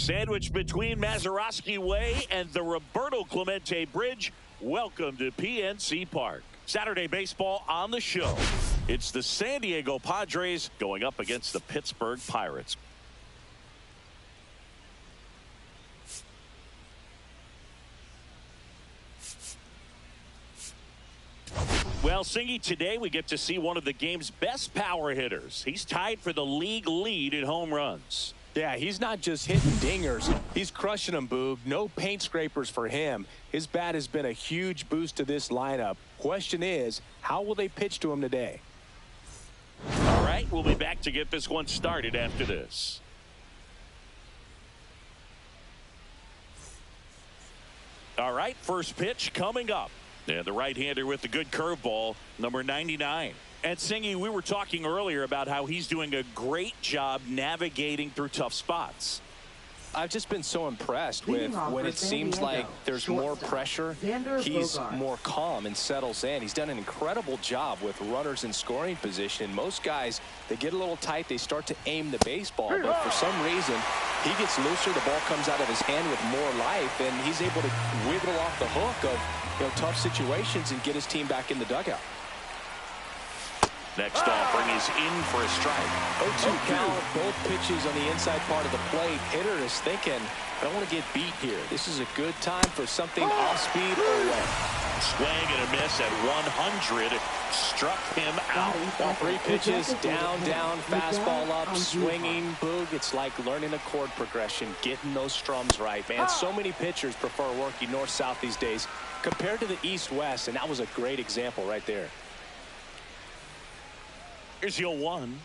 Sandwiched between Mazeroski Way and the Roberto Clemente Bridge, welcome to PNC Park. Saturday baseball on the show. It's the San Diego Padres going up against the Pittsburgh Pirates. Well, Singy, today we get to see one of the game's best power hitters. He's tied for the league lead in home runs. Yeah, he's not just hitting dingers. He's crushing them, Boog. No paint scrapers for him. His bat has been a huge boost to this lineup. Question is, how will they pitch to him today? All right, we'll be back to get this one started after this. All right, first pitch coming up. And the right-hander with the good curveball, number 99. And Singy, we were talking earlier about how he's doing a great job navigating through tough spots. I've just been so impressed with when it seems like there's more pressure, he's more calm and settles in. He's done an incredible job with runners in scoring position. Most guys, they get a little tight, they start to aim the baseball, but for some reason, he gets looser, the ball comes out of his hand with more life, and he's able to wiggle off the hook of tough situations and get his team back in the dugout. Next offering is in for a strike. 0-2 count, both pitches on the inside part of the plate. Hitter is thinking, I don't want to get beat here. This is a good time for something off speed or away. Swing and a miss at 100. Struck him out. All three pitches, down, fastball up, swinging, Boog. It's like learning a chord progression, getting those strums right, man. So many pitchers prefer working north-south these days compared to the east-west, and that was a great example right there. Here's 0-1.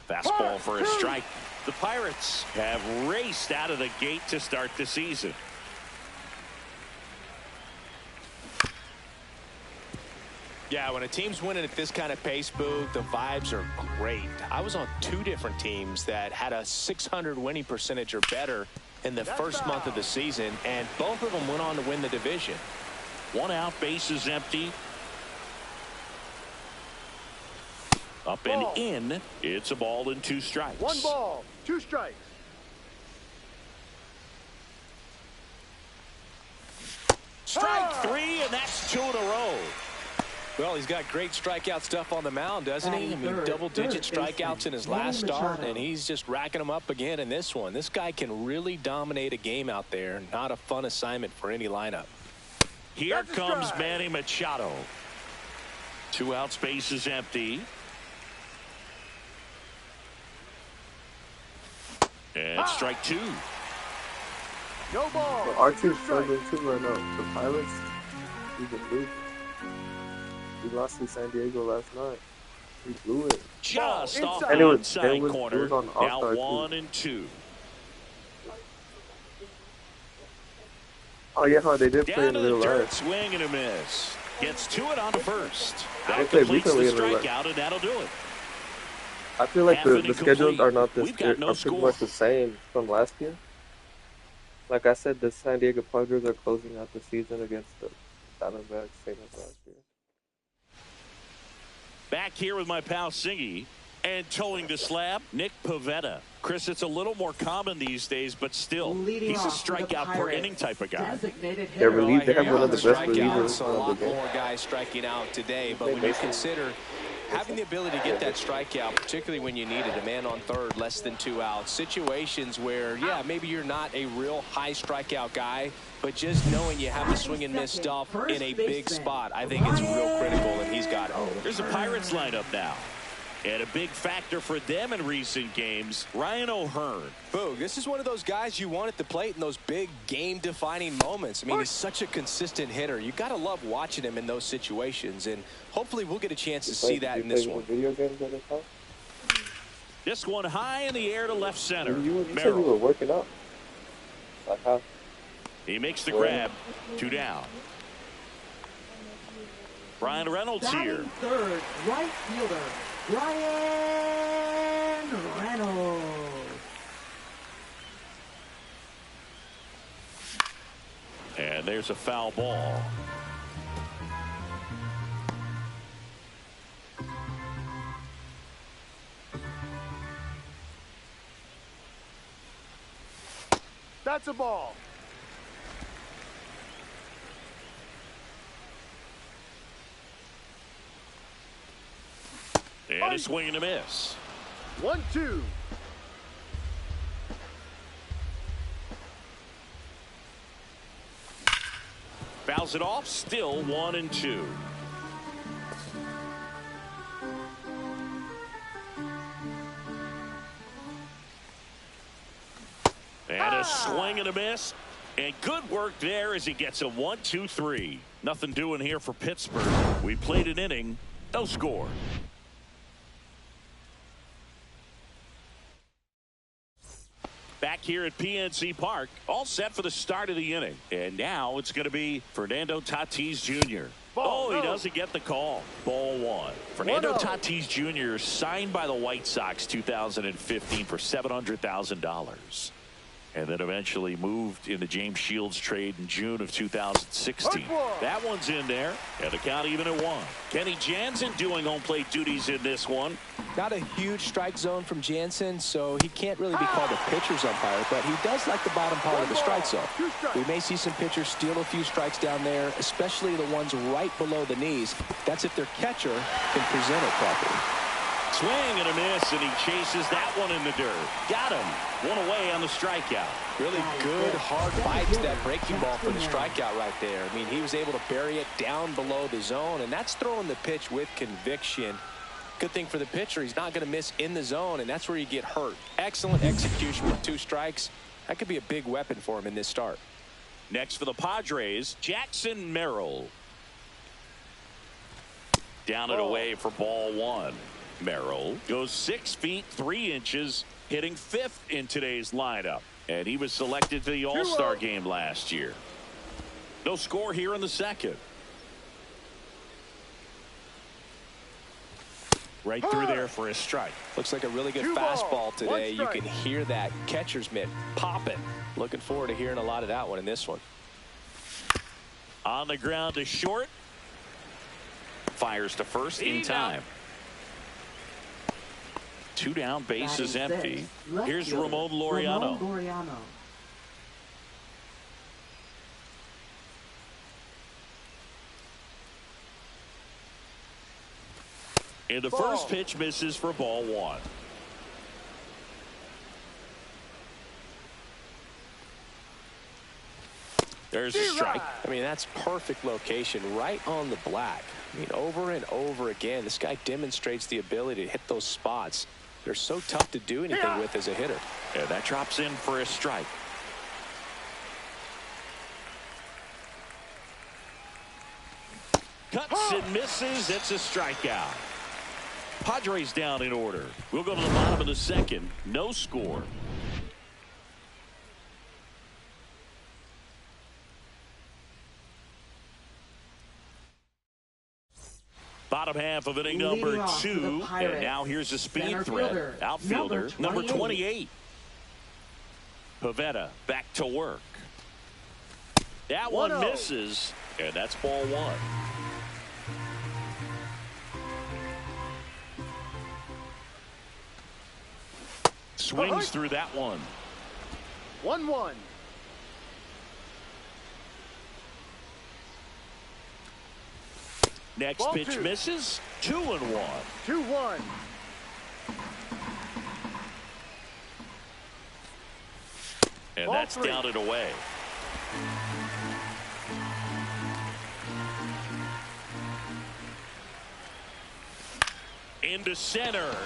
Fastball for a strike. The Pirates have raced out of the gate to start the season. Yeah, when a team's winning at this kind of pace, Boog, the vibes are great. I was on 2 different teams that had a 600 winning percentage or better in the first month of the season, and both of them went on to win the division. 1 out, bases empty. Up and in. It's a ball and 2 strikes. 1 ball, 2 strikes. Strike 3, and that's 2 in a row. Well, he's got great strikeout stuff on the mound, doesn't he? I mean, double-digit strikeouts in his last start, and he's just racking them up again in this one. This guy can really dominate a game out there. Not a fun assignment for any lineup. Here comes Manny Machado. 2 outs, bases empty. And strike 2. No ball. Well, our team's struggling too right now. The Pirates, we can lose. We lost to San Diego last night. We blew it. Just off and the it inside was corner. on Now All-Star 1 and 2. Oh yeah, huh? They did play Down in to real the dirt, life. swing and a miss. Gets to it on to first. That They played completes the recently in real life. strikeout, and that'll do it. I feel like the schedules are not this We've got no are pretty score. much the same from last year. Like I said, the San Diego Padres are closing out the season against the Diamondbacks, same as last year. Back here with my pal Singy, and towing the slab, Nick Pivetta. Chris, it's a little more common these days, but still, he's a strikeout per inning type of guy. They have one of the best relievers A of lot the game. more guys striking out today, but when you consider having the ability to get that strikeout, particularly when you need it, a man on third, less than 2 outs, situations where, yeah, maybe you're not a real high strikeout guy, but just knowing you have the swing and miss stuff in a big spot, I think it's real critical, and he's got it. Here's the Pirates lineup now. And a big factor for them in recent games, Ryan O'Hearn. Boog, this is one of those guys you want at the plate in those big game-defining moments. I mean, he's such a consistent hitter. You got to love watching him in those situations, and hopefully we'll get a chance to see that in this one. Video games at the time? This one high in the air to left center. You said Merrill. you were working out. Like how? He makes the grab. 2 down. Brian Reynolds here. Third, right fielder, Brian Reynolds. And there's a foul ball. That's a ball. And a swing and a miss. 1-2. Fouls it off. Still 1 and 2. Swing and a miss. And good work there as he gets a 1-2-3. Nothing doing here for Pittsburgh. We played an inning. No score. Back here at PNC Park, all set for the start of the inning. And now it's going to be Fernando Tatis Jr. He doesn't get the call. Ball one. Fernando Tatis Jr. signed by the White Sox 2015 for $700,000. And then eventually moved in the James Shields trade in June of 2016. That one's in there. And the count even at 1. Kenny Jansen doing home plate duties in this one. Not a huge strike zone from Jansen, so he can't really be called a pitcher's umpire, but he does like the bottom part of the strike zone. We may see some pitchers steal a few strikes down there, especially the ones right below the knees. That's if their catcher can present it properly. Swing and a miss, and he chases that one in the dirt. Got him. One away on the strikeout. Really good, hard bite to that breaking ball for the strikeout right there. I mean, he was able to bury it down below the zone, and that's throwing the pitch with conviction. Good thing for the pitcher, he's not going to miss in the zone, and that's where you get hurt. Excellent execution with 2 strikes. That could be a big weapon for him in this start. Next for the Padres, Jackson Merrill. Down and away for ball 1. Merrill goes 6 feet 3 inches, hitting 5th in today's lineup. And he was selected to the All-Star game last year. No score here in the second. Right through there for a strike. Looks like a really good fastball today. You can hear that catcher's mitt popping. Looking forward to hearing a lot of that one in this one. On the ground to short. Fires to first in time. 2 down, base is empty. Here's Ramon Laureano. And the first pitch misses for ball 1. There's a strike. I mean, that's perfect location right on the black. I mean, over and over again, this guy demonstrates the ability to hit those spots. They're so tough to do anything with as a hitter. And that drops in for a strike. Cuts and misses. It's a strikeout. Padres down in order. We'll go to the bottom of the second. No score. Bottom half of inning number 2. And now here's a speed threat. Outfielder number 28. Pivetta back to work. That one misses. And that's ball 1. Swings through that one. 1-1. Next pitch misses. 2-1. 2-1. And that's down and away. Into center.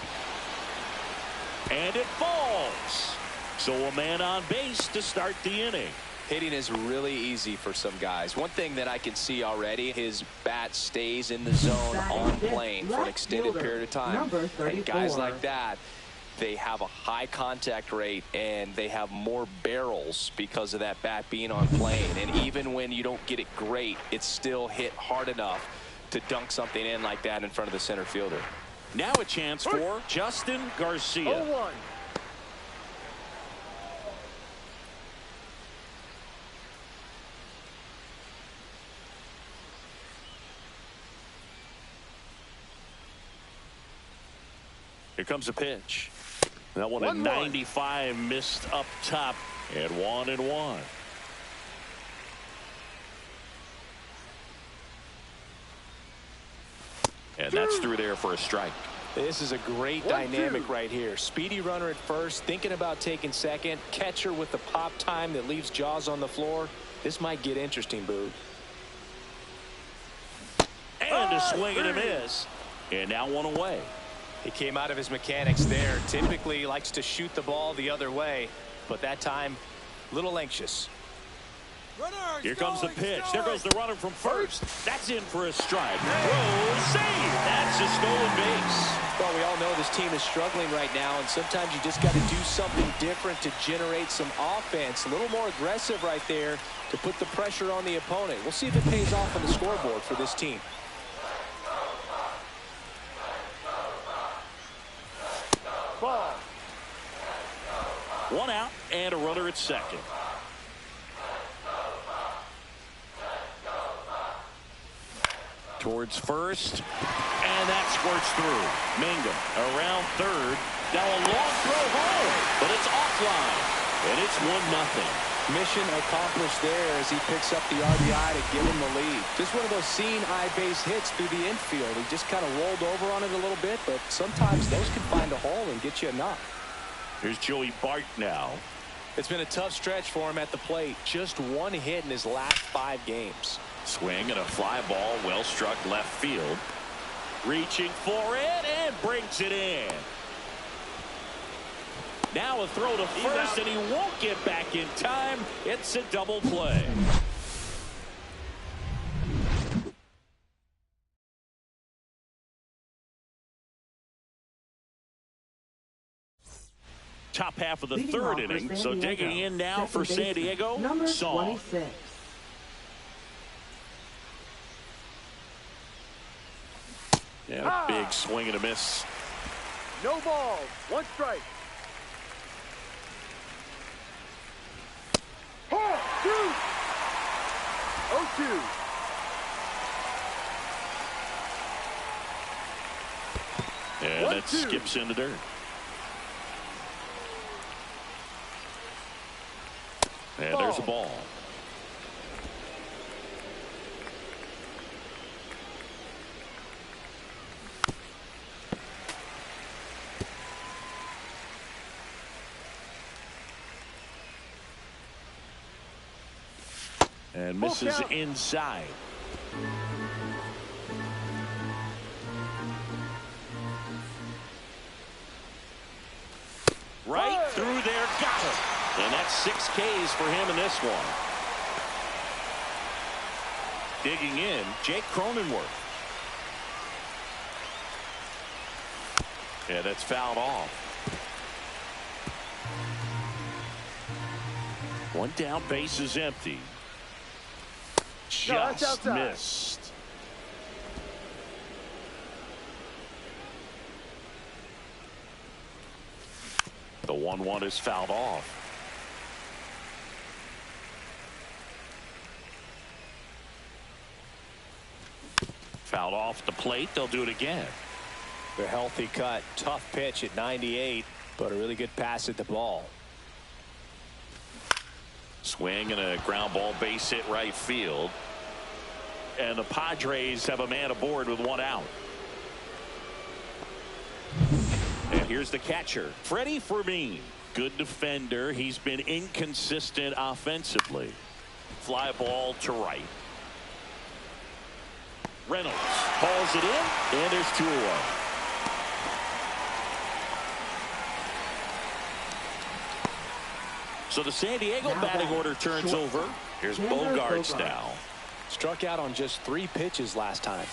And it falls. So a man on base to start the inning. Hitting is really easy for some guys. One thing that I can see already, his bat stays in the zone on plane for an extended period of time. And guys like that, they have a high contact rate and they have more barrels because of that bat being on plane. And even when you don't get it great, it's still hit hard enough to dunk something in like that in front of the center fielder. Now a chance for Justin Garcia. 0-1. Here comes a pitch. That one at 95 missed up top and 1-1. And that's through there for a strike. This is a great dynamic right here. Speedy runner at first, thinking about taking second. Catcher with the pop time that leaves Jaws on the floor. This might get interesting, Boog. And a swing and a miss. And now one away. He came out of his mechanics there. Typically likes to shoot the ball the other way, but that time Little anxious. Here comes the pitch. There goes the runner from first. That's in for a strike. Throw, save. That's a stolen base. Well, we all know this team is struggling right now, and sometimes you just got to do something different to generate some offense. A little more aggressive right there to put the pressure on the opponent. We'll see if it pays off on the scoreboard for this team. Ball. One out and a runner at second. Towards first, and that squirts through. Mangum around third. Now a long throw home, but it's offline, and it's 1-0. Mission accomplished there as he picks up the RBI to give him the lead. Just one of those seeing eye base hits through the infield. He just kind of rolled over on it a little bit, but sometimes those can find a hole and get you a knock. Here's Joey Bart now. It's been a tough stretch for him at the plate. Just one hit in his last 5 games. Swing and a fly ball, well struck left field. Reaching for it and brings it in. Now a throw to first, and he won't get back in time. It's a double play. Top half of the third inning. So digging in now for San Diego, number Song. 26. Yeah, big swing and a miss. No ball. 1 strike. 2. 0-2. And that skips in the dirt. And there's a ball. And misses inside. Right through there, got it. And that's 6 Ks for him in this one. Digging in, Jake Cronenworth. Yeah, that's fouled off. One down, base is empty. Just missed. The 1-1 is fouled off. Fouled off the plate. They'll do it again. The healthy cut. Tough pitch at 98, but a really good pass at the ball. Swing and a ground ball, base hit right field. And the Padres have a man aboard with 1 out. And here's the catcher, Freddie Fermin. Good defender. He's been inconsistent offensively. Fly ball to right. Reynolds hauls it in, and there's 2 away. So the San Diego batting order turns over. Here's Bogaerts now. Struck out on just 3 pitches last time.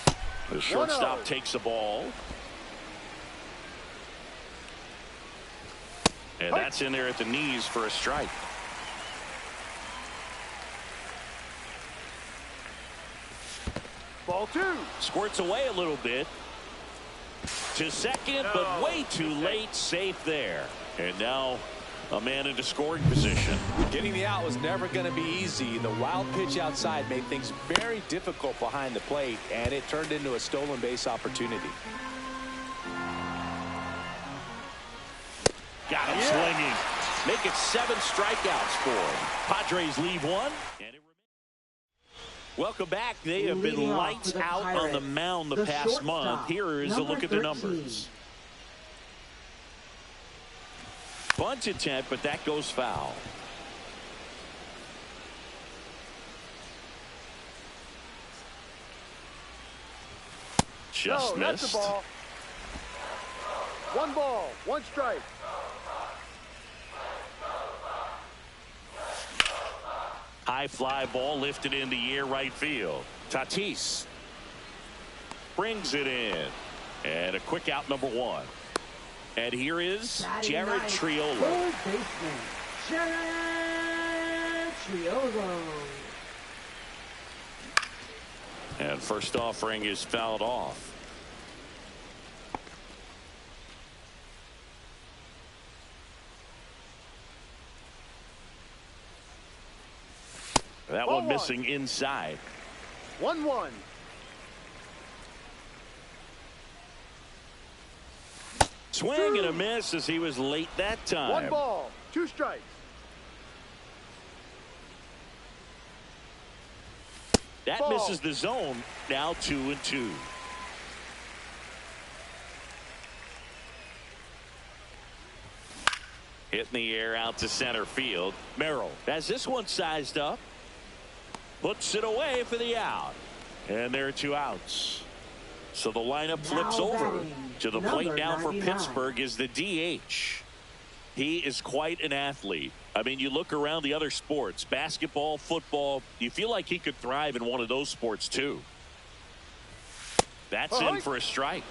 The shortstop takes the ball. And that's in there at the knees for a strike. Ball 2. Squirts away a little bit. To second, but way too late. Safe there. And now a man into scoring position. Getting the out was never going to be easy. The wild pitch outside made things very difficult behind the plate, and it turned into a stolen base opportunity. Got him swinging. Make it 7 strikeouts for him. Padres leave 1. Welcome back. They have been lights out on the mound the past month. Here is a look at the numbers. Bunt attempt, but that goes foul. Just missed. That's the ball. 1 ball, 1 strike. High fly ball lifted in the air right field. Tatis brings it in. And a quick out, number 1. And here is Jared Triolo. Third baseman, Jared Triolo. And first offering is fouled off. That one missing inside. 1-1. Swing and a miss as he was late that time. 1 ball, 2 strikes. That ball. Misses the zone. Now 2-2. Hit in the air out to center field. Merrill has this one sized up. Puts it away for the out. And there are 2 outs. So the lineup flips over. To the plate now for Pittsburgh is the DH. He is quite an athlete. I mean, you look around the other sports, basketball, football, you feel like he could thrive in one of those sports too. That's in for a strike.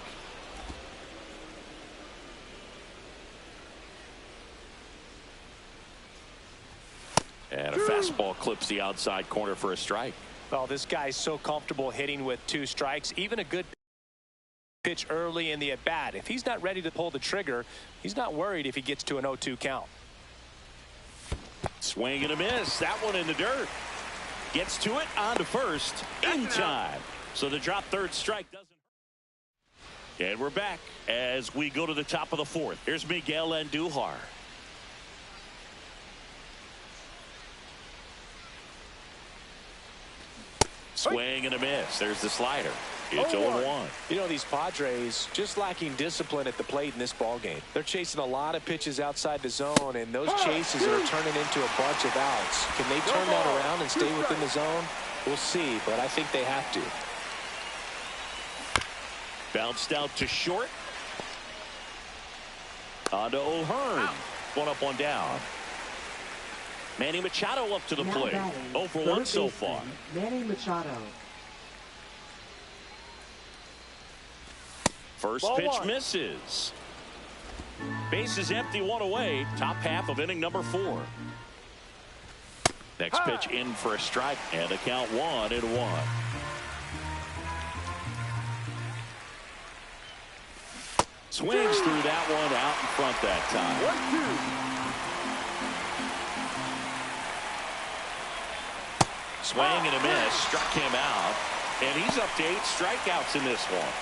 And a fastball clips the outside corner for a strike. Well, this guy's so comfortable hitting with 2 strikes. Even a good pitch early in the at-bat. If he's not ready to pull the trigger, he's not worried if he gets to an 0-2 count. Swing and a miss. That one in the dirt. Gets to it on to first in time. So the drop third strike doesn't hurt. And we're back as we go to the top of the 4th. Here's Miguel Andujar. Swing and a miss. There's the slider. It's 0-1. You know, these Padres just lacking discipline at the plate in this ball game. They're chasing a lot of pitches outside the zone, and those chases are turning into a bunch of outs. Can they turn that around and stay within the zone? We'll see, but I think they have to. Bounced out to short. On to O'Hearn. 1 up, 1 down. Manny Machado up to the plate. 0 for 1 so far. Manny Machado. First pitch misses. Base is empty, 1 away. Top half of inning number 4. Next pitch in for a strike, and the count 1-1. Swings through that one out in front that time. 1-2. Swing and a miss, struck him out, and he's up to 8 strikeouts in this one.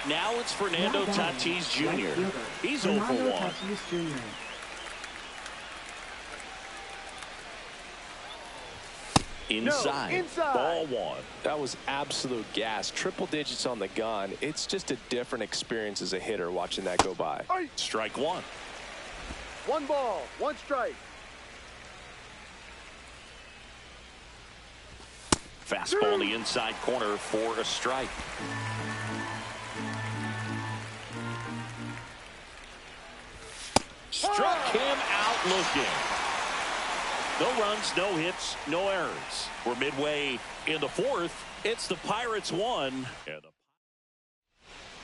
Now it's Fernando Tatis Jr. He's 0 for 1. Inside. Ball 1. That was absolute gas. Triple digits on the gun. It's just a different experience as a hitter watching that go by. Strike 1. 1 ball, 1 strike. Fastball in the inside corner for a strike. Struck him out looking. No runs, no hits, no errors. We're midway in the 4th. It's the Pirates 1.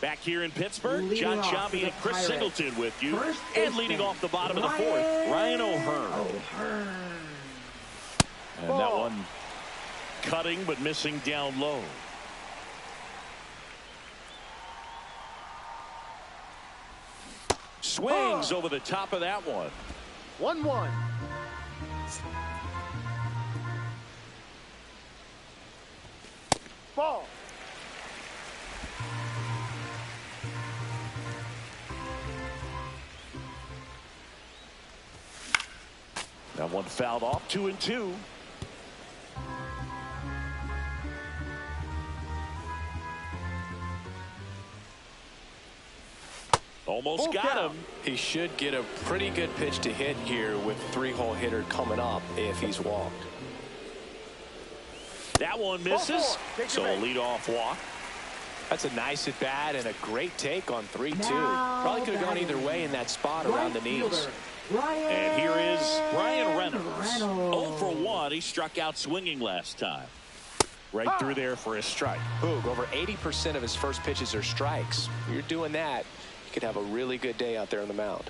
Back here in Pittsburgh, John Chambi and Chris Singleton with you. And leading off the bottom of the 4th, Ryan O'Hearn. And that one cutting but missing down low. Swings over the top of that one. 1-1. Ball. That one fouled off. 2-2. Almost got him. He should get a pretty good pitch to hit here with 3-hole hitter coming up if he's walked. That one misses. So a leadoff walk. That's a nice at bat and a great take on 3-2. Probably could have gone either way in that spot around the knees. And here is Ryan Reynolds. 0 for 1. He struck out swinging last time. Right through there for a strike. Boog, over 80% of his first pitches are strikes. If you're doing that, you could have a really good day out there on the mound.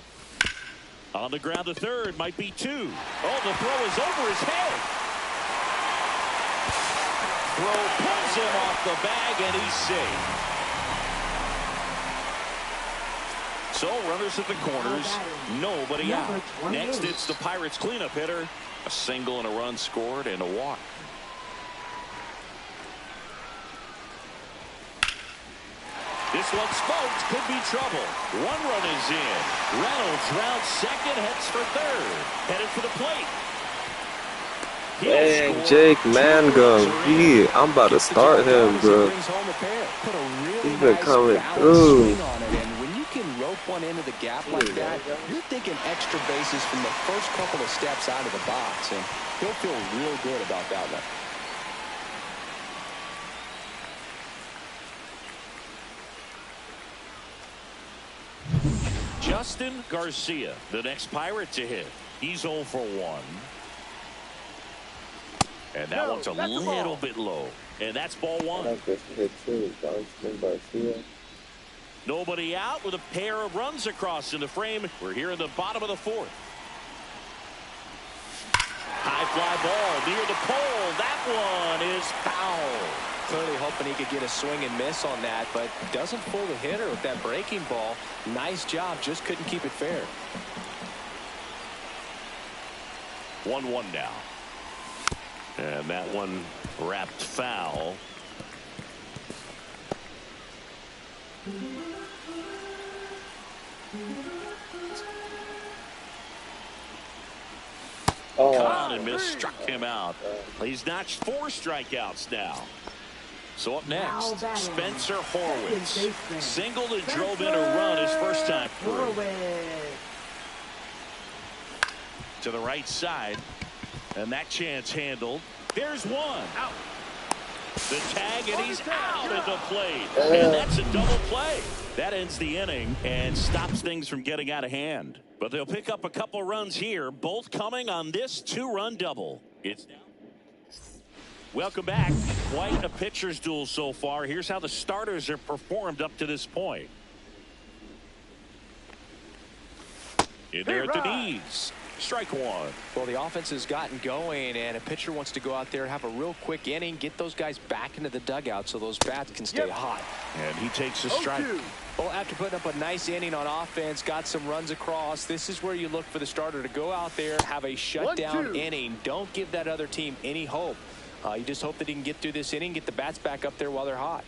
On the ground to third, might be 2. Oh, the throw is over his head. Throw pulls him off the bag, and he's safe. So runners at the corners, nobody out. Next, it's the Pirates cleanup hitter. A single and a run scored and a walk. This one smoked, could be trouble. 1 run is in. Reynolds rounds second, heads for third. Headed for the plate. Dang, Jake Mangum. I'm about to start him, bro. He's been coming through. When you can rope one into the gap like that, you're thinking extra bases from the first couple of steps out of the box, and he'll feel real good about that one. Justin Garcia, the next Pirate to hit. He's 0 for 1. And that one's a little bit low. And that's ball 1. I like this hit too, Justin Garcia. Nobody out with a pair of runs across in the frame. We're here in the bottom of the 4th. High fly ball near the pole. That one is foul. Clearly hoping he could get a swing and miss on that, but doesn't fool the hitter with that breaking ball. Nice job, just couldn't keep it fair. 1-1 now. And that one wrapped foul. Con and miss struck him out. He's notched 4 strikeouts now. So up next, Spencer Horwitz. Singled and drove in a run his first time through. To the right side. And that chance handled. There's one. Out. The tag, and he's out at the plate. And that's a double play. That ends the inning and stops things from getting out of hand. But they'll pick up a couple runs here, both coming on this 2-run double. It's now. Welcome back. Quite a pitcher's duel so far. Here's how the starters have performed up to this point. In there at the knees. Strike 1. Well, the offense has gotten going, and a pitcher wants to go out there, have a real quick inning, get those guys back into the dugout so those bats can stay hot. And he takes a strike. Well, after putting up a nice inning on offense, got some runs across, this is where you look for the starter to go out there, have a shutdown inning. Don't give that other team any hope. You just hope that he can get through this inning, get the bats back up there while they're hot.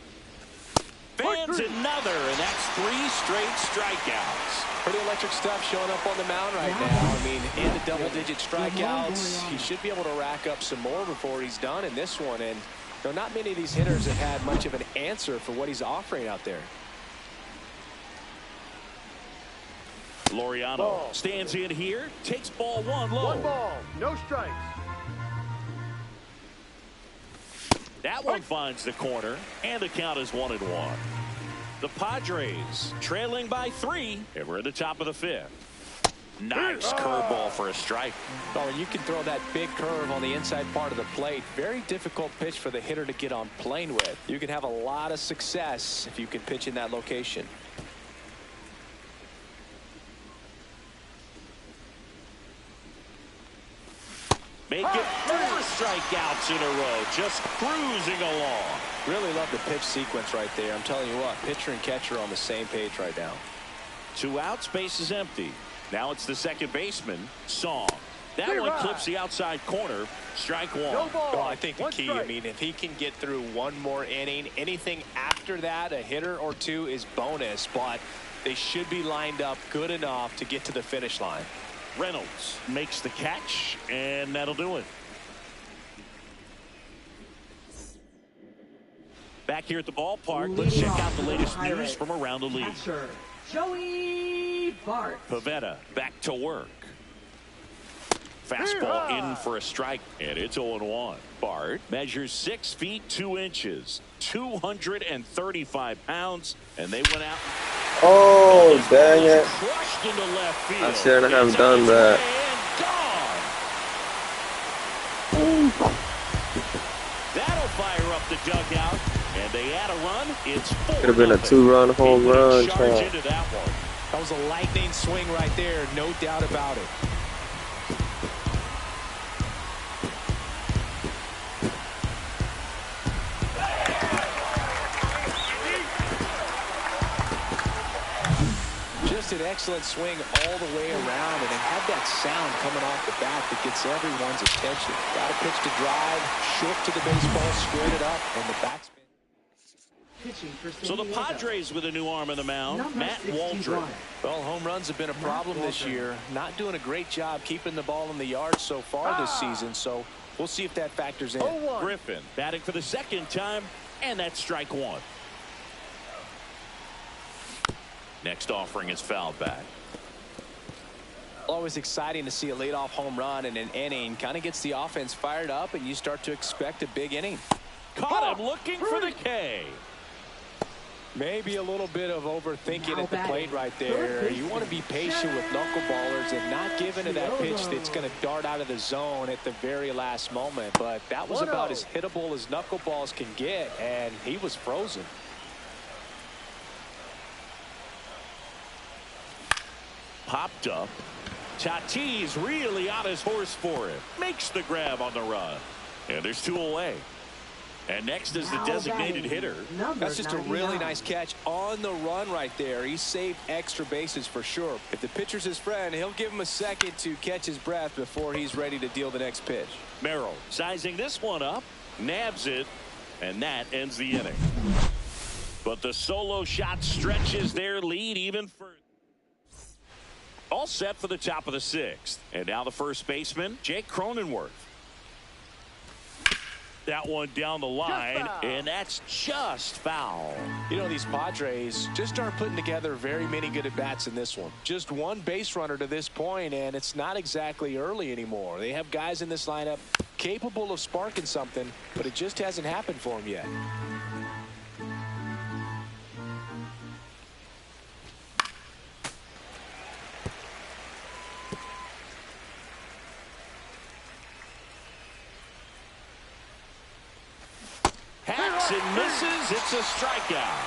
Fans another, and that's 3 straight strikeouts. Pretty electric stuff showing up on the mound right now. I mean, in the double-digit strikeouts, he should be able to rack up some more before he's done in this one. And you know, not many of these hitters have had much of an answer for what he's offering out there. Laureano stands in here, takes ball 1 low. 1 ball, no strikes. That one finds the corner, and the count is 1-1. The Padres trailing by 3, and we're at the top of the 5th. Nice curveball for a strike. Oh, and you can throw that big curve on the inside part of the plate. Very difficult pitch for the hitter to get on plane with. You can have a lot of success if you can pitch in that location. Make it 4 strikeouts in a row, just cruising along. Really love the pitch sequence right there. I'm telling you what, pitcher and catcher are on the same page right now. 2 outs, base is empty. Now it's the second baseman, Song. That one clips the outside corner. Strike 1. Well, I think the key, I mean, if he can get through 1 more inning, anything after that, a hitter or 2 is bonus, but they should be lined up good enough to get to the finish line. Reynolds makes the catch, and that'll do it. Back here at the ballpark, let's check out the latest news from around the league. Joey Bart. Pivetta back to work. Fastball in for a strike, and it's 0-1. Bart measures 6 feet 2 inches, 235 pounds, and they went out. Oh, dang it. Crushed into left field. I shouldn't have done that. That'll fire up the dugout, and they add a run. It's 4-0. Could have been a 2-run home run. Charge into that one. That was a lightning swing right there, no doubt about it. Just an excellent swing all the way around, and it had that sound coming off the bat that gets everyone's attention. Got a pitch to drive, short to the baseball, squared it up, and the batsman. So the Padres with a new arm in the mound, Matt Waldron. Well, home runs have been a problem this year. Not doing a great job keeping the ball in the yard so far this season, so we'll see if that factors in. Griffin batting for the second time, and that's strike one. Next offering is fouled back. Always exciting to see a leadoff home run in an inning. Kind of gets the offense fired up, and you start to expect a big inning. Caught him looking for the K. Maybe a little bit of overthinking at the plate right there. You want to be patient with knuckleballers and not give into that pitch that's going to dart out of the zone at the very last moment. But that was about as hittable as knuckleballs can get, and he was frozen. Popped up. Tatis really on his horse for it. Makes the grab on the run. And there's two away. And next is the designated hitter. That's just a really nice catch on the run right there. He saved extra bases for sure. If the pitcher's his friend, he'll give him a second to catch his breath before he's ready to deal the next pitch. Merrill sizing this one up, nabs it, and that ends the inning. But the solo shot stretches their lead even further. All set for the top of the sixth. And now the first baseman, Jake Cronenworth. That one down the line, and that's just foul. You know, these Padres just aren't putting together very many good at-bats in this one. Just one base runner to this point, and it's not exactly early anymore. They have guys in this lineup capable of sparking something, but it just hasn't happened for them yet. And misses. It's a strikeout.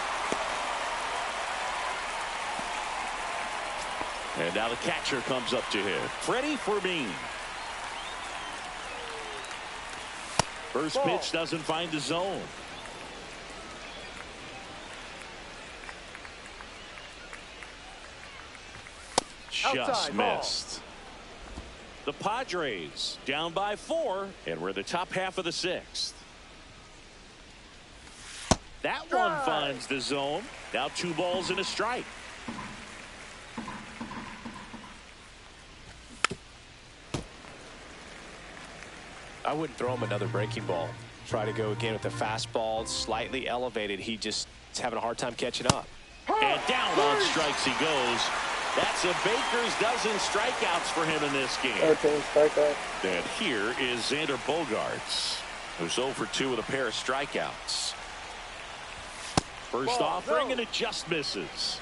And now the catcher comes up to hit. Freddie Fermin. First pitch doesn't find the zone. Just missed. The Padres down by 4, and we're the top half of the sixth. That one finds the zone. Now 2 balls and a strike. I wouldn't throw him another breaking ball. Try to go again with the fastball, slightly elevated. He just is having a hard time catching up. And down on strikes he goes. That's a baker's dozen strikeouts for him in this game. And here is Xander Bogaerts, who's 0 for 2 with a pair of strikeouts. First offering, and it just misses.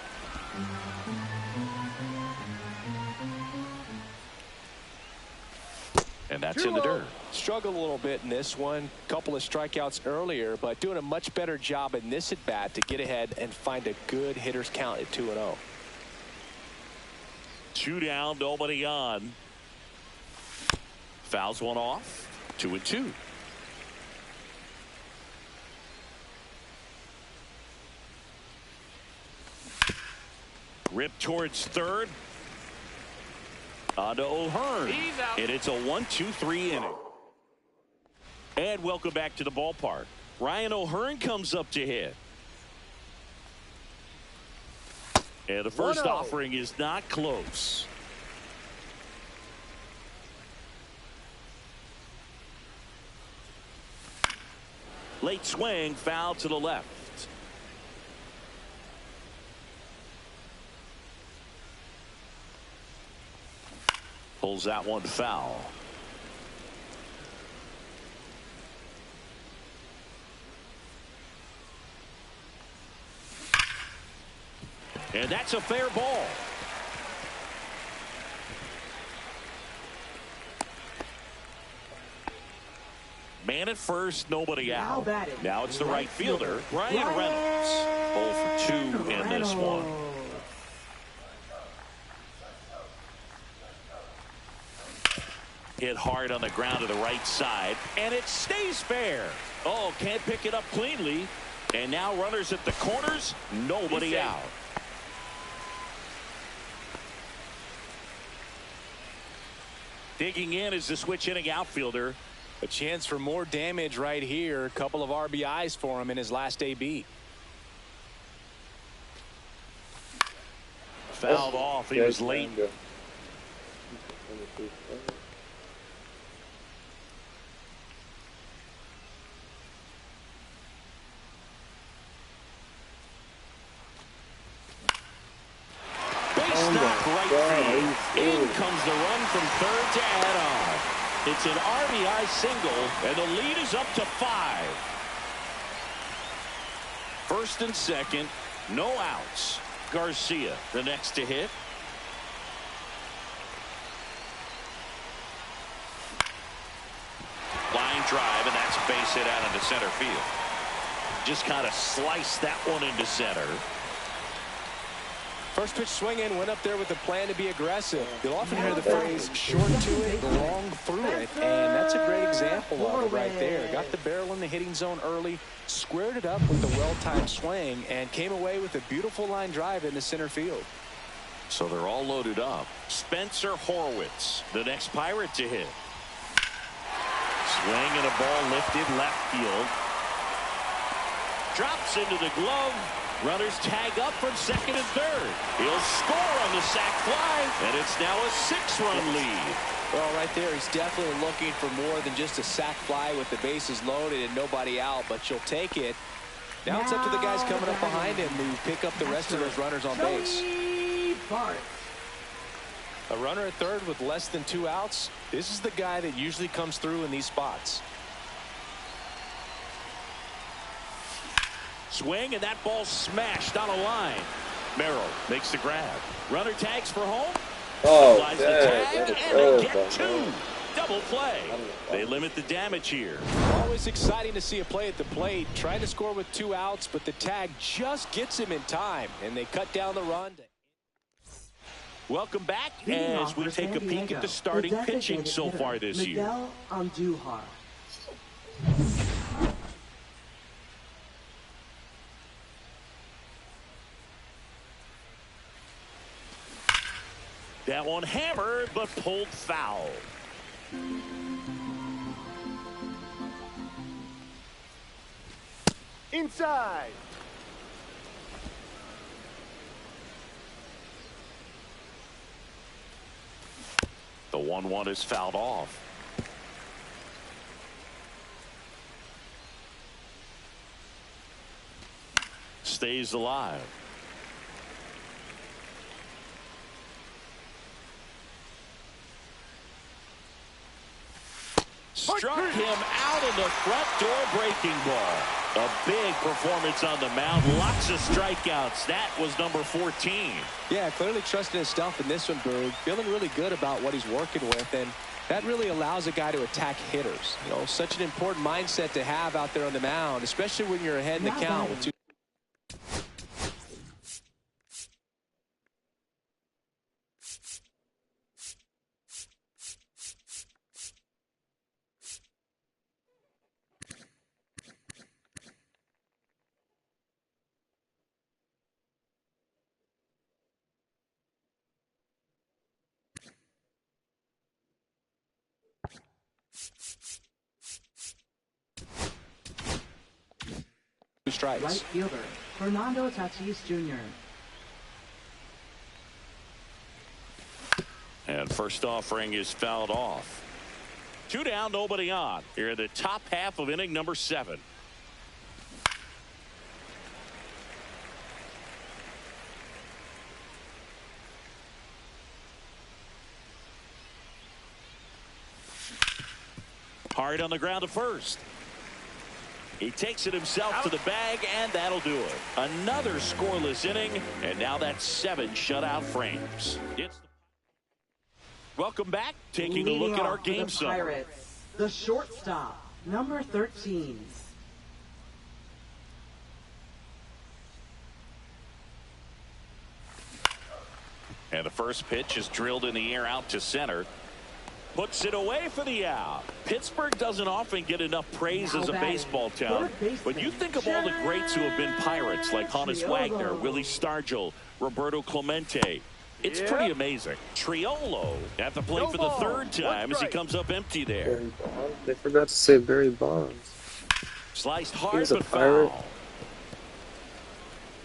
And that's in the dirt. Struggled a little bit in this one. Couple of strikeouts earlier, but doing a much better job in this at bat to get ahead and find a good hitter's count at 2-0. 2 down, nobody on. Fouls one off. 2-2. Rip towards third. On to O'Hearn. And it's a 1-2-3 inning. And welcome back to the ballpark. Ryan O'Hearn comes up to hit. And the first offering is not close. Late swing, foul to the left. Pulls that one foul. And that's a fair ball. Man at first, nobody out. batting. Now it's the right fielder, Brian Reynolds. 0 for 2 in this one. Hit hard on the ground to the right side, and it stays fair. Oh, can't pick it up cleanly. And now runners at the corners, nobody out. Digging in is the switch hitting outfielder. A chance for more damage right here. A couple of RBIs for him in his last AB. Fouled off. He was late. In comes the run from third to add on. It's an RBI single, and the lead is up to 5. First and second, no outs. Garcia, the next to hit. Line drive, and that's base hit out into center field. Just kind of sliced that one into center. First pitch swinging, went up there with a plan to be aggressive. You'll often hear the phrase short to it, long through it, and that's a great example of it right there. Got the barrel in the hitting zone early, squared it up with the well-timed swing, and came away with a beautiful line drive into center field. So they're all loaded up. Spencer Horwitz, the next Pirate to hit. Swing and a ball lifted left field. Drops into the glove. Runners tag up from second and third. He'll score on the sac fly, and it's now a 6-run lead. Well, right there, he's definitely looking for more than just a sac fly with the bases loaded and nobody out, but you'll take it. Now it's up to the guys coming up behind him to pick up the rest of those runners on base. A runner at third with less than 2 outs. This is the guy that usually comes through in these spots. Swing, and that ball smashed on a line. Merrill makes the grab. Runner tags for home. Applies the tag, and they get 2. Double play. They limit the damage here. Always exciting to see a play at the plate. Trying to score with 2 outs, but the tag just gets him in time, and they cut down the run. Welcome back as we take a peek at the starting pitching so far this year. Andujar. That one hammered, but pulled foul. Inside. The 1-1 is fouled off. Stays alive. Struck him out of the front door breaking ball. A big performance on the mound. Lots of strikeouts. That was number 14. Yeah, clearly trusting his stuff in this one, Berg. Feeling really good about what he's working with, and that really allows a guy to attack hitters. You know, such an important mindset to have out there on the mound, especially when you're ahead in the count with 2. Strikes. Right fielder, Fernando Tatis Jr. And first offering is fouled off. 2 down, nobody on. Here in the top half of inning number 7. Hard on the ground to first. He takes it himself to the bag, and that'll do it. Another scoreless inning, and now that's 7 shutout frames. Welcome back. Taking a look at our game summary. The shortstop, Number 13. And the first pitch is drilled in the air out to center. Puts it away for the out. Pittsburgh doesn't often get enough praise as a baseball town. But you think of all the greats who have been Pirates, like Honus Wagner, Willie Stargell, Roberto Clemente. It's pretty amazing. Triolo at the plate for the third time as he comes up empty there. They forgot to say Barry Bonds. Sliced hard a but Pirate. foul.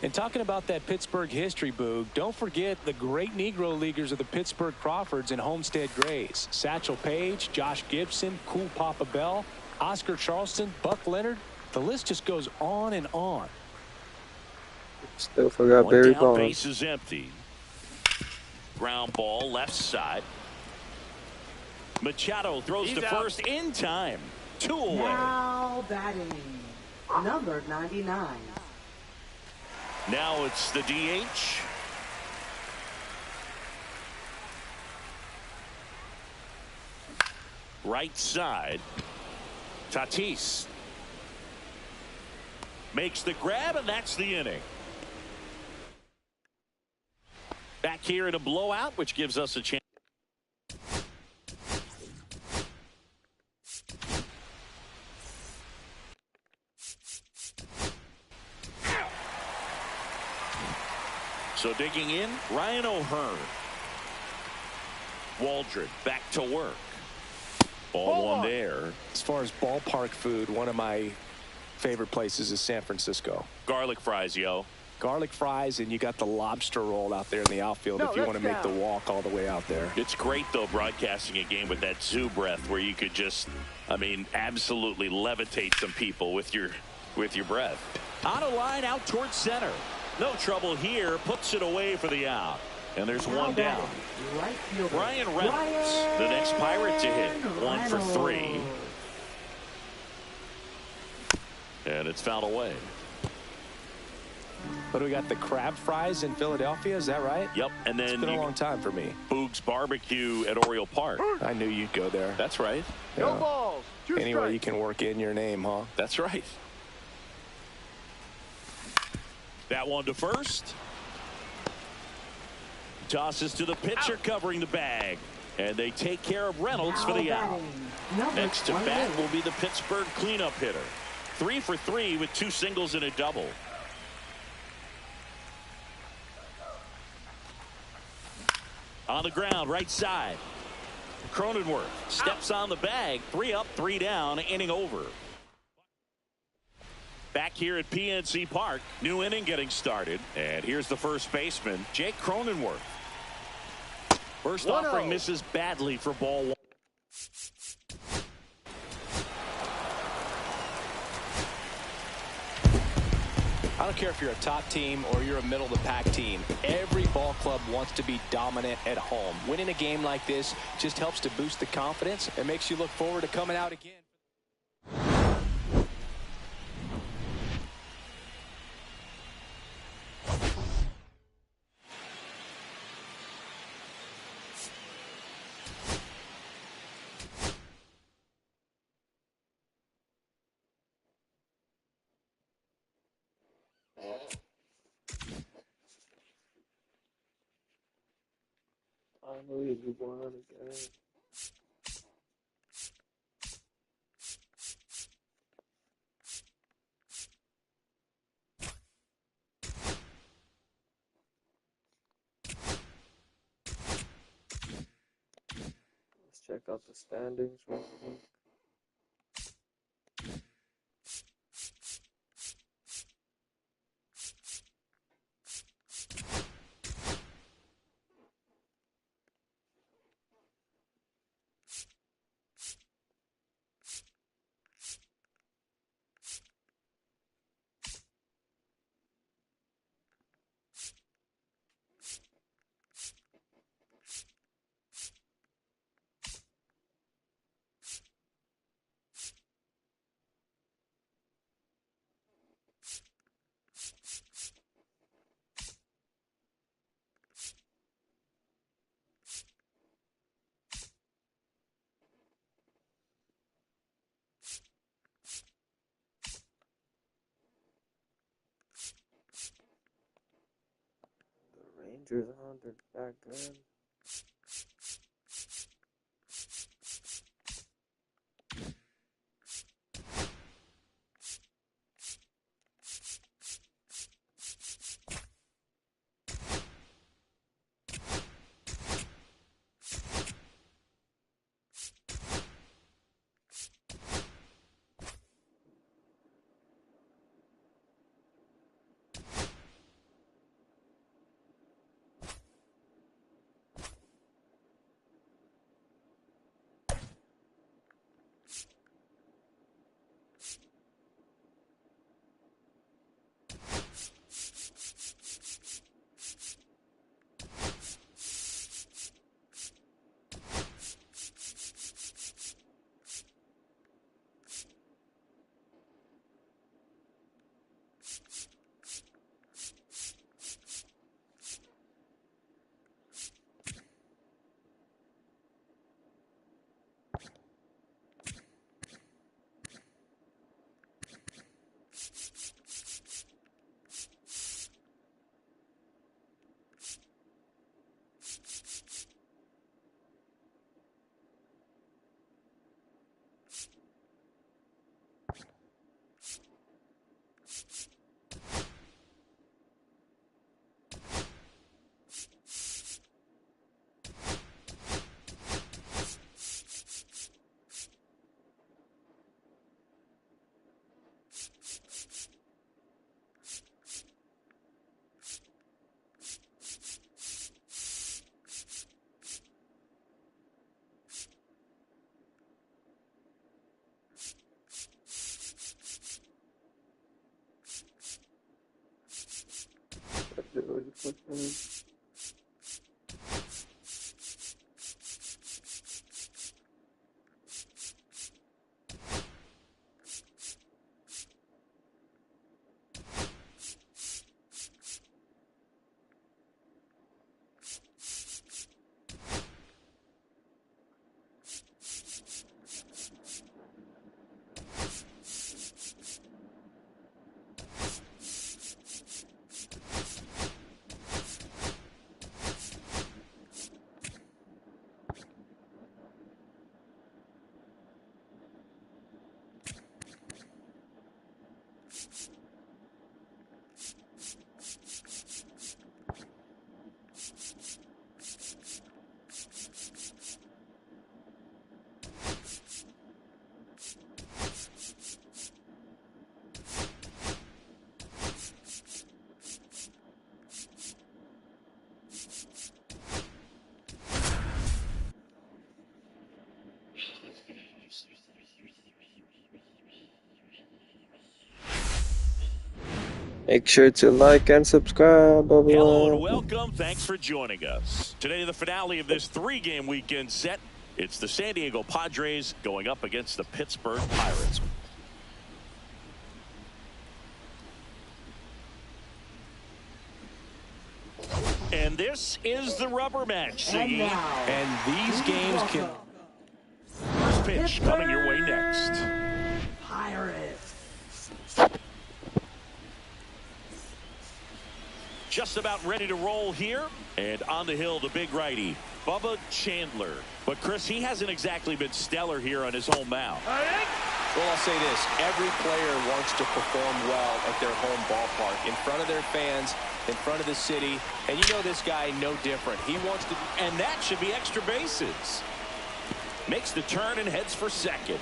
And talking about that Pittsburgh history, Boog, don't forget the great Negro Leaguers of the Pittsburgh Crawfords and Homestead Grays. Satchel Paige, Josh Gibson, Cool Papa Bell, Oscar Charleston, Buck Leonard. The list just goes on and on. Still forgot One Barry down, Bonds. base is empty. Ground ball left side. Machado throws to first in time. 2 away. Now batting. Number 99. Now it's the DH. Right side. Tatis makes the grab, and that's the inning. Back here in a blowout, which gives us a chance. So digging in, Ryan O'Hearn. Waldron back to work. Ball one there. As far as ballpark food, one of my favorite places is San Francisco. Garlic fries, yo. Garlic fries, and you got the lobster roll out there in the outfield if you want to make the walk all the way out there. It's great, though, broadcasting a game with that zoo breath where you could just, I mean, absolutely levitate some people with your breath. On a line out towards center. No trouble here. Puts it away for the out. And there's one down. Ryan Reynolds, the next Pirate to hit. 1 for 3. And it's fouled away. But we got the crab fries in Philadelphia, is that right? Yep. And then it's been a long time for me. Boog's Barbecue at Oriole Park. I knew you'd go there. That's right. No balls. 2 Anyway, strikes. you can work in your name, huh? That's right. That one to first. Tosses to the pitcher covering the bag. And they take care of Reynolds for the out. Next to bat will be the Pittsburgh cleanup hitter. 3 for 3 with 2 singles and a double. On the ground, right side. Cronenworth steps on the bag. 3 up, 3 down, inning over. Back here at PNC Park, new inning getting started. And here's the first baseman, Jake Cronenworth. First offering misses badly for ball 1. I don't care if you're a top team or you're a middle-of-the-pack team. Every ball club wants to be dominant at home. Winning a game like this just helps to boost the confidence and makes you look forward to coming out again. Unbelievable again. Let's check out the standings real quick. Rangers 100 back then. Make sure to like and subscribe, everyone. Hello and welcome. Thanks for joining us. Today, the finale of this three-game weekend set. It's the San Diego Padres going up against the Pittsburgh Pirates. And this is the rubber match, Siggy. And these games can... First pitch coming your way next. Pirates. Just about ready to roll here. And on the hill, the big righty, Bubba Chandler. But, Chris, he hasn't exactly been stellar here on his home mound. Well, I'll say this. Every player wants to perform well at their home ballpark, in front of their fans, in front of the city. And you know this guy no different. He wants to... And that should be extra bases. Makes the turn and heads for second.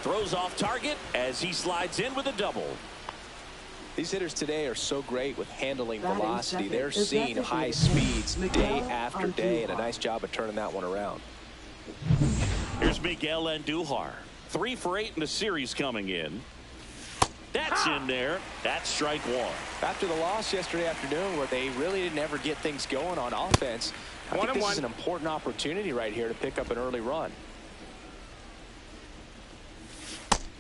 Throws off target as he slides in with a double. These hitters today are so great with handling velocity. They're seeing high speeds day after day, and a nice job of turning that one around. Here's Miguel Andujar. 3 for 8 in the series coming in. That's in there. That's strike one. After the loss yesterday afternoon where they really didn't ever get things going on offense, I think this is an important opportunity right here to pick up an early run.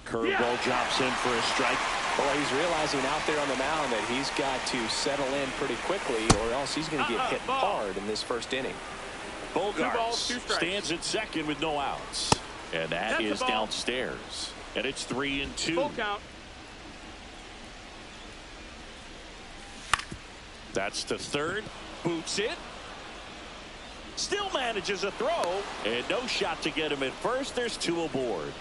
Curveball drops in for a strike. Well, he's realizing out there on the mound that he's got to settle in pretty quickly or else he's going to get hit hard in this first inning. Bogarts stands at second with no outs. And that is downstairs. And it's 3-2. Full count. That's to third. Boots it. Still manages a throw. And no shot to get him at first. There's 2 aboard.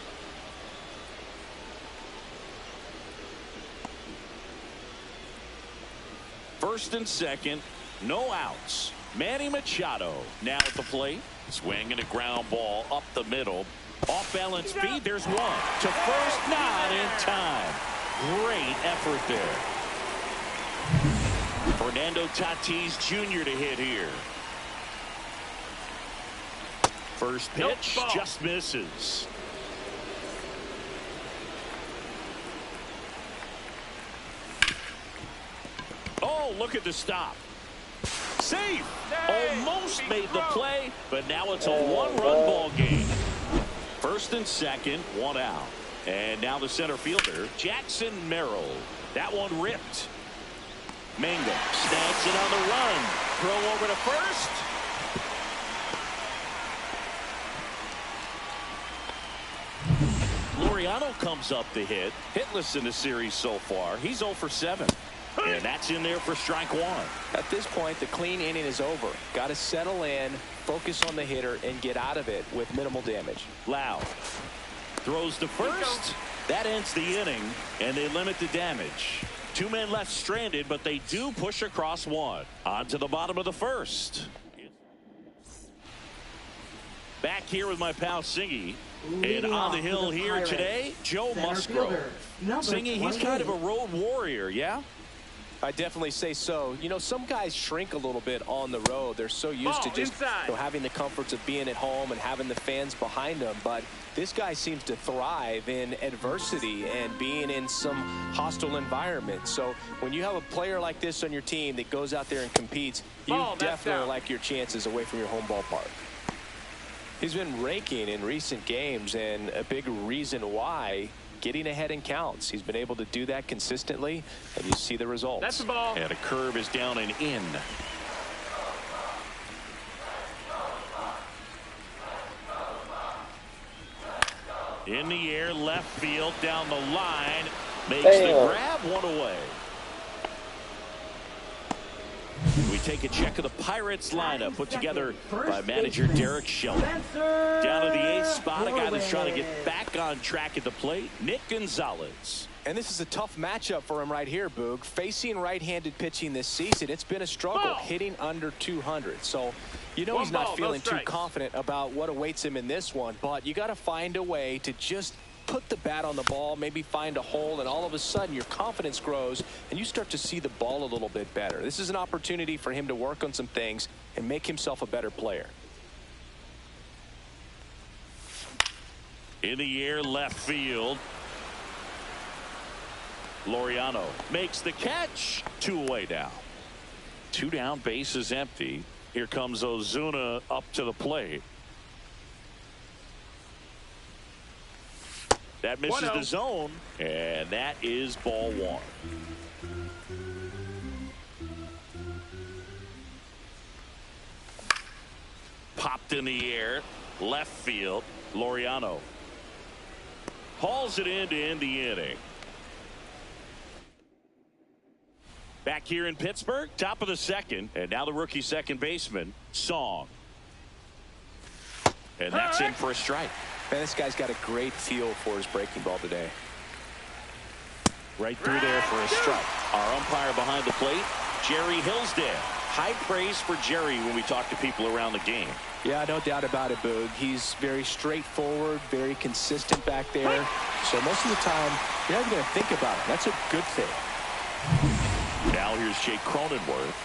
First and second. No outs. Manny Machado now at the plate. Swinging a ground ball up the middle. Off balance feed. There's one. To first. Not in time. Great effort there. Fernando Tatis Jr. to hit here. First pitch just misses. Oh, look at the stop. Safe. Almost made the play, but now it's a 1-run ball game. First and second, 1 out. And now the center fielder, Jackson Merrill. That one ripped. Mingo snags it on the run. Throw over to first. Laureano comes up to hit. Hitless in the series so far. He's 0 for 7. And that's in there for strike 1. At this point, the clean inning is over. Got to settle in, focus on the hitter, and get out of it with minimal damage. Loud throws to first. That ends the inning, and they limit the damage. 2 men left stranded, but they do push across 1. On to the bottom of the first. Back here with my pal Singy. And on the hill here today, Joe Musgrove. Singy, he's kind of a road warrior, yeah? I definitely say so. You know, some guys shrink a little bit on the road. They're so used to just having the comforts of being at home and having the fans behind them. But this guy seems to thrive in adversity and being in some hostile environment. So when you have a player like this on your team that goes out there and competes, you definitely like your chances away from your home ballpark. He's been raking in recent games, and a big reason why, getting ahead in counts. He's been able to do that consistently, and you see the results. That's the ball. And a curve is down and in. In the air, left field, down the line. Makes the grab, 1 away. We take a check of the Pirates lineup put together by manager Derek Shelton. Down to the 8th spot, a guy that's trying to get back on track at the plate, Nick Gonzalez. And this is a tough matchup for him right here, Boog. Facing right-handed pitching this season, it's been a struggle, hitting under 200. So, you know, he's not feeling too confident about what awaits him in this one, but you got to find a way to just put the bat on the ball, maybe find a hole, and all of a sudden your confidence grows and you start to see the ball a little bit better. This is an opportunity for him to work on some things and make himself a better player. In the air, left field. Laureano makes the catch. 2 away now. 2 down, base is empty. Here comes Ozuna up to the plate. That misses the zone, and that is ball 1. Popped in the air, left field. Laureano hauls it in to end the inning. Back here in Pittsburgh, top of the 2nd, and now the rookie second baseman, Song. And that's in for a strike. Man, this guy's got a great feel for his breaking ball today. Right through there for a strike. Our umpire behind the plate, Jerry Hillsdale. High praise for Jerry when we talk to people around the game. Yeah, no doubt about it, Boog. He's very straightforward, very consistent back there. So most of the time, you're not going to think about it. That's a good thing. Now here's Jake Cronenworth.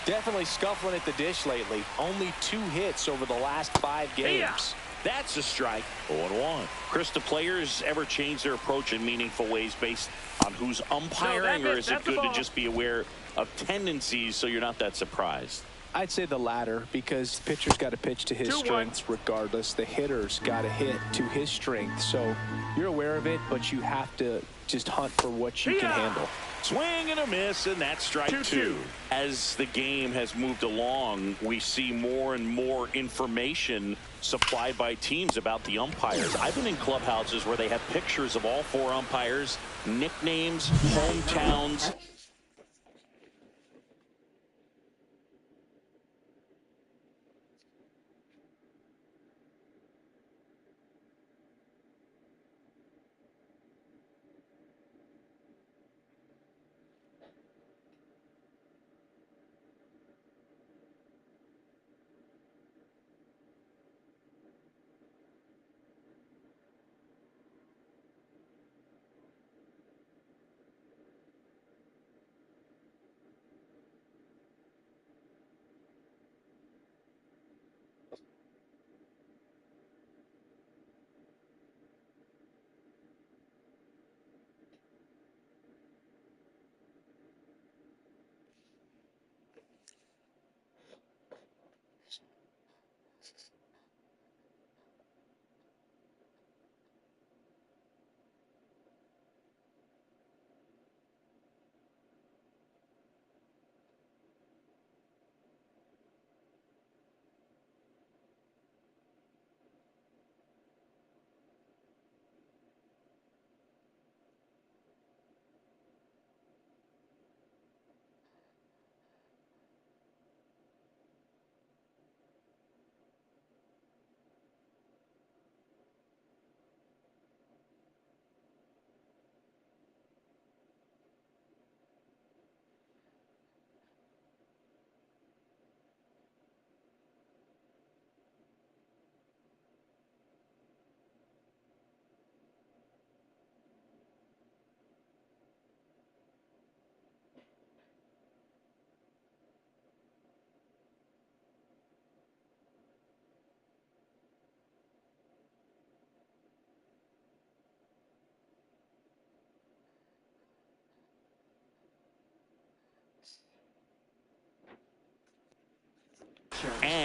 Definitely scuffling at the dish lately. Only 2 hits over the last 5 games. That's a strike. 0-1. Chris, do players ever change their approach in meaningful ways based on who's umpiring, or is it good to just be aware of tendencies so you're not that surprised? I'd say the latter, because the pitcher's got to pitch to his strengths regardless. The hitter's got to hit to his strength. So you're aware of it, but you have to just hunt for what you can handle. Swing and a miss, and that's strike 2. As the game has moved along, we see more and more information supplied by teams about the umpires. I've been in clubhouses where they have pictures of all 4 umpires, nicknames, hometowns.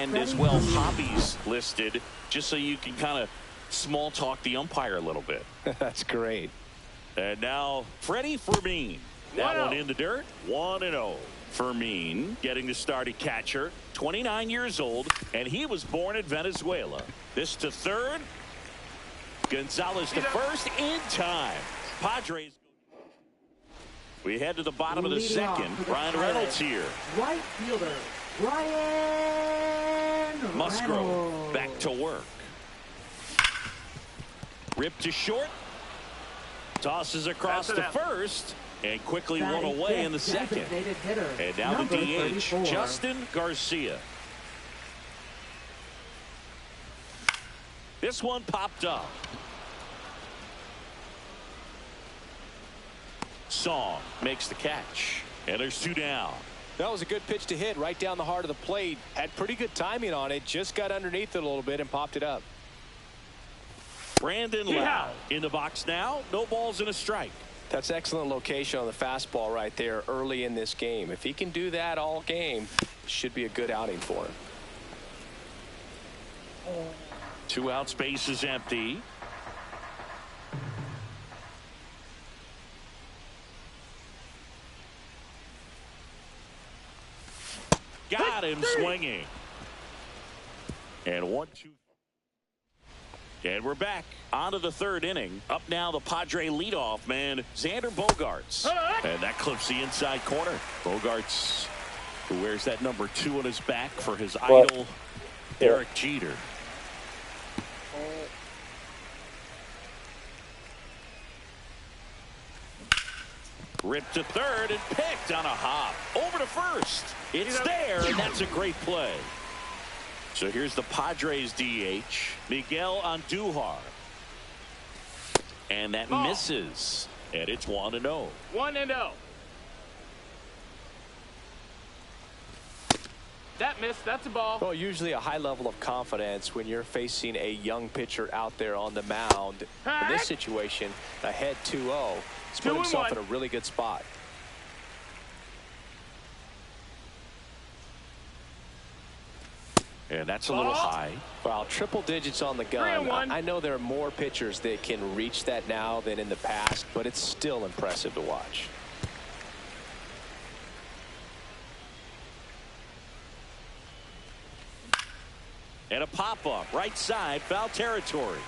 and as well hobbies listed, just so you can kind of small talk the umpire a little bit. That's great. And now Freddie Fermin. That one in the dirt. 1-0. Fermin getting the start at catcher. 29 years old, and he was born in Venezuela. This to third. Gonzalez to first in time. Padres. We head to the bottom of the second. Ryan Reynolds here. Right fielder, Ryan Musgrove back to work. Rip to short. Tosses across to first. And quickly one away in the second. And now the DH, Justin Garcia. This one popped up. Song makes the catch. And there's 2 down. That was a good pitch to hit right down the heart of the plate. Had pretty good timing on it. Just got underneath it a little bit and popped it up. Brandon Lau in the box now. No balls and a strike. That's excellent location on the fastball right there early in this game. If he can do that all game, should be a good outing for him. 2 outs, base is empty. Got him swinging. And 1-2. And we're back onto the third inning. Up now, the Padre leadoff man, Xander Bogaerts. And that clips the inside corner. Bogaerts, who wears that number 2 on his back for his idol, Derek Jeter. Ripped to third and picked on a hop. Over to first. It's there, and that's a great play. So here's the Padres DH, Miguel Andujar. And that misses. And it's 1-0. 1-0. That missed. That's a ball. Well, usually a high level of confidence when you're facing a young pitcher out there on the mound. In this situation, ahead 2-0. He's put himself in a really good spot. And that's a little high. Wow, triple digits on the gun. I know there are more pitchers that can reach that now than in the past, but it's still impressive to watch. And a pop-up, right side, foul territory.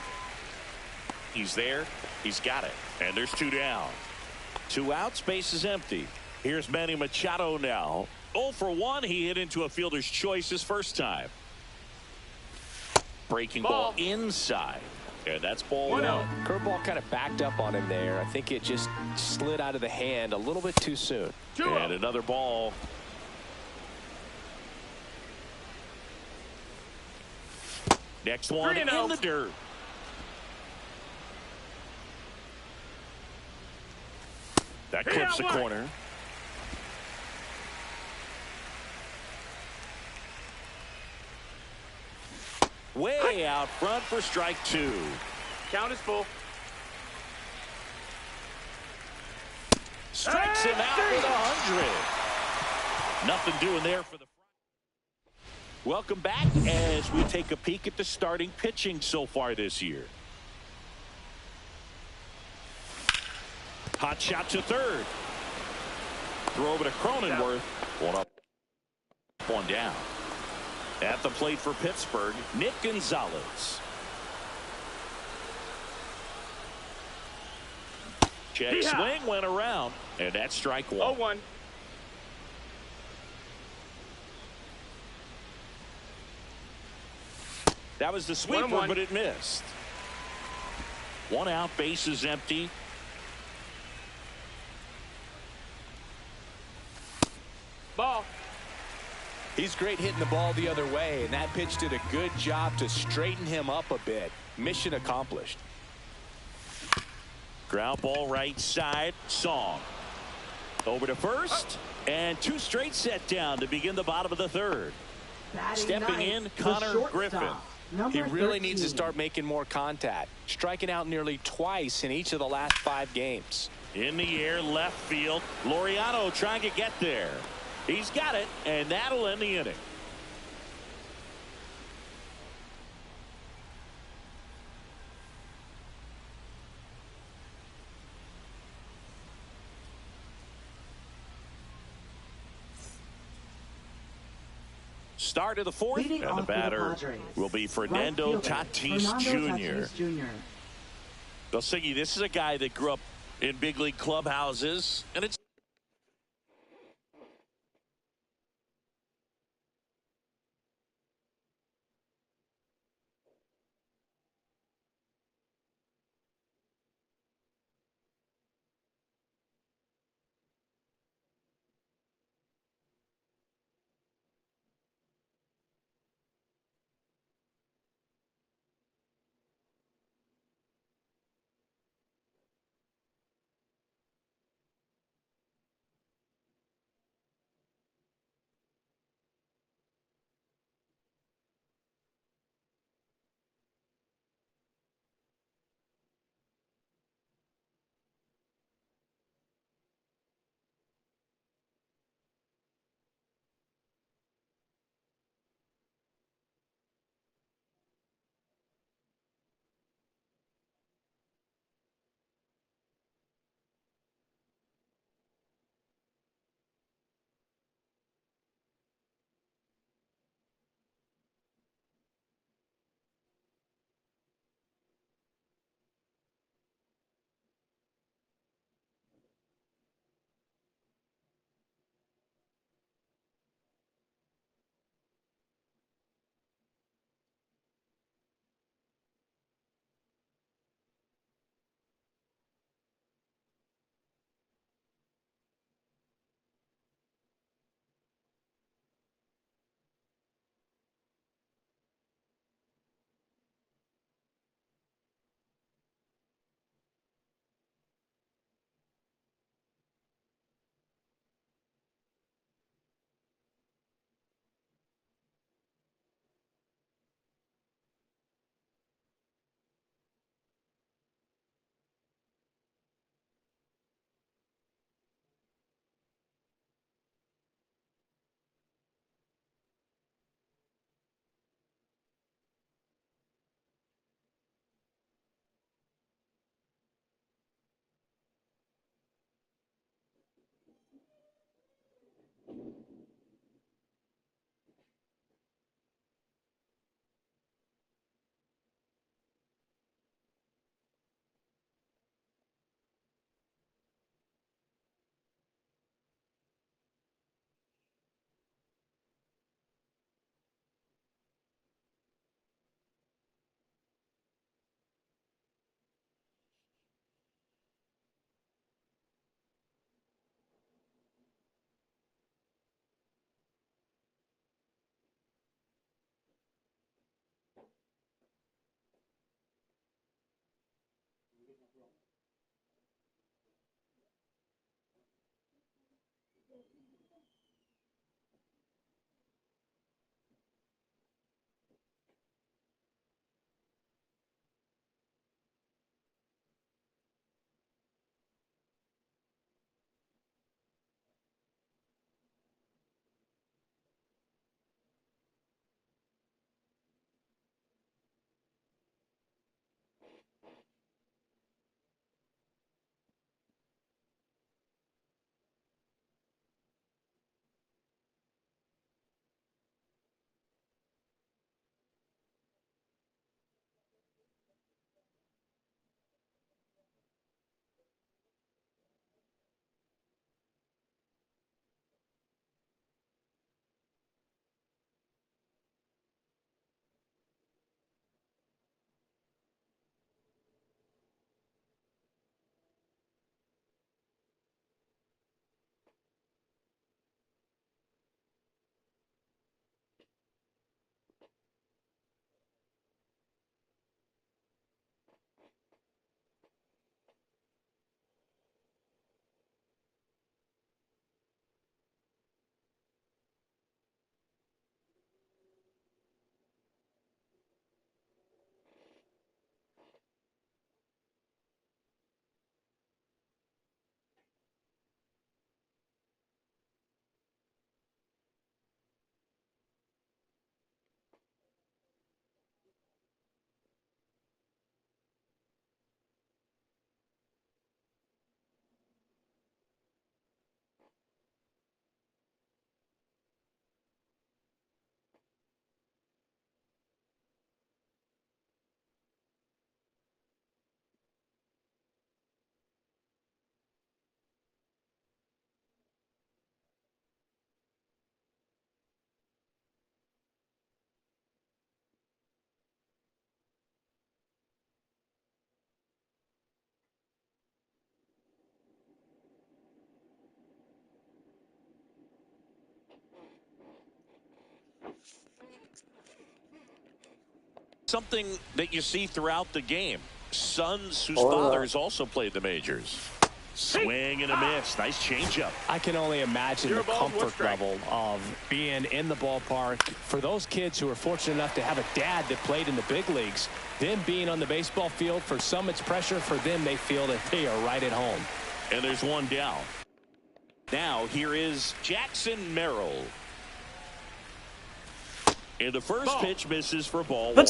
He's there. He's got it. And there's 2 down. 2 outs, base is empty. Here's Manny Machado now. 0 for 1. He hit into a fielder's choice his first time. Breaking ball inside. And that's ball 1. Curveball kind of backed up on him there. I think it just slid out of the hand a little bit too soon. And another ball. Next one in the dirt. That clips the corner. Way out front for strike 2. Count is full. Strikes him out with 100. Nothing doing there for the front. Welcome back as we take a peek at the starting pitching so far this year. Hot shot to third. Throw over to Cronenworth. 1 up, 1 down. At the plate for Pittsburgh, Nick Gonzalez. Check swing went around, and that's strike 1. 0-1. That was the sweeper, but it missed. 1 out, base is empty. Ball. He's great hitting the ball the other way, and that pitch did a good job to straighten him up a bit. Mission accomplished. Ground ball right side. Song. Over to first. And 2 straight set down to begin the bottom of the third. Stepping in, Connor Griffin. He really needs to start making more contact. Striking out nearly twice in each of the last 5 games. In the air, left field. Laureano trying to get there. He's got it, and that'll end the inning. Start of the fourth, Leading and the off for the batter Padres, will be Fernando right fielder, Tatis Fernando Jr. Tatis Jr. Well, Siggy, this is a guy that grew up in big league clubhouses, and it's something that you see throughout the game. Sons whose fathers also played the majors. Swing and a miss. Nice changeup. I can only imagine the comfort level of being in the ballpark for those kids who are fortunate enough to have a dad that played in the big leagues. Them being on the baseball field, for some it's pressure. For them, they feel that they are right at home. And there's one down. Now here is Jackson Merrill. And the first pitch misses for ball one.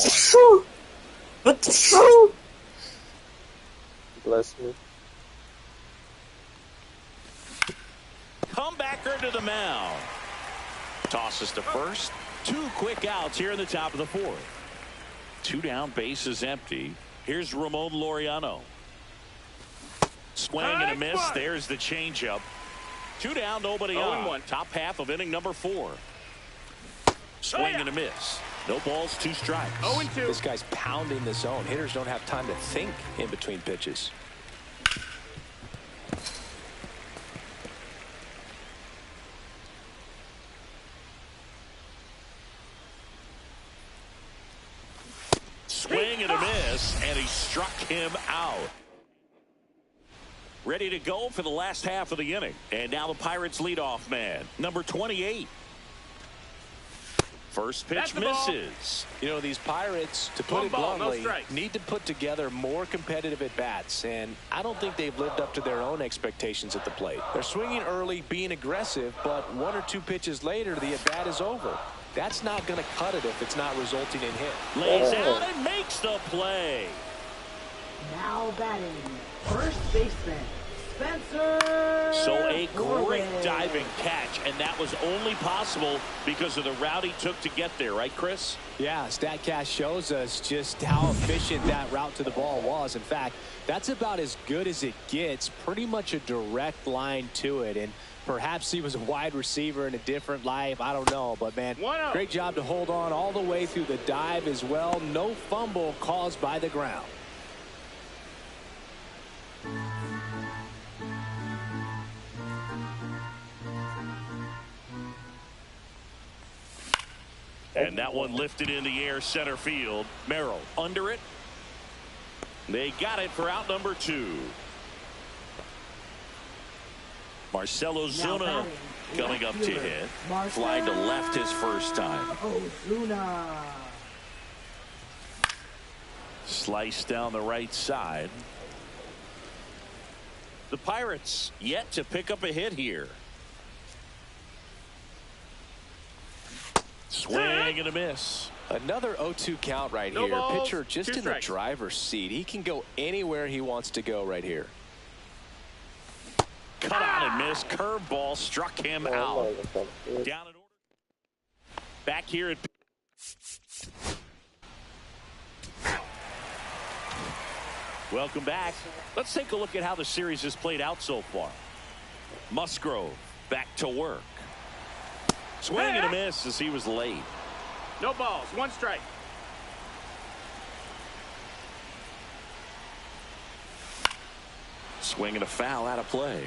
Bless me. Comebacker to the mound. Tosses to first. 2 quick outs here in the top of the 4th. 2 down, base is empty. Here's Ramon Laureano. Swing and a miss. There's the changeup. 2 down, nobody on. Top half of inning number 4. Swing and a miss. No balls, 2 strikes. 0-2. This guy's pounding the zone. Hitters don't have time to think in between pitches. Swing and a miss, and he struck him out. Ready to go for the last half of the inning. And now the Pirates leadoff man, number 28. First pitch misses. You know, these Pirates, to put it bluntly, need to put together more competitive at-bats, and I don't think they've lived up to their own expectations at the plate. They're swinging early, being aggressive, but 1 or 2 pitches later, the at-bat is over. That's not going to cut it if it's not resulting in hit. Lays out and makes the play. Now batting, first baseman, Spencer. So a great diving catch, and that was only possible because of the route he took to get there, right, Chris? Yeah, StatCast shows us just how efficient that route to the ball was. In fact, that's about as good as it gets, pretty much a direct line to it. And perhaps he was a wide receiver in a different life. I don't know. But, man, great job to hold on all the way through the dive as well. No fumble caused by the ground. And that one lifted in the air, center field. Merrill under it. They got it for out number 2. Marcelo Zuna coming up to hit. Flying to left his first time. Ozuna. Slice down the right side. The Pirates yet to pick up a hit here. Swing and a miss. Another 0-2 count right here. Pitcher just in the driver's seat. He can go anywhere he wants to go right here. Cut out and miss. Curveball struck him out. Down in order. Back here at welcome back. Let's take a look at how the series has played out so far. Musgrove back to work. Swing and a miss as he was late. No balls, 1 strike. Swing and a foul out of play.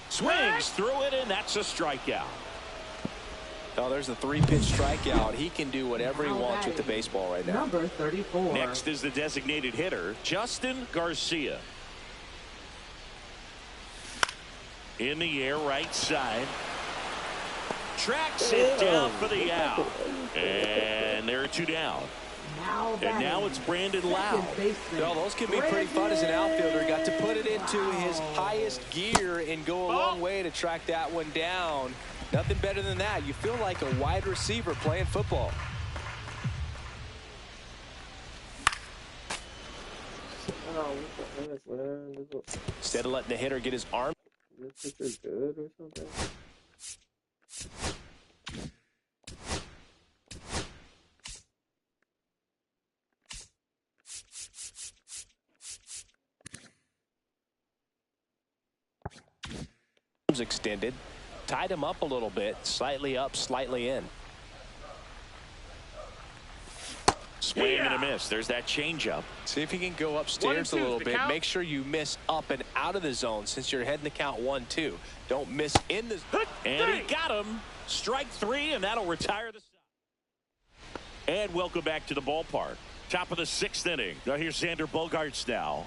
Swings through it, and that's a strikeout. Oh, there's a 3-pitch strikeout. He can do whatever he wants with the baseball right now. Number 34. Next is the designated hitter, Justin Garcia. In the air, right side. Tracks it down for the out. And there are 2 down. And now it's Brandon Lowe. Well, those can be pretty fun as an outfielder. Got to put it into his highest gear and go a long way to track that one down. Nothing better than that. You feel like a wide receiver playing football. Instead of letting the hitter get his arm. This is good or something. Extended, tied him up a little bit, slightly up, slightly in. Swing and a miss. There's that changeup. See if you can go upstairs a little bit. Make sure you miss up and out of the zone since you're heading the count 1-2. Don't miss in the zone. And he got him. Strike 3, and that'll retire the side. And welcome back to the ballpark. Top of the 6th inning. Now here's Xander Bogaerts now.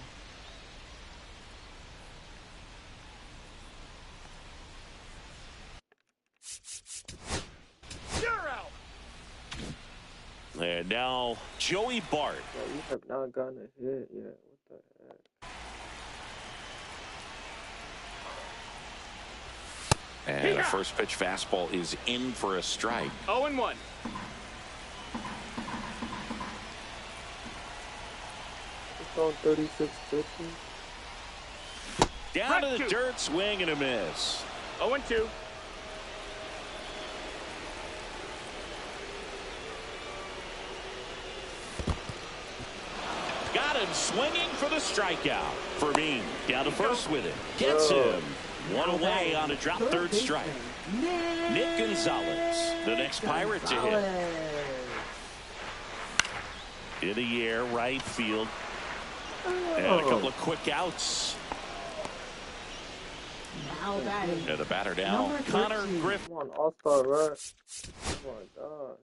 And now Joey Bart. Yeah, you have not gotten a hit yet. What the heck? And the first pitch fastball is in for a strike. 0-1. It's on 36 pitches. Down to the dirt, swing and a miss. 0-2. Got him swinging for the strikeout. Fermin down to first with it. Gets him. One away on a drop third strike. Nick Gonzalez, the next Pirate to hit. In the air, right field. And a couple of quick outs. Now batting. And the batter now, Connor Griffin. Come on, all-star, right? Oh my God.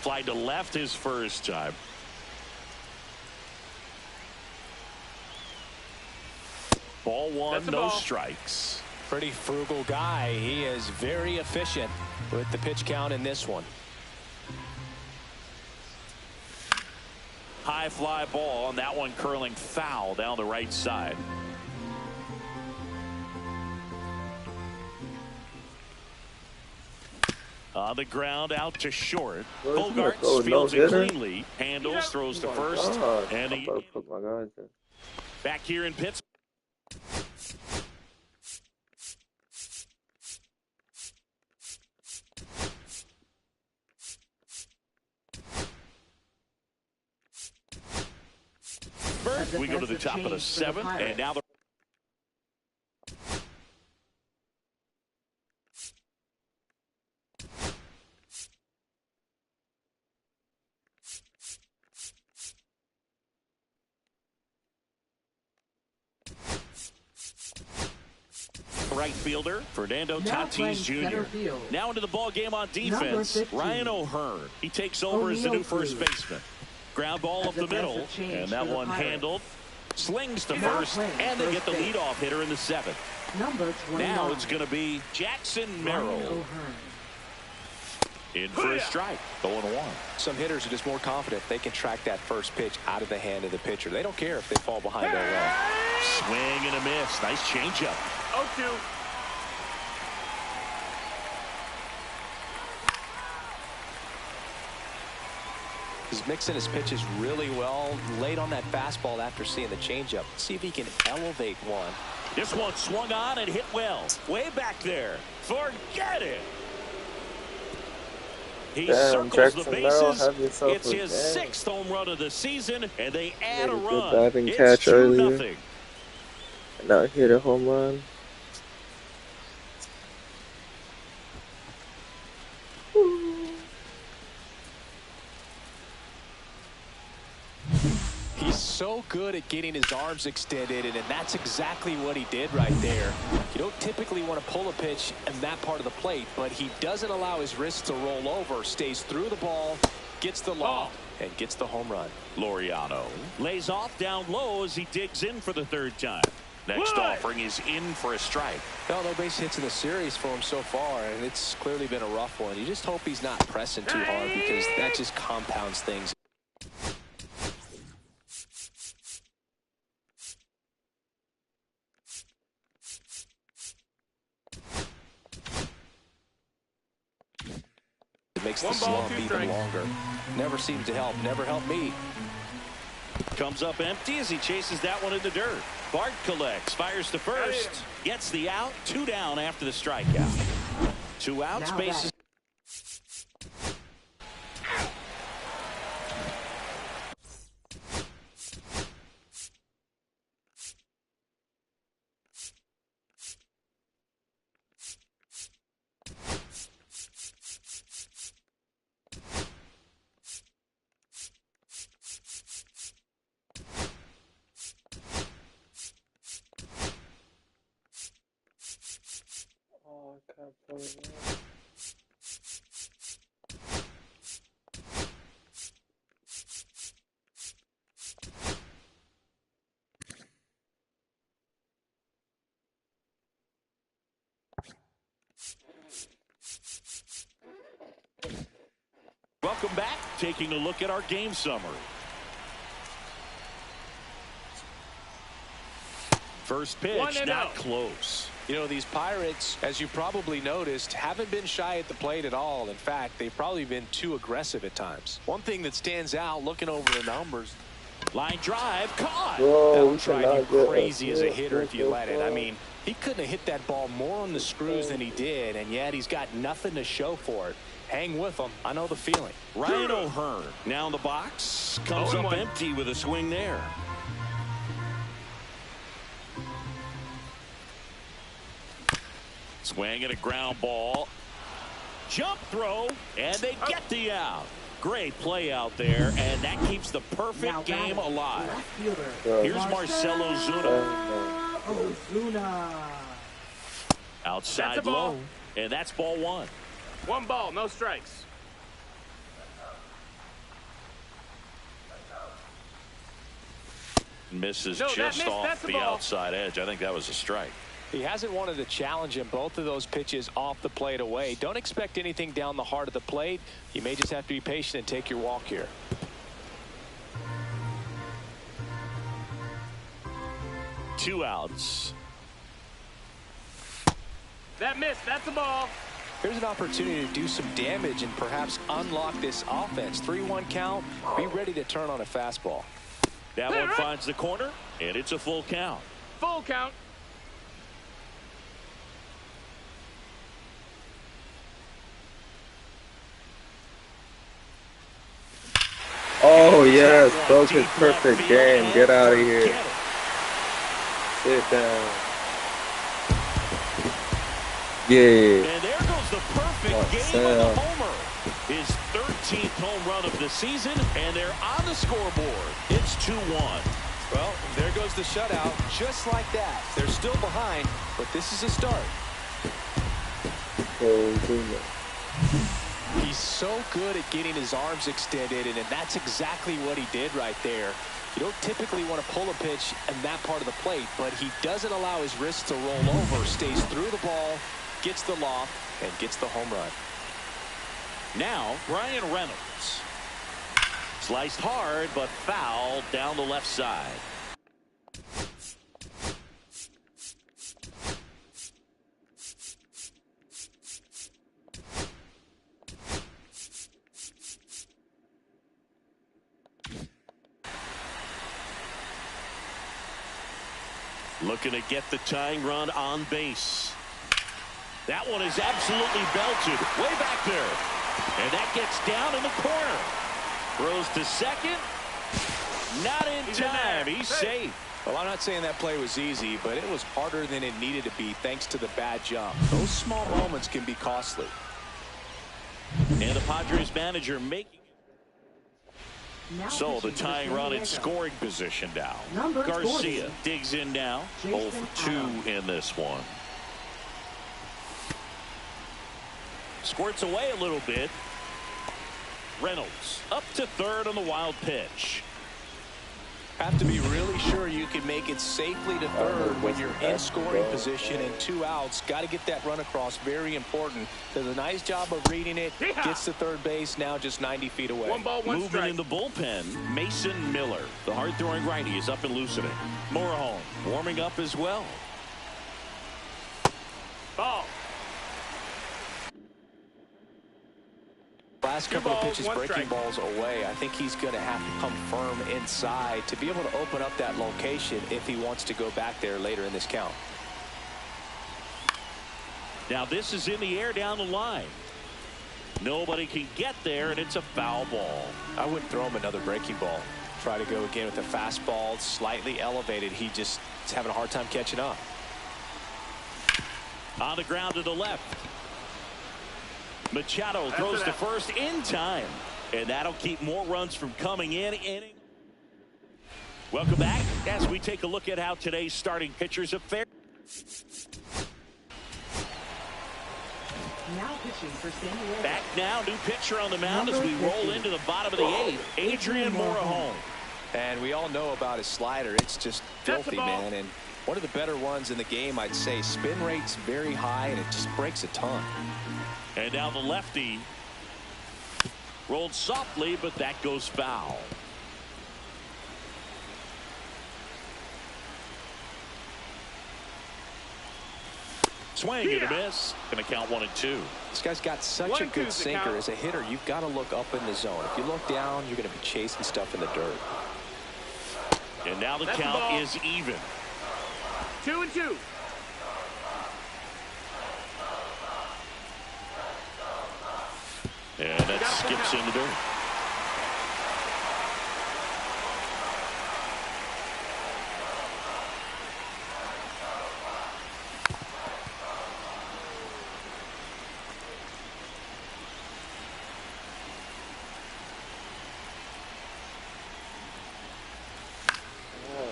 Fly to left his first time. Ball one, no strikes. Pretty frugal guy. He is very efficient with the pitch count in this one. High fly ball, and that one curling foul down the right side. On the ground, out to short. Bogaerts fields it cleanly. Handles, throws to first. And he back here in Pittsburgh. We go to the top of the 7th, and now the right fielder Fernando Tatis Jr. Now into the ball game on defense. Ryan O'Hearn. He takes over as the new first baseman. Ground ball up the middle, and that one handled. Slings to first, and they get the leadoff hitter in the 7th. Now it's going to be Jackson Merrill. In for a strike, 0-1. Some hitters are just more confident they can track that first pitch out of the hand of the pitcher. They don't care if they fall behind 0-1. Swing and a miss. Nice changeup. 0-2. He's mixing his pitches really well. Late on that fastball after seeing the changeup. See if he can elevate one. This one swung on and hit well. Way back there. Forget it. He circles the bases. It's his 6th home run of the season, and they add a run. It's 2-0. Now hit a home run. He's so good at getting his arms extended, and that's exactly what he did right there. You don't typically want to pull a pitch in that part of the plate, but he doesn't allow his wrists to roll over, stays through the ball, gets the loft, and gets the home run. Laureano lays off down low as he digs in for the 3rd time. Next offering is in for a strike. No base hits in the series for him so far, and it's clearly been a rough one. You just hope he's not pressing too hard because that just compounds things. It makes the slump even longer. Never seems to help. Never helped me. Comes up empty as he chases that one in the dirt. Bart collects, fires to first, gets the out. 2 down after the strikeout. 2 outs, bases. Oh, I can't pull it out. Welcome back. Taking a look at our game summary. First pitch, not close. You know, these Pirates, as you probably noticed, haven't been shy at the plate at all. In fact, they've probably been too aggressive at times. One thing that stands out, looking over the numbers. Line drive, caught. Whoa, That'll drive you crazy as a hitter if you let it. I mean, he couldn't have hit that ball more on the screws than he did, and yet he's got nothing to show for it. Hang with him. I know the feeling. Ryan O'Hearn now in the box. Comes up empty with a swing there. Swing and a ground ball. Jump throw, and they get the out. Great play out there, and that keeps the perfect game alive. Here's Marcelo Zuna. Outside low, and that's ball one. One ball, no strikes. Misses just off the outside edge. I think that was a strike. He hasn't wanted to challenge him. Both of those pitches off the plate away. Don't expect anything down the heart of the plate. You may just have to be patient and take your walk here. Two outs. That missed. That's a ball. Here's an opportunity to do some damage and perhaps unlock this offense. 3-1 count. Be ready to turn on a fastball. That one finds the corner, and it's a full count. Full count. Oh, yes. Focus, perfect game. Get out of here. Sit down. Yeah. And there goes the perfect game of the homer. His 13th home run of the season, and they're on the scoreboard. It's 2-1. Well, there goes the shutout. Just like that. They're still behind, but this is a start. He's so good at getting his arms extended, and that's exactly what he did right there. You don't typically want to pull a pitch in that part of the plate, but he doesn't allow his wrist to roll over, stays through the ball, gets the loft, and gets the home run. Now, Brian Reynolds. Sliced hard, but fouled down the left side. Looking to get the tying run on base. That one is absolutely belted. Way back there. And that gets down in the corner. Throws to second. Not in time. He's safe. Well, I'm not saying that play was easy, but it was harder than it needed to be thanks to the bad jump. Those small moments can be costly. And the Padres manager making it. So the tying run in scoring position now. Garcia digs in now. 0 for 2 in this one. Squirts away a little bit. Reynolds up to third on the wild pitch. Have to be really sure you can make it safely to third when you're in scoring position and 2 outs. Got to get that run across. Very important. Does a nice job of reading it. Gets to third base. Now just 90 feet away. One ball, one strike. Moving in the bullpen, Mason Miller. The hard-throwing righty is up and loosening. Morejon warming up as well. Ball. Last couple of pitches breaking balls away. I think he's going to have to come firm inside to be able to open up that location if he wants to go back there later in this count. Now this is in the air down the line. Nobody can get there, and it's a foul ball. I wouldn't throw him another breaking ball. Try to go again with the fastball, slightly elevated. He just is having a hard time catching up. On the ground to the left. Machado throws to first in time, and that'll keep more runs from coming in. Welcome back as we take a look at how today's starting pitchers have fared. Now pitching for San Diego. Back now, new pitcher on the mound as we roll into the bottom of the eighth. Adrian Morejon. And we all know about his slider. It's just filthy, man. And one of the better ones in the game, I'd say. Spin rate's very high, and it just breaks a ton. And now the lefty rolled softly, but that goes foul. Swing and a miss. Gonna count 1-2. This guy's got such a good sinker. As a hitter, you've got to look up in the zone. If you look down, you're going to be chasing stuff in the dirt. And now the count is even. 2-2. And that skips in the dirt.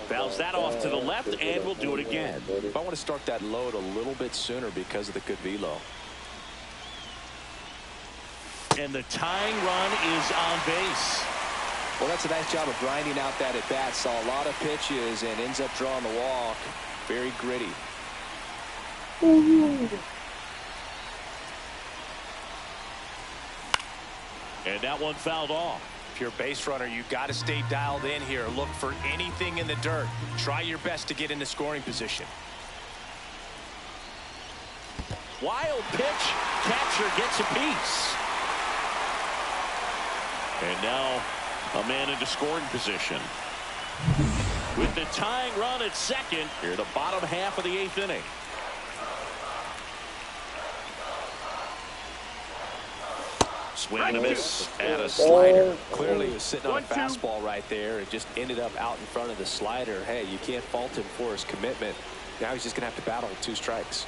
Fouls that off to the left, and we'll do it again. I want to start that load a little bit sooner because of the good velo. And the tying run is on base. Well, that's a nice job of grinding out that at bat. Saw a lot of pitches and ends up drawing the walk. Very gritty. And that one fouled off. If you're a base runner, you've got to stay dialed in here. Look for anything in the dirt. Try your best to get into scoring position. Wild pitch. Catcher gets a piece. And now a man into scoring position. With the tying run at second, here the bottom half of the eighth inning. Swing and a miss and a slider. Clearly he was sitting on a fastball right there and just ended up out in front of the slider. Hey, you can't fault him for his commitment. Now he's just going to have to battle with 2 strikes.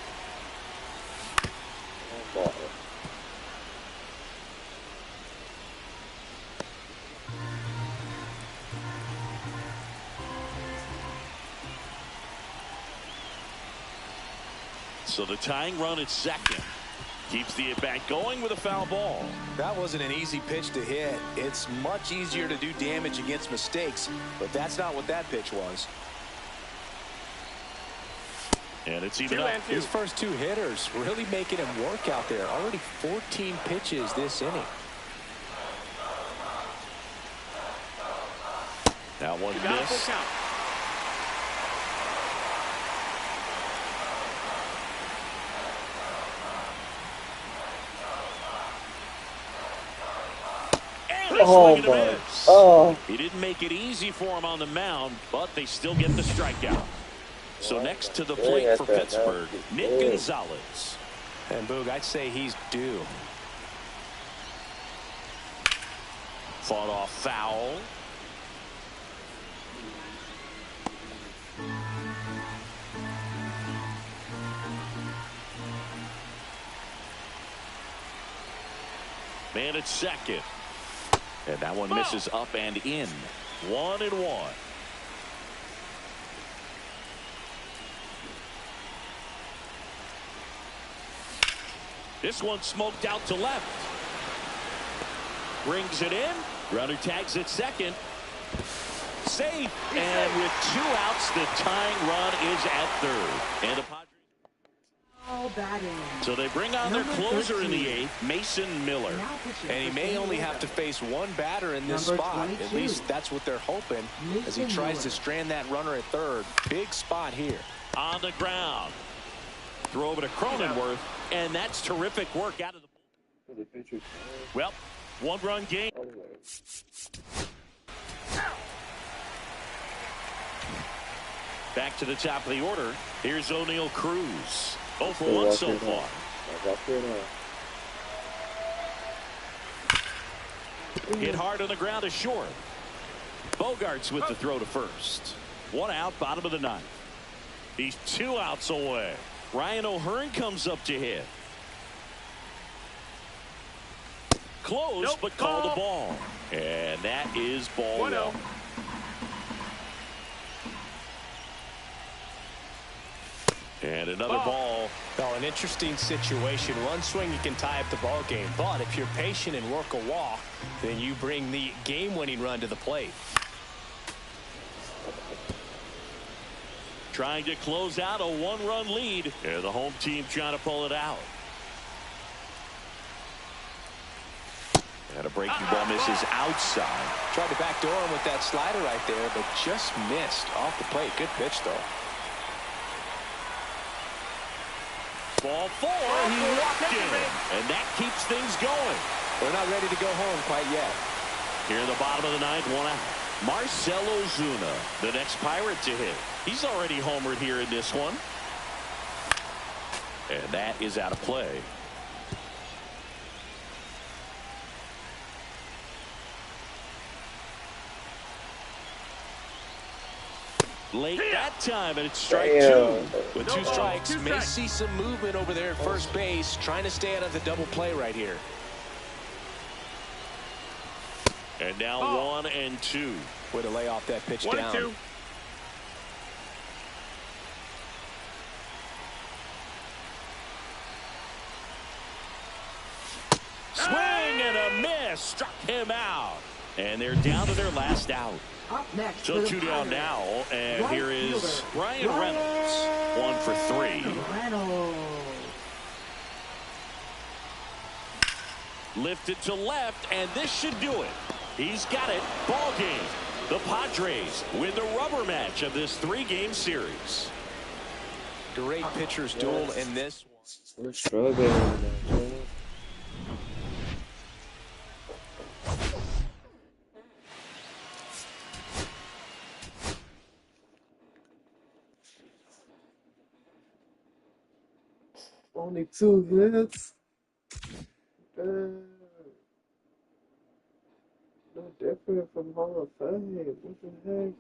So the tying run at second keeps the at-bat going with a foul ball. That wasn't an easy pitch to hit. It's much easier to do damage against mistakes, but that's not what that pitch was. And it's even up. His first 2 hitters really making him work out there. Already 14 pitches this inning. That one missed. Oh my! Oh. He didn't make it easy for him on the mound, but they still get the strikeout. So next to the plate for Pittsburgh, Nick Gonzalez. And Boog, I'd say he's due. Fought off foul. Man at second. And that one misses up and in. 1-1. This one smoked out to left. Brings it in. Runner tags at second. Safe. And with 2 outs, the tying run is at third. And the Padres. So they bring on their closer in the 8th, Mason Miller. And he may only have to face 1 batter in this spot. At least that's what they're hoping as he tries to strand that runner at third. Big spot here. On the ground. Throw over to Cronenworth, and that's terrific work out of the. Well, 1-run game. Back to the top of the order. Here's O'Neal Cruz. 0 for 1 so far. Hit hard on the ground to short. Bogarts with the throw to first. 1 out, bottom of the 9th. He's 2 outs away. Ryan O'Hearn comes up to hit. Close, but called a ball. And that is ball 1. And another ball. Oh, an interesting situation. One swing, you can tie up the ball game. But if you're patient and work a walk, then you bring the game-winning run to the plate. Trying to close out a one-run lead. And the home team trying to pull it out. And a breaking ball misses outside. Tried to backdoor him with that slider right there, but just missed off the plate. Good pitch, though. Ball 4, he walked in, and that keeps things going. They're not ready to go home quite yet. Here in the bottom of the ninth, 1 out. Marcell Ozuna, the next Pirate to hit. He's already homered here in this one. And that is out of play. Late that time, and it's strike 2. With 2 strikes, may see some movement over there at first base, trying to stay out of the double play right here. And now 1 and 2. Way to lay off that pitch 1 down. and 2. Swing and a miss. Struck him out. And they're down to their last out. Up next, So 2 down now, and here is Ryan Reynolds. 1 for 3. Reynolds. Lifted to left, and this should do it. He's got it. Ball game. The Padres win the rubber match of this 3-game series. Great pitchers duel in this one. We're struggling with that. Only 2 hits. No different from Hall of Fame. What the heck?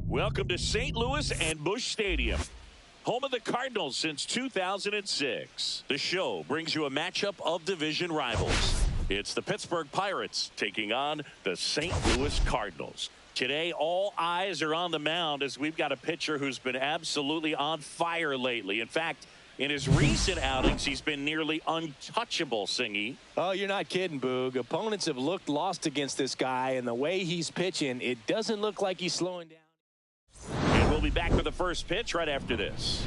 Welcome to St. Louis and Busch Stadium, home of the Cardinals since 2006. The show brings you a matchup of division rivals. It's the Pittsburgh Pirates taking on the St. Louis Cardinals. Today, all eyes are on the mound as we've got a pitcher who's been absolutely on fire lately. In fact, in his recent outings, he's been nearly untouchable, Singy. Oh, you're not kidding, Boog. Opponents have looked lost against this guy, and the way he's pitching, it doesn't look like he's slowing down. And we'll be back for the first pitch right after this.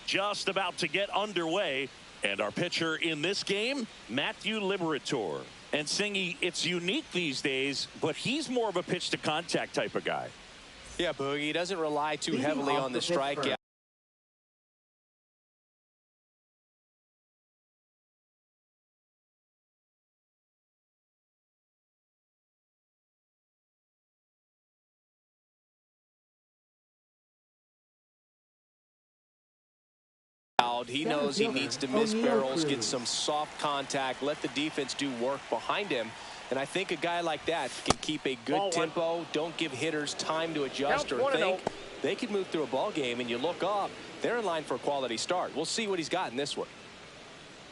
Just about to get underway. And our pitcher in this game, Matthew Liberatore. And Singy, it's unique these days, but he's more of a pitch to contact type of guy. Yeah, Boog, he doesn't rely too heavily on the strikeout. He knows he needs to miss barrels, get some soft contact, let the defense do work behind him. And I think a guy like that can keep a good tempo, don't give hitters time to adjust or think. They could move through a ball game, and you look up, they're in line for a quality start. We'll see what he's got in this one.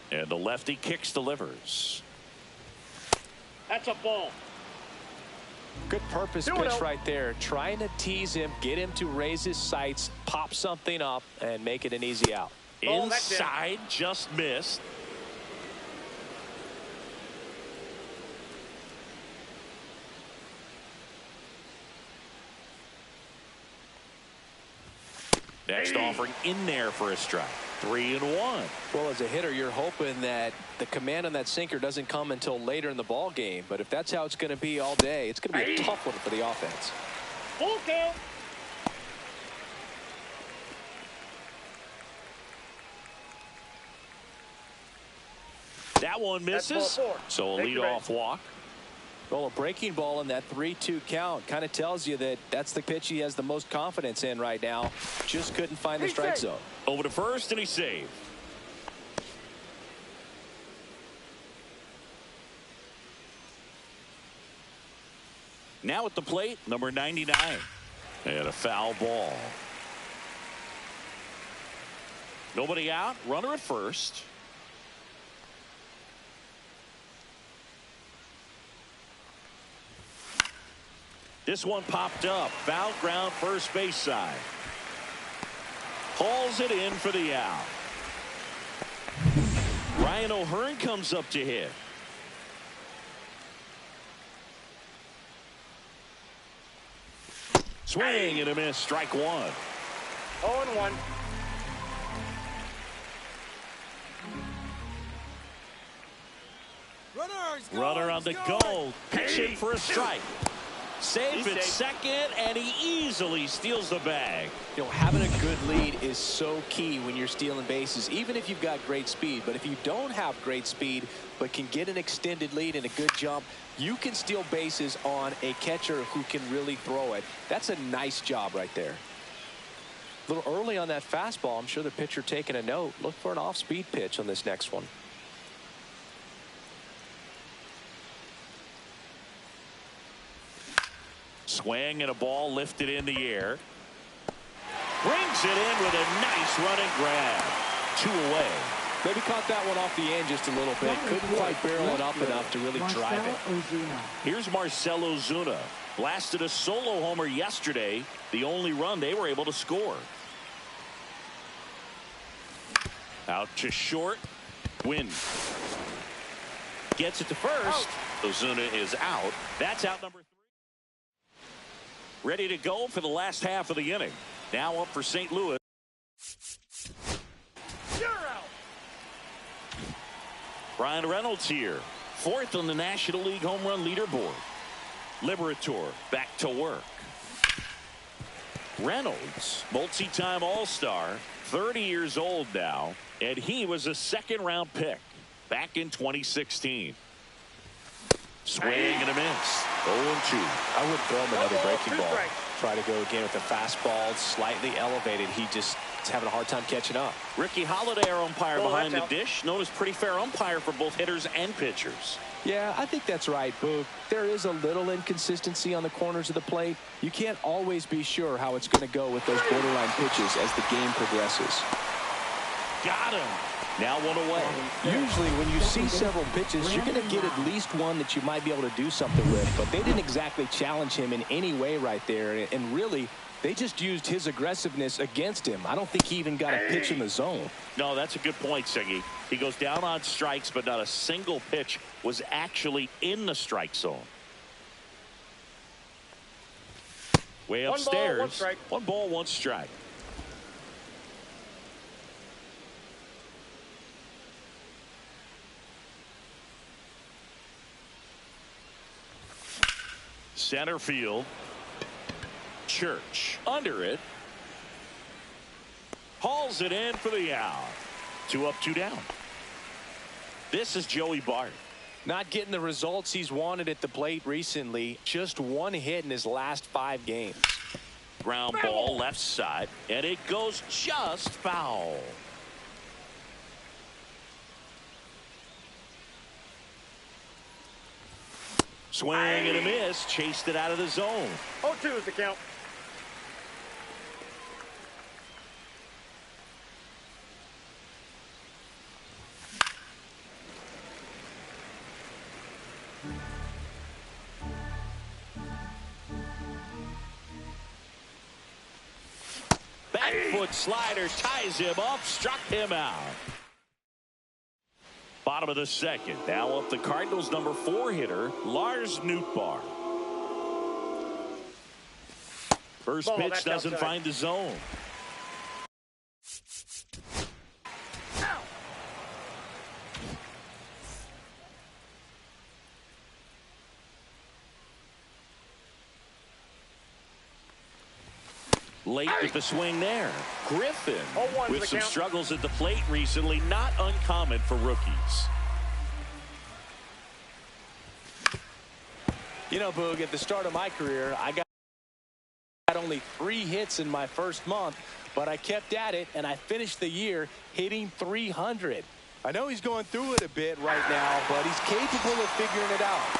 And the lefty kicks, delivers. That's a ball. Good purpose pitch right there, trying to tease him, get him to raise his sights, pop something up, and make it an easy out. Inside, just missed. Next offering in there for a strike. 3-1. Well, as a hitter, you're hoping that the command on that sinker doesn't come until later in the ball game. But if that's how it's going to be all day, it's going to be a tough one for the offense. Full count. That one misses. So a leadoff walk. Well, a breaking ball in that 3-2 count kind of tells you that that's the pitch he has the most confidence in right now. Just couldn't find the strike zone. Over to first, and he saved. Now at the plate, number 99. And a foul ball. Nobody out. Runner at first. This one popped up. Foul ground, first base side. Hauls it in for the out. Ryan O'Hearn comes up to hit. Swing and a miss. Strike one. 0-1. Runner on the go. Pitching for a strike. Safe at second, and he easily steals the bag. You know, having a good lead is so key when you're stealing bases, even if you've got great speed. But if you don't have great speed but can get an extended lead and a good jump, you can steal bases on a catcher who can really throw it. That's a nice job right there. A little early on that fastball. I'm sure the pitcher taking a note. Look for an off-speed pitch on this next one. Swing and a ball lifted in the air. Brings it in with a nice running grab. 2 away. Maybe caught that one off the end just a little bit. Couldn't quite barrel it up enough to really drive it. Here's Marcell Ozuna. Blasted a solo homer yesterday. The only run they were able to score. Out to short. Win. Gets it to first. Ozuna is out. That's out number 3. Ready to go for the last half of the inning. Now up for St. Louis. You're out. Ryan Reynolds here. 4th on the National League home run leaderboard. Liberatore back to work. Reynolds, multi-time All-Star, 30 years old now, and he was a second-round pick back in 2016. Swing and a miss. 0-2. I would throw him another breaking ball. Try to go again with the fastball, slightly elevated. He just is having a hard time catching up. Ricky Holiday, our umpire behind the dish, known as pretty fair umpire for both hitters and pitchers. Yeah, I think that's right, Boog. There is a little inconsistency on the corners of the plate. You can't always be sure how it's going to go with those borderline pitches as the game progresses. Got him. Now one away. Usually when you see several pitches, you're going to get at least one that you might be able to do something with. But they didn't exactly challenge him in any way right there. And really, they just used his aggressiveness against him. I don't think he even got a pitch in the zone. No, that's a good point, Siggy. He goes down on strikes, but not a single pitch was actually in the strike zone. Way upstairs. 1 ball, 1 strike. 1 ball, 1 strike. Center field. Church under it. Hauls it in for the out. 2 up, 2 down. This is Joey Bart. Not getting the results he's wanted at the plate recently. Just 1 hit in his last 5 games. Ground ball left side, and it goes just foul. Swing and a miss. Chased it out of the zone. 0-2 is the count. Back foot slider ties him up, struck him out. Bottom of the second. Now up the Cardinals' number 4 hitter, Lars Nootbaar. First Ball, pitch doesn't outside. find the zone. Late with the swing there. Griffin 0-1 with the some count. struggles at the plate recently. Not uncommon for rookies. You know, Boog, at the start of my career, I got only 3 hits in my first month, but I kept at it, and I finished the year hitting 300. I know he's going through it a bit right now, but he's capable of figuring it out.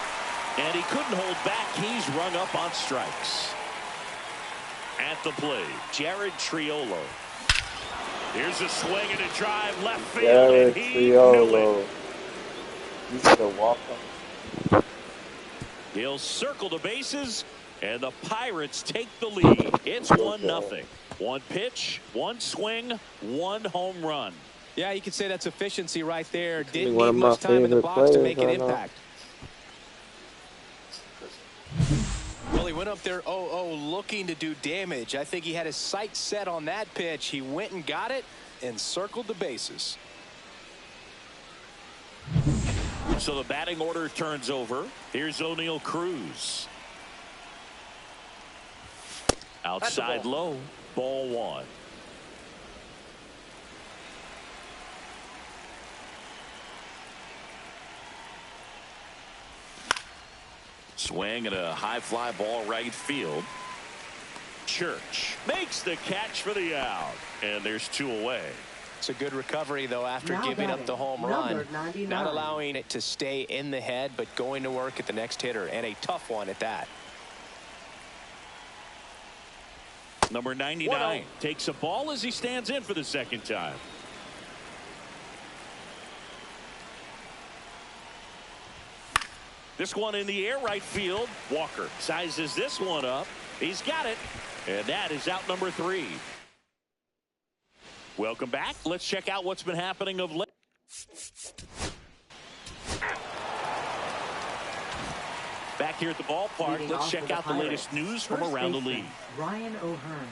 And he couldn't hold back. He's rung up on strikes. At the plate, Jared Triolo. Here's a swing and a drive left field, Jared and he knew Triolo. it. You got a walk on. He'll circle the bases, and the Pirates take the lead. It's 1-0. 1 pitch, 1 swing, 1 home run. Yeah, you could say that's efficiency right there. Be Didn't one need of my much time in the favorite box to make an players right now. impact. Well, he went up there 0-0 looking to do damage. I think he had his sights set on that pitch. He went and got it and circled the bases. So the batting order turns over. Here's O'Neal Cruz. Outside low, ball 1. Swing and a high fly ball right field. Church makes the catch for the out, and there's 2 away. It's a good recovery, though, after Now giving up batting, the home number run. 99. Not allowing it to stay in the head, but going to work at the next hitter, and a tough one at that. Number 99 takes a ball as he stands in for the second time. This one in the air, right field. Walker sizes this one up. He's got it. And that is out number 3. Welcome back. Let's check out what's been happening of late. Back here at the ballpark, Leading let's off check for the out the latest Pirates, news from first around the baseman, league. Ryan O'Hearn.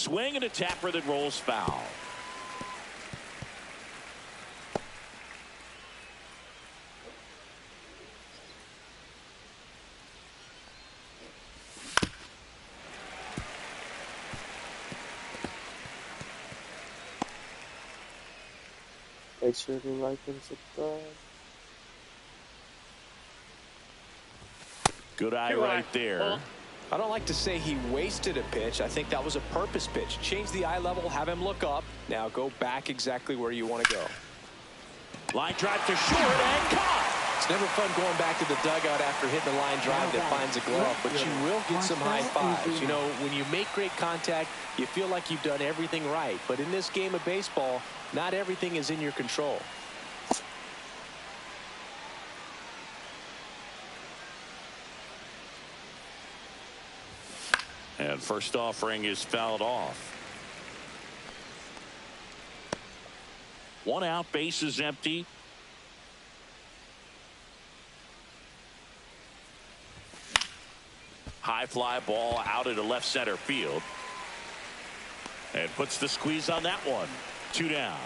swing and a tapper that rolls foul. Make sure to like and subscribe. Good eye right there. I don't like to say he wasted a pitch. I think that was a purpose pitch. Change the eye level, have him look up. Now go back exactly where you want to go. Line drive to short and caught. It's never fun going back to the dugout after hitting a line drive that finds a glove, but you will get some high fives. You know, when you make great contact, you feel like you've done everything right. But in this game of baseball, not everything is in your control. And first offering is fouled off. 1 out, base is empty. High fly ball out into left center field. And puts the squeeze on that one. 2 down.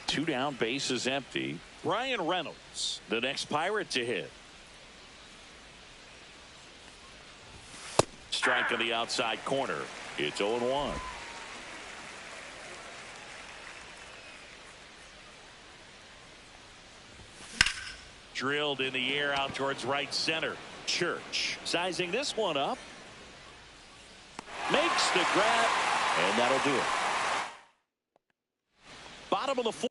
2 down, base is empty. Brian Reynolds, the next Pirate to hit. Strike on the outside corner. It's 0-1. Drilled in the air out towards right center. Church sizing this one up. Makes the grab, and that'll do it. Bottom of the fourth.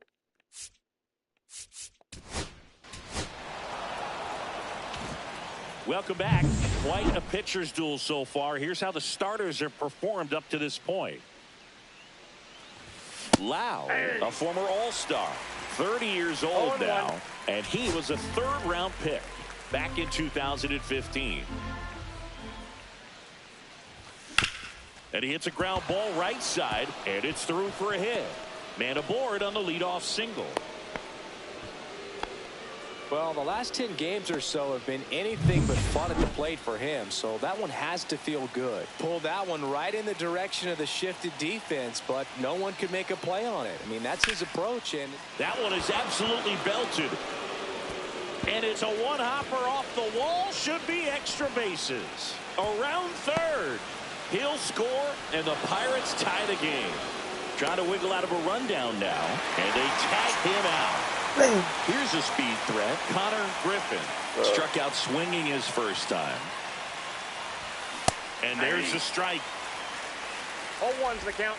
Welcome back. Quite a pitcher's duel so far. Here's how the starters have performed up to this point. Lau, a former All-Star, 30 years old now, and he was a third-round pick back in 2015. And he hits a ground ball right side, and it's through for a hit. Man aboard on the leadoff single. Well, the last 10 games or so have been anything but fun at the plate for him, so that one has to feel good. Pulled that one right in the direction of the shifted defense, but no one could make a play on it. I mean, that's his approach, and that one is absolutely belted. And it's a one-hopper off the wall. Should be extra bases. Around third. He'll score, and the Pirates tie the game. Trying to wiggle out of a rundown now, and they tag him out. Here's a speed threat. Connor Griffin struck out swinging his first time. And there's a strike. 0-1's the count.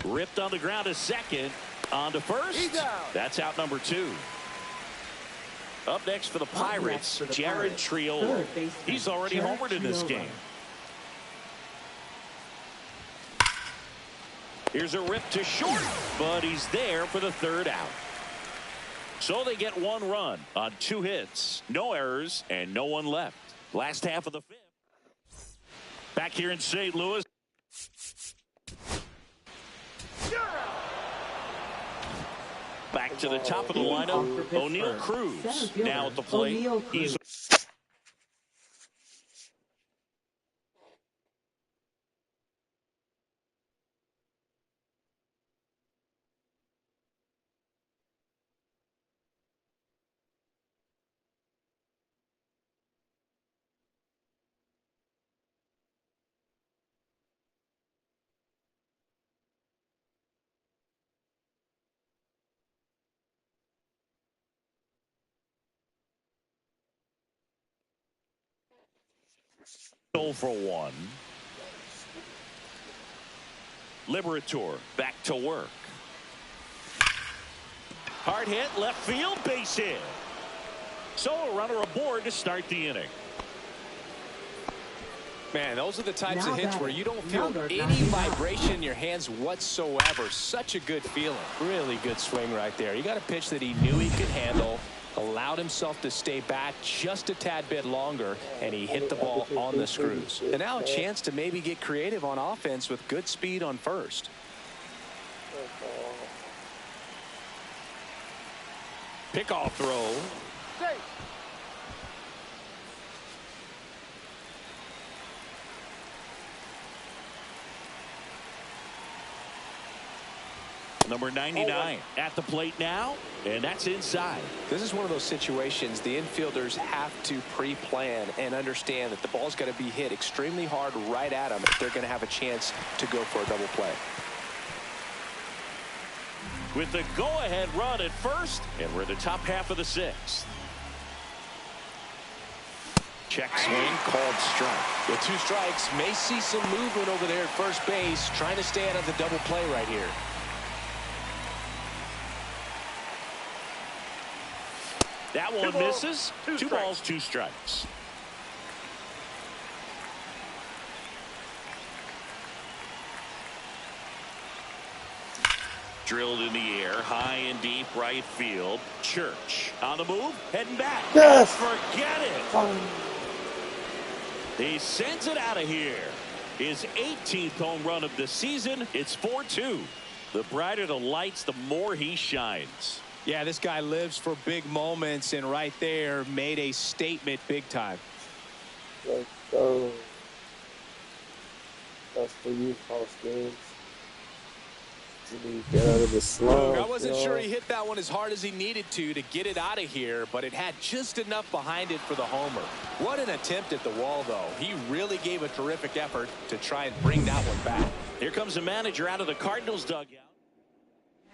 Ripped on the ground to second. On to first. That's out number 2. Up next for the Pirates, Jared Triolo. He's already homered in this game. Here's a rip to short, but he's there for the third out. So they get 1 run on 2 hits, no errors, and no one left. Last half of the 5th. Back here in St. Louis. Back to the top of the lineup, O'Neal Cruz now at the plate. He's for 1. Liberator back to work. Hard hit, left field, base hit. So a runner aboard to start the inning. Man, those are the types of hits where you don't feel any vibration in your hands whatsoever. Such a good feeling. Really good swing right there. You got a pitch that he knew he could handle. Allowed himself to stay back just a tad bit longer, and he hit the ball on the screws. And now a chance to maybe get creative on offense with good speed on first. Pickoff throw. Safe. Number 99 at the plate now, and that's inside. This is one of those situations the infielders have to pre-plan and understand that the ball's got to be hit extremely hard right at them if they're going to have a chance to go for a double play. With the go-ahead run at first, and we're in the top half of the sixth. Check swing, called strike. With 2 strikes, may see some movement over there at first base, trying to stay out of the double play right here. That one misses. 2 balls, 2 strikes. Drilled in the air, high and deep right field. Church on the move, heading back. Yes. Forget it. He sends it out of here. His 18th home run of the season. It's 4-2. The brighter the lights, the more he shines. Yeah, this guy lives for big moments, and right there made a statement big time. Let's go. That's for you, false games. You need to get out of the slump. I wasn't sure he hit that one as hard as he needed to get it out of here, but it had just enough behind it for the homer. What an attempt at the wall, though. He really gave a terrific effort to try and bring that one back. Here comes the manager out of the Cardinals dugout.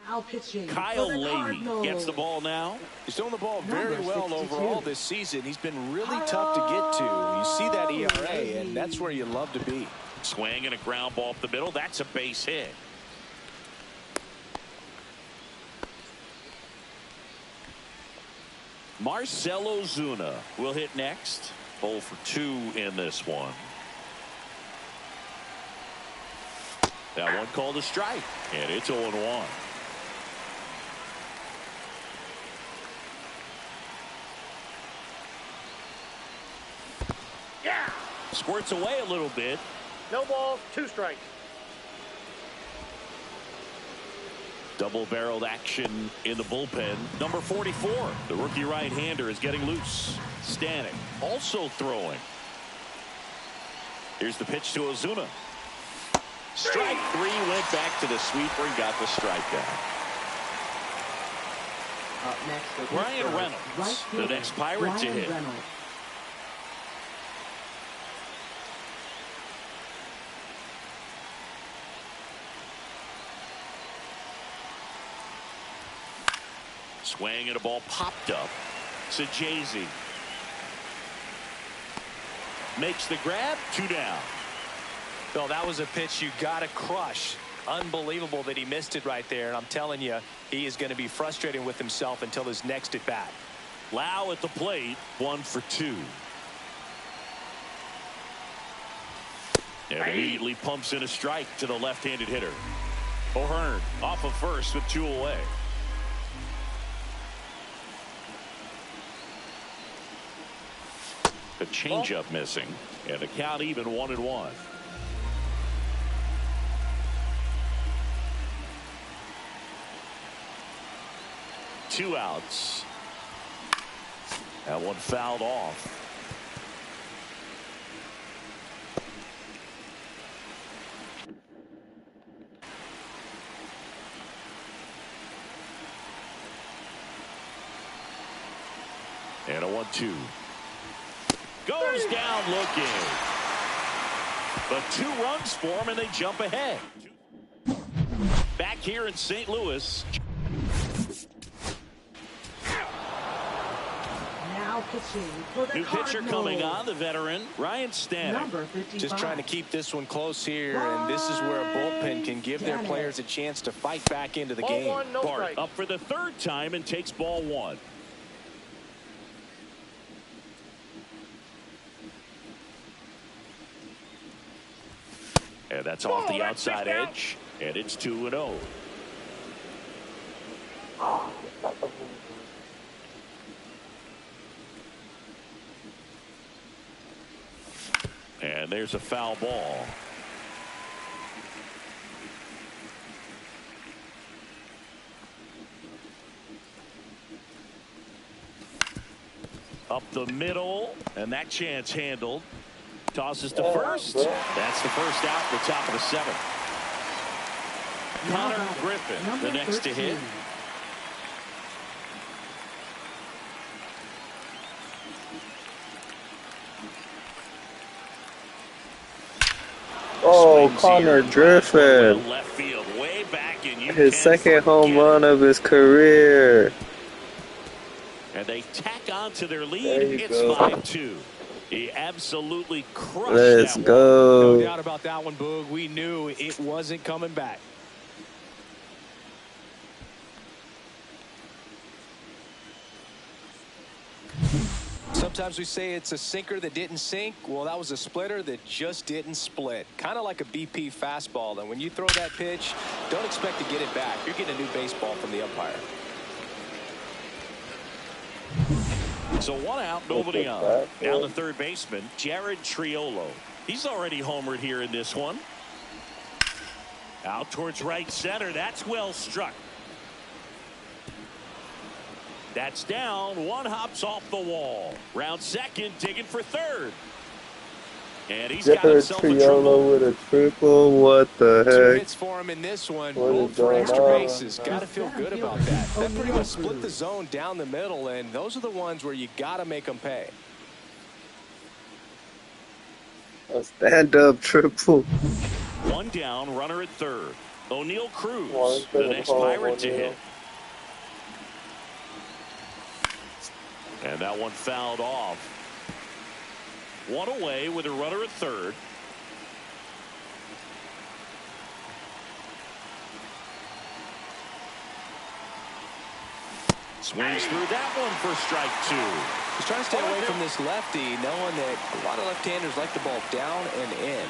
Now pitching. Kyle for the Leahy Cardinals. gets the ball now. He's throwing the ball very Number well 62. overall this season. He's been really tough to get to. You see that ERA, and that's where you love to be. Swing and a ground ball up the middle. That's a base hit. Marcell Ozuna will hit next. 0 for 2 in this one. That one called a strike, and it's 0-1. Yeah. Squirts away a little bit. No balls, 2 strikes. Double-barreled action in the bullpen. Number 44, the rookie right-hander, is getting loose. Stanek also throwing. Here's the pitch to Ozuna. Strike 3, went back to the sweeper and got the strikeout. Up next, the Ryan Pittsburgh Reynolds, right the fielder, next Pirate to Ryan hit. Reynolds. Swing and a ball popped up. Sajazi makes the grab. 2 down. Bill, that was a pitch you got to crush. Unbelievable that he missed it right there. And I'm telling you, he is going to be frustrated with himself until his next at bat. Lau at the plate. 1 for 2. And immediately pumps in a strike to the left-handed hitter. O'Hearn off of first with 2 away. A changeup missing, and the count even 1-1. Two outs. That one fouled off. And a 1-2. Goes down looking. But 2 runs for him, and they jump ahead. Back here in St. Louis. Now pitching for the New pitcher Cardinals. coming on, the veteran, Ryan Stanek. Number 55. Just trying to keep this one close here, and this is where a bullpen can give their players a chance to fight back into the Ball game. 1, no Bart strike. up for the 3rd time and takes ball 1. And that's off the that's outside 6 down. edge, and it's 2-0. And there's a foul ball. Up the middle, and that chance handled. Tosses to first. That's the first out, the top of the seventh. Connor Griffin, the next to hit. Oh, Connor Griffin. Left field, way back, and his second home run of his career. And they tack on to their lead. It's 5-2. He absolutely crushed Let's that go. One. No doubt about that one, Boog. We knew it wasn't coming back. Sometimes we say it's a sinker that didn't sink. Well, that was a splitter that just didn't split. Kind of like a BP fastball. And when you throw that pitch, don't expect to get it back. You're getting a new baseball from the umpire. So 1 out, nobody on. Now the third baseman, Jared Triolo. He's already homered here in this one. Out towards right center. That's well struck. That's down. One hops off the wall. Round second, digging for third. And he's got himself a triple. With a triple. What the heck? 2 hits for him in this one. Both for extra bases. Got to feel good about that. That pretty much split the zone down the middle, and those are the ones where you got to make them pay. A stand-up triple. 1 down, runner at third. O'Neal Cruz, the next Pirate to hit. And that one fouled off. 1 away with a runner at third. Swings through that one for strike 2. He's trying to stay away from this lefty, knowing that a lot of left-handers like the ball down and in.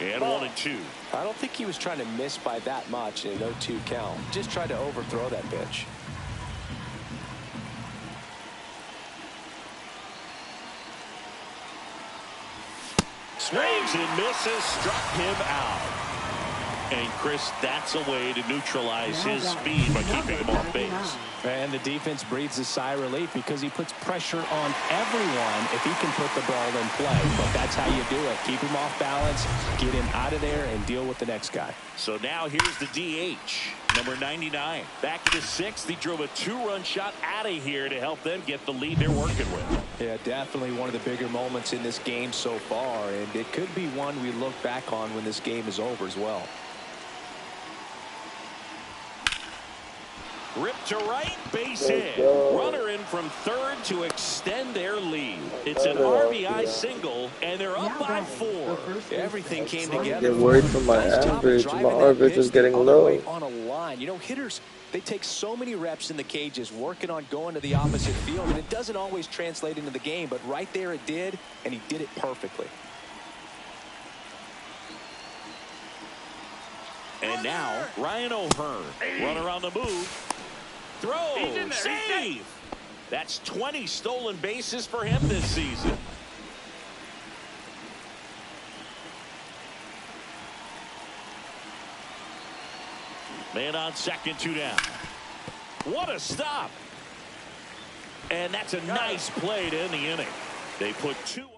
And 1-2. I don't think he was trying to miss by that much in an 0-2 count. Just tried to overthrow that pitch. Swings and misses, struck him out. And Chris, that's a way to neutralize his speed by keeping him off base. And the defense breathes a sigh of relief because he puts pressure on everyone if he can put the ball in play. But that's how you do it. Keep him off balance, get him out of there, and deal with the next guy. So now here's the DH, number 99. Back in the 6th, he drove a 2-run shot out of here to help them get the lead they're working with. Yeah, definitely one of the bigger moments in this game so far, and it could be one we look back on when this game is over as well. Ripped to right, base hit. Runner in from third to extend their lead. It's an RBI single, and they're up by 4. Everything came together. Get worried for my average. My average is getting low. On a line, you know, hitters, they take so many reps in the cages, working on going to the opposite field, and it doesn't always translate into the game. But right there, it did, and he did it perfectly. And now Ryan O'Hearn, runner on the move. Throw, save. That's 20 stolen bases for him this season. Man on second, 2 down. What a stop. And that's a nice play to end the inning. They put 2 on.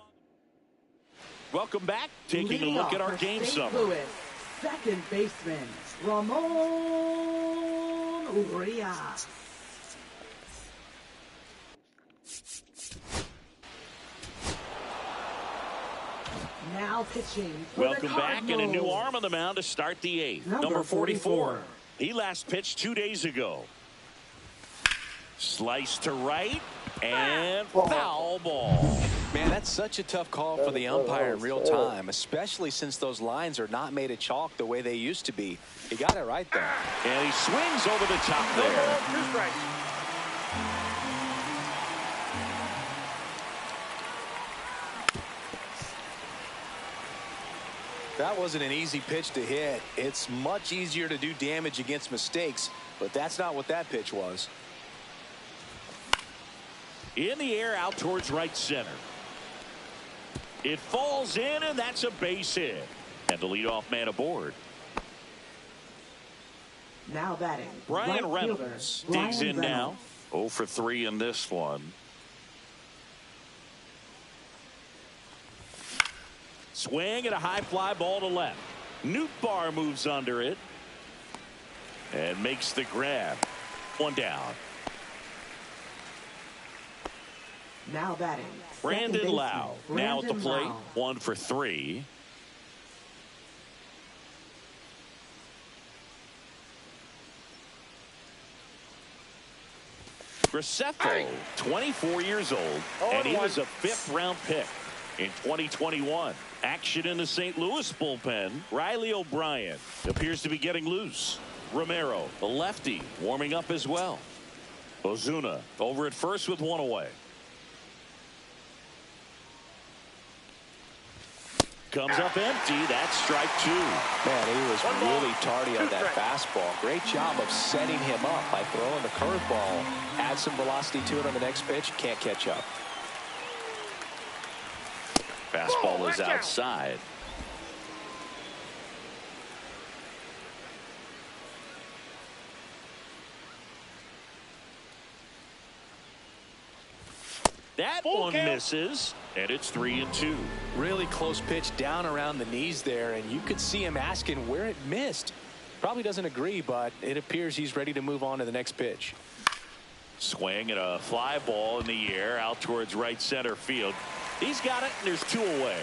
Welcome back. Taking a look at our game summary. Second baseman, Ramon Urias. Now pitching. Welcome back, and a new arm on the mound to start the 8th. Number 44. He last pitched 2 days ago. Slice to right, and foul ball. Man, that's such a tough call for the umpire in real time, especially since those lines are not made of chalk the way they used to be. He got it right there. And he swings over the top there. 2 strikes. That wasn't an easy pitch to hit. It's much easier to do damage against mistakes, but that's not what that pitch was. In the air, out towards right center. It falls in, and that's a base hit. And the leadoff man aboard. Now batting. Brian right Reynolds fielder, digs Brian in now. Reynolds. 0 for 3 in this one. Swing and a high fly ball to left. Nootbaar moves under it and makes the grab. One down. Now batting. Brandon second Lau baseman, now at the Brandon plate. Lau. 1 for 3. Graceffo, 24 years old, and he was a 5th-round pick in 2021. Action in the St. Louis bullpen. Riley O'Brien appears to be getting loose. Romero, the lefty, warming up as well. Ozuna over at first with 1 away. Comes up empty. That's strike 2. Man, he was really tardy on that fastball. Great job of setting him up by throwing the curveball. Add some velocity to it on the next pitch. Can't catch up. Fastball is outside. That one misses, and it's 3-2. Really close pitch down around the knees there, and you could see him asking where it missed. Probably doesn't agree, but it appears he's ready to move on to the next pitch. Swing and a fly ball in the air out towards right center field. He's got it, and there's 2 away.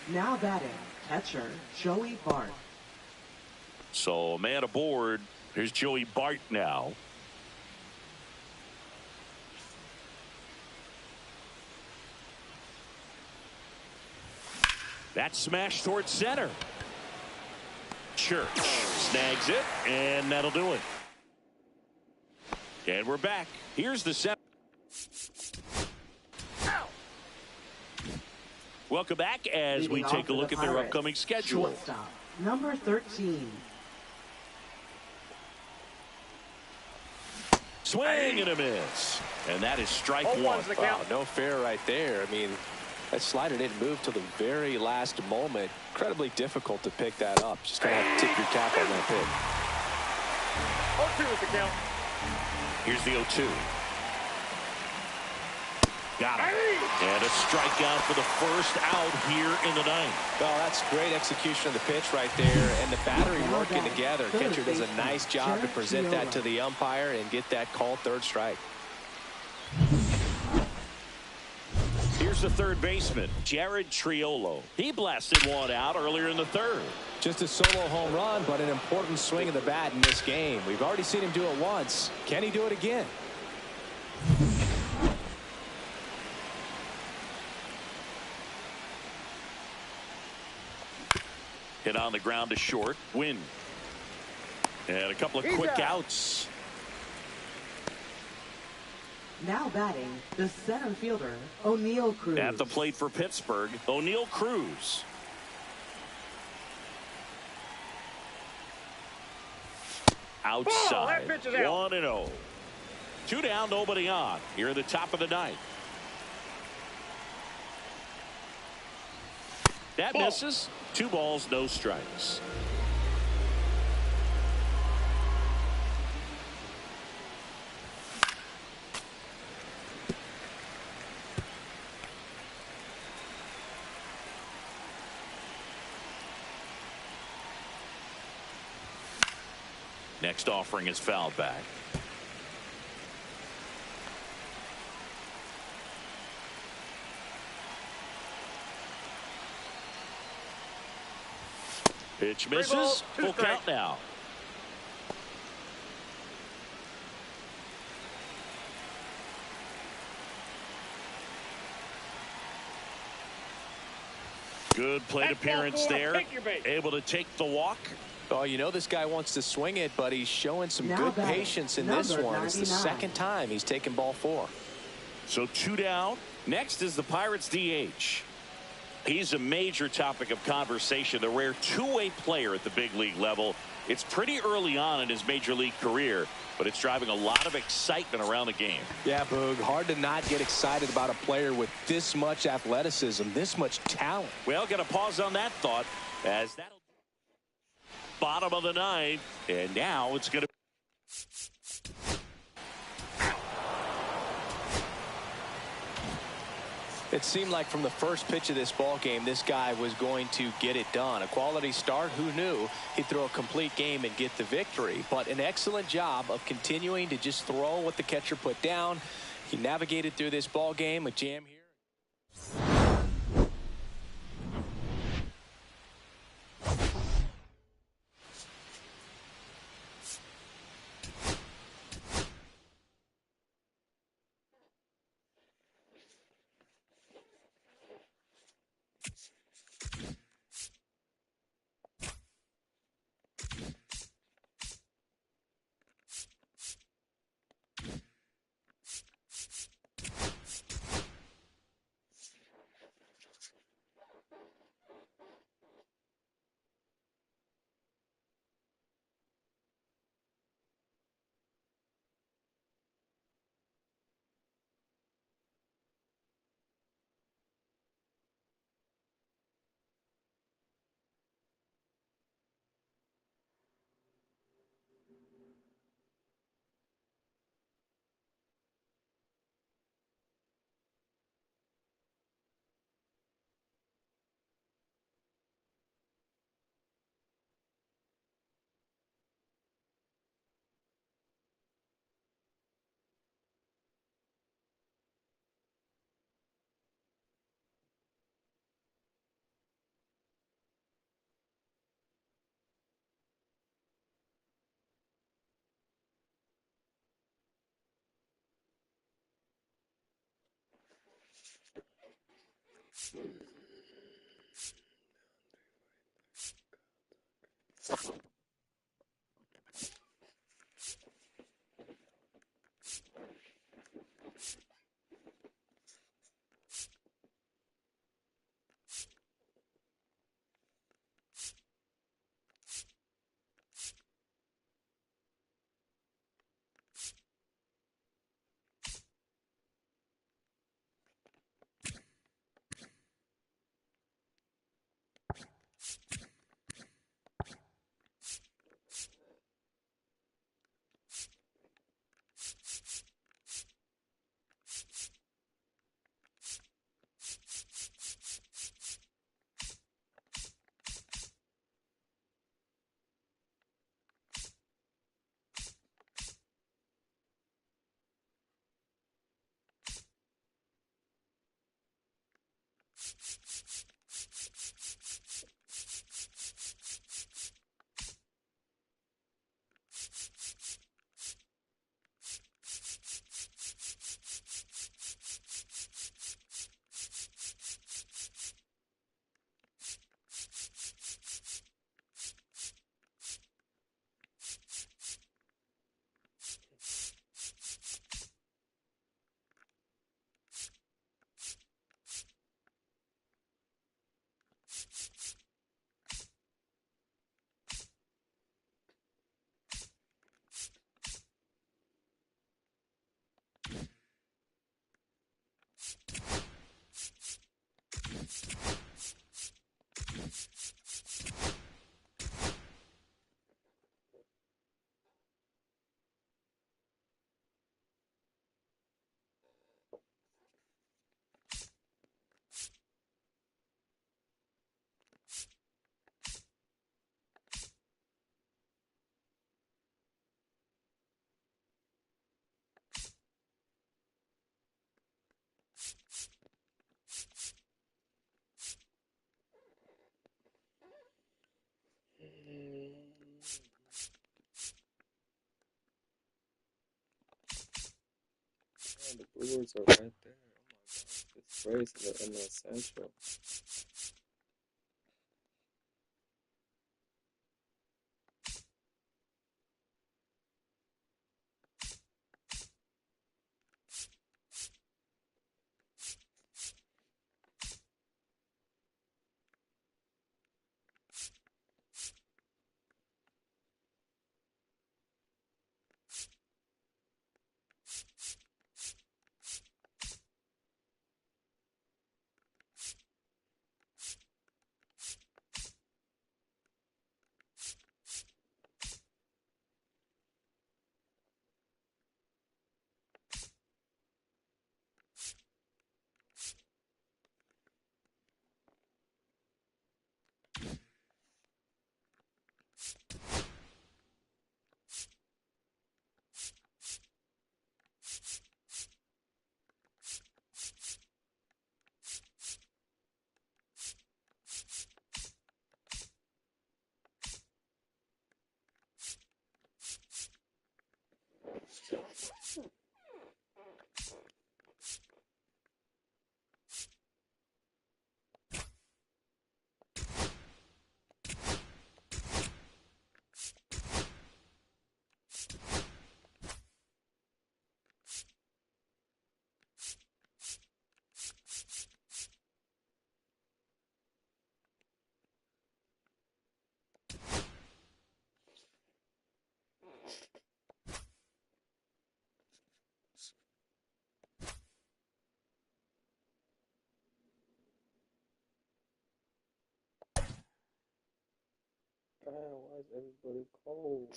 Now batting. Catcher, Joey Bart. So a man aboard. Here's Joey Bart now. That smash towards center. Church snags it, and that'll do it. And we're back. Here's the center. Welcome back as we take a look at their upcoming schedule. Shortstop, number 13. Swing and a miss. And that is strike 1. Wow, no fair right there. I mean, that slider didn't move till the very last moment. Incredibly difficult to pick that up. Just going to have to tip your cap on that pick. 0-2 is the count. Here's the 0-2. Got him. And a strikeout for the first out here in the 9th. Well, that's great execution of the pitch right there, and the battery working together. Catcher does a nice job to present that to the umpire and get that called third strike. Here's the third baseman, Jared Triolo. He blasted one out earlier in the 3rd. Just a solo home run, but an important swing of the bat in this game. We've already seen him do it once. Can he do it again? Hit on the ground to short. Win. And a couple of quick outs. Now batting, the center fielder, O'Neal Cruz. At the plate for Pittsburgh, O'Neal Cruz. Outside. 1-0. 2 down, nobody on. Here at the top of the 9th. That misses. 2 balls, no strikes. Next offering is fouled back. Pitch misses. Full count now. Good plate appearance there. Able to take the walk. Oh, you know this guy wants to swing it, but he's showing some good patience in this one. It's the second time he's taken ball 4. So 2 down. Next is the Pirates DH. He's a major topic of conversation, the rare two-way player at the big league level. It's pretty early on in his major league career, but it's driving a lot of excitement around the game. Yeah, Boog, hard to not get excited about a player with this much athleticism, this much talent. Well, going to pause on that thought as that'll bottom of the ninth, and now it's going to. It seemed like from the first pitch of this ball game, this guy was going to get it done. A quality start, who knew he'd throw a complete game and get the victory. But an excellent job of continuing to just throw what the catcher put down. He navigated through this ball game, a jam here. The Brewers are right there. Oh my gosh, it's crazy in the Central. Why is everybody cold?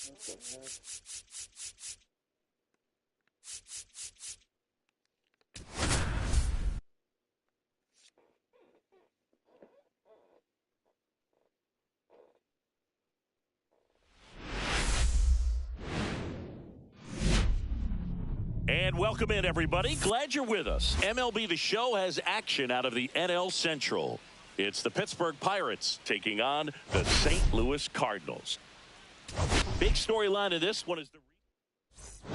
What the heck? And welcome in, everybody. Glad you're with us. MLB The Show has action out of the NL Central. It's the Pittsburgh Pirates taking on the St. Louis Cardinals. Big storyline of this one is the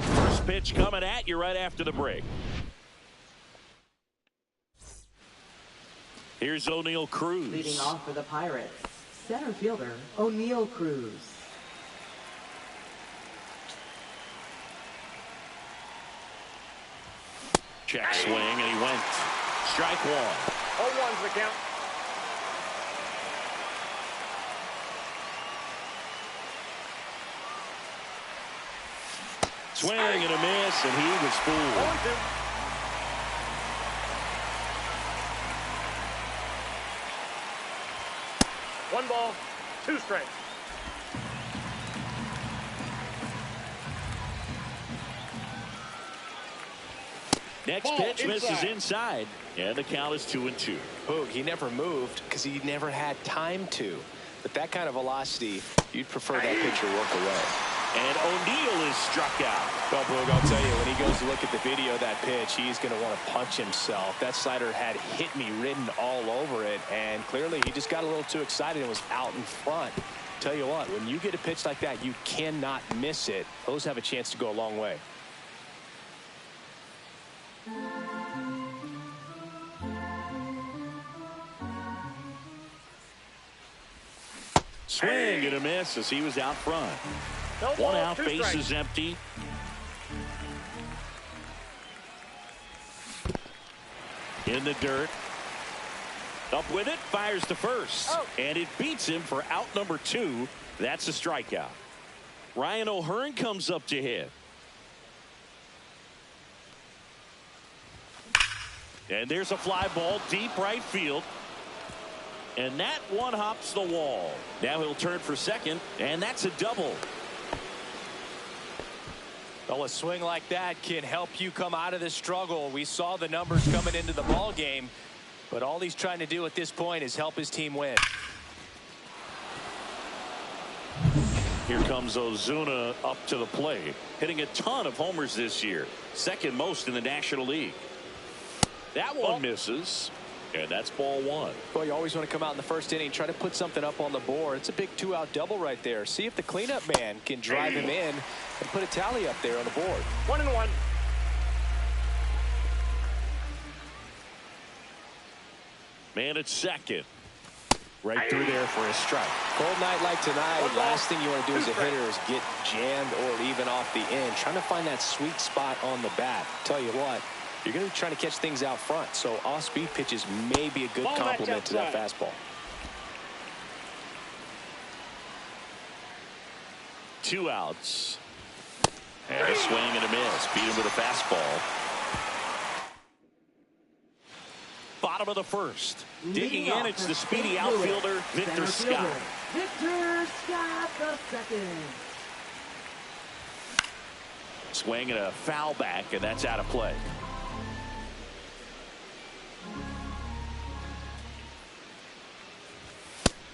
first pitch coming at you right after the break. Here's O'Neal Cruz. Leading off for the Pirates, center fielder O'Neal Cruz. Check swing, and he went. Strike one. 0-1's the count. Swing and a miss, and he was fooled. 0-2. One ball, two strikes. Next Ball pitch misses inside. inside, and the count is 2-2. Boog, he never moved because he never had time to. But that kind of velocity, you'd prefer that pitcher work away. And O'Neal is struck out. Well, Boog, I'll tell you, when he goes to look at the video of that pitch, he's going to want to punch himself. That slider had hit me written all over it, and clearly he just got a little too excited and was out in front. Tell you what, when you get a pitch like that, you cannot miss it. Those have a chance to go a long way. Swing and a miss as he was out front. No One ball, out, two base strikes. is empty. In the dirt. Up with it, fires to first. Out. And it beats him for out number 2. That's a strikeout. Ryan O'Hearn comes up to hit. And there's a fly ball deep right field. And that one hops the wall. Now he'll turn for second, and that's a double. Well, a swing like that can help you come out of this struggle. We saw the numbers coming into the ball game, but all he's trying to do at this point is help his team win. Here comes Ozuna up to the plate, hitting a ton of homers this year, second most in the National League. That one misses, and that's ball 1. Well, you always want to come out in the first inning, try to put something up on the board. It's a big 2-out double right there. See if the cleanup man can drive him in and put a tally up there on the board. 1-1. Man at second. Right through there for a strike. Cold night like tonight, last thing you want to do as a hitter is get jammed or even off the end. Trying to find that sweet spot on the bat. Tell you what, you're going to be trying to catch things out front, so off-speed pitches may be a good Ball complement to that match fastball. 2 outs. And a swing and a miss. Beat him with a fastball. Bottom of the first. Digging in, it's the speedy outfielder, Victor Scott. Victor Scott, the second. Swing and a foul back, and that's out of play.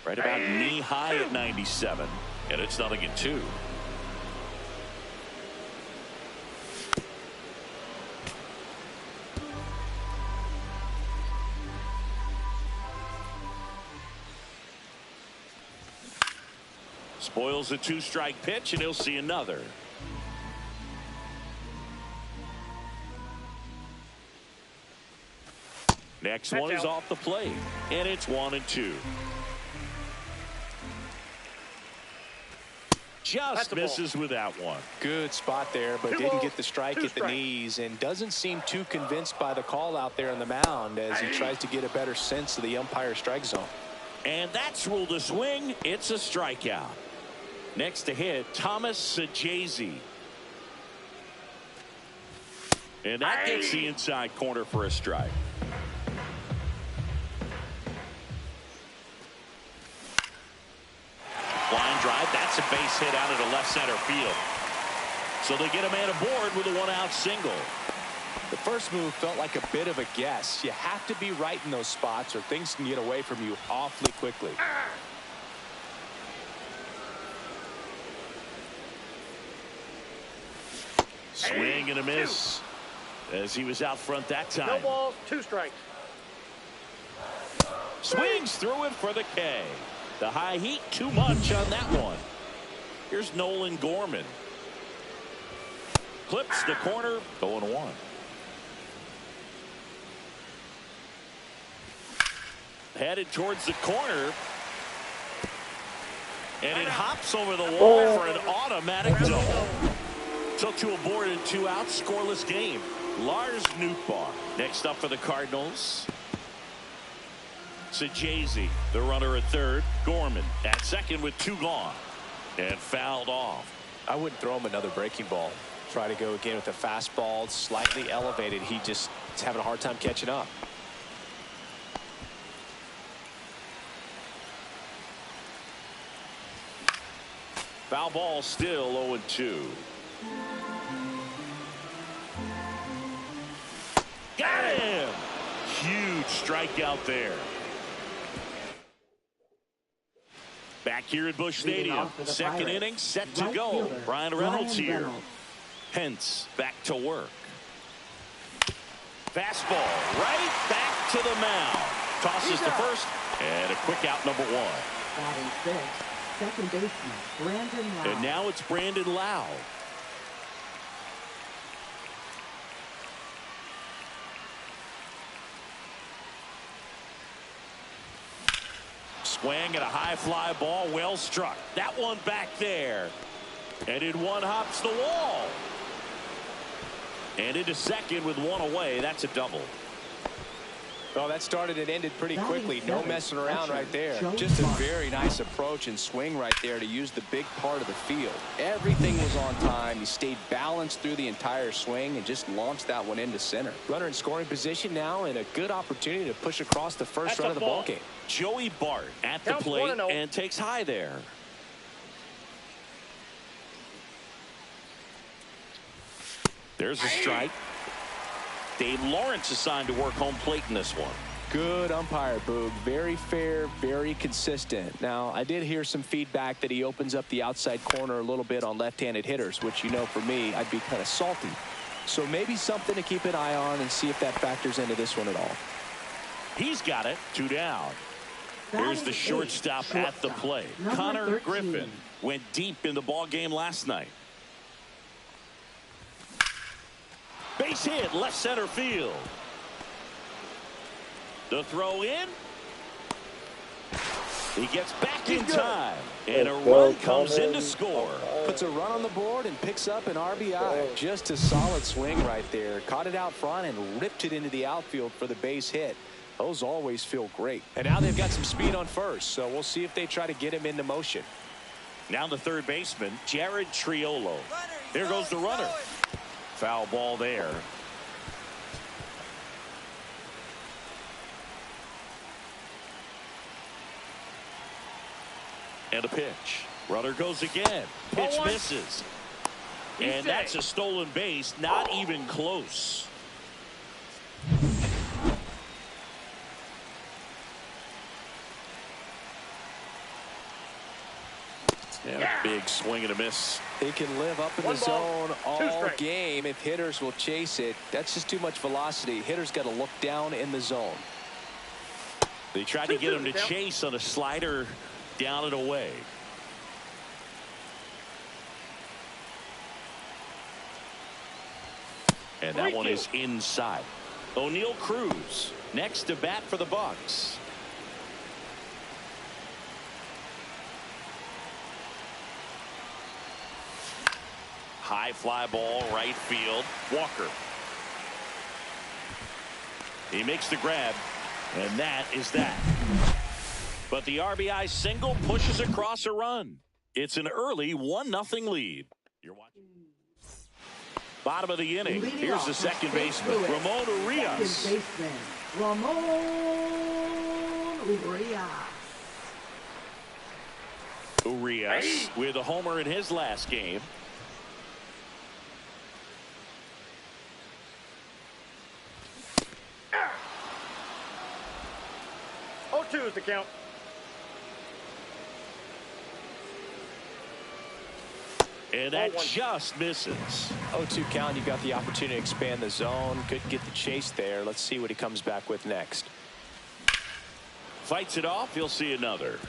Right about knee high at 97, and it's 0-2. Spoils a 2-strike pitch, and he'll see another. Next one is off the plate, and it's 1-2. Just misses with that one. Good spot there, but didn't get the strike at the knees, and doesn't seem too convinced by the call out there on the mound as he tries to get a better sense of the umpire's strike zone. And that's ruled a swing. It's a strikeout. Next to hit, Thomas Sajazi. And that gets the inside corner for a strike. Line drive. That's a base hit out into left center field. So they get a man aboard with a one-out single. The first move felt like a bit of a guess. You have to be right in those spots or things can get away from you awfully quickly. Swing and a miss as he was out front that time. No balls, 2 strikes. Swings through it for the K. The high heat, too much on that one. Here's Nolan Gorman. Clips the corner, 0-1. Headed towards the corner. And it hops over the wall for an automatic double. So 2 aboard and 2 out, scoreless game. Lars Nootbaar next up for the Cardinals. Sajazi, the runner at third. Gorman at second with 2 gone. And fouled off. I wouldn't throw him another breaking ball. Try to go again with a fastball, slightly elevated. He just is having a hard time catching up. Foul ball, still 0-2. Got him! Huge strikeout there. Back here at Busch Stadium. Second inning set to go. Brian Reynolds here. Hence back to work. Fastball right back to the mound. Tosses to first and a quick out, number 1. Batting fifth, second baseman Brandon Lau. And now it's Brandon Lau. Swing and a high fly ball, well struck. That one back there. And in one hops the wall. And into second with 1 away. That's a double. Well, that started and ended pretty quickly. No messing around right there. Just a very nice approach and swing right there to use the big part of the field. Everything was on time. He stayed balanced through the entire swing and just launched that one into center. Runner in scoring position now and a good opportunity to push across the first run of the ballgame. Joey Bart at the plate and takes high there. There's a strike. Dave Lawrence assigned to work home plate in this one. Good umpire, Boog. Very fair, very consistent. Now, I did hear some feedback that he opens up the outside corner a little bit on left-handed hitters, which, you know, for me, I'd be kind of salty. So maybe something to keep an eye on and see if that factors into this one at all. He's got it. 2 down. Here's the shortstop at the plate. Connor Griffin went deep in the ball game last night. Base hit, left center field. The throw in. He gets back in time. And a run comes in to score. Puts a run on the board and picks up an RBI. Just a solid swing right there. Caught it out front and ripped it into the outfield for the base hit. Those always feel great. And now they've got some speed on first, so we'll see if they try to get him into motion. Now the third baseman, Jared Triolo. There goes the runner. Foul ball there. And a pitch. Runner goes again. Pitch misses. And that's a stolen base. Not even close. And a big swing and a miss. They can live up in the zone all game if hitters will chase it. That's just too much velocity. Hitters got to look down in the zone. They tried to get him to chase on a slider down and away. And that one is inside. O'Neal Cruz next to bat for the Bucks. High fly ball right field. Walker. He makes the grab, and that is that. But the RBI single pushes across a run. It's an early 1-0 lead. You're watching. Bottom of the inning. Here's the second baseman, Ramon Urias. Second baseman, Ramon Urias. Urias with a homer in his last game. Oh, 2 is the count. And that just misses. 0-2 count. You got the opportunity to expand the zone. Couldn't get the chase there. Let's see what he comes back with next. Fights it off. He'll see another.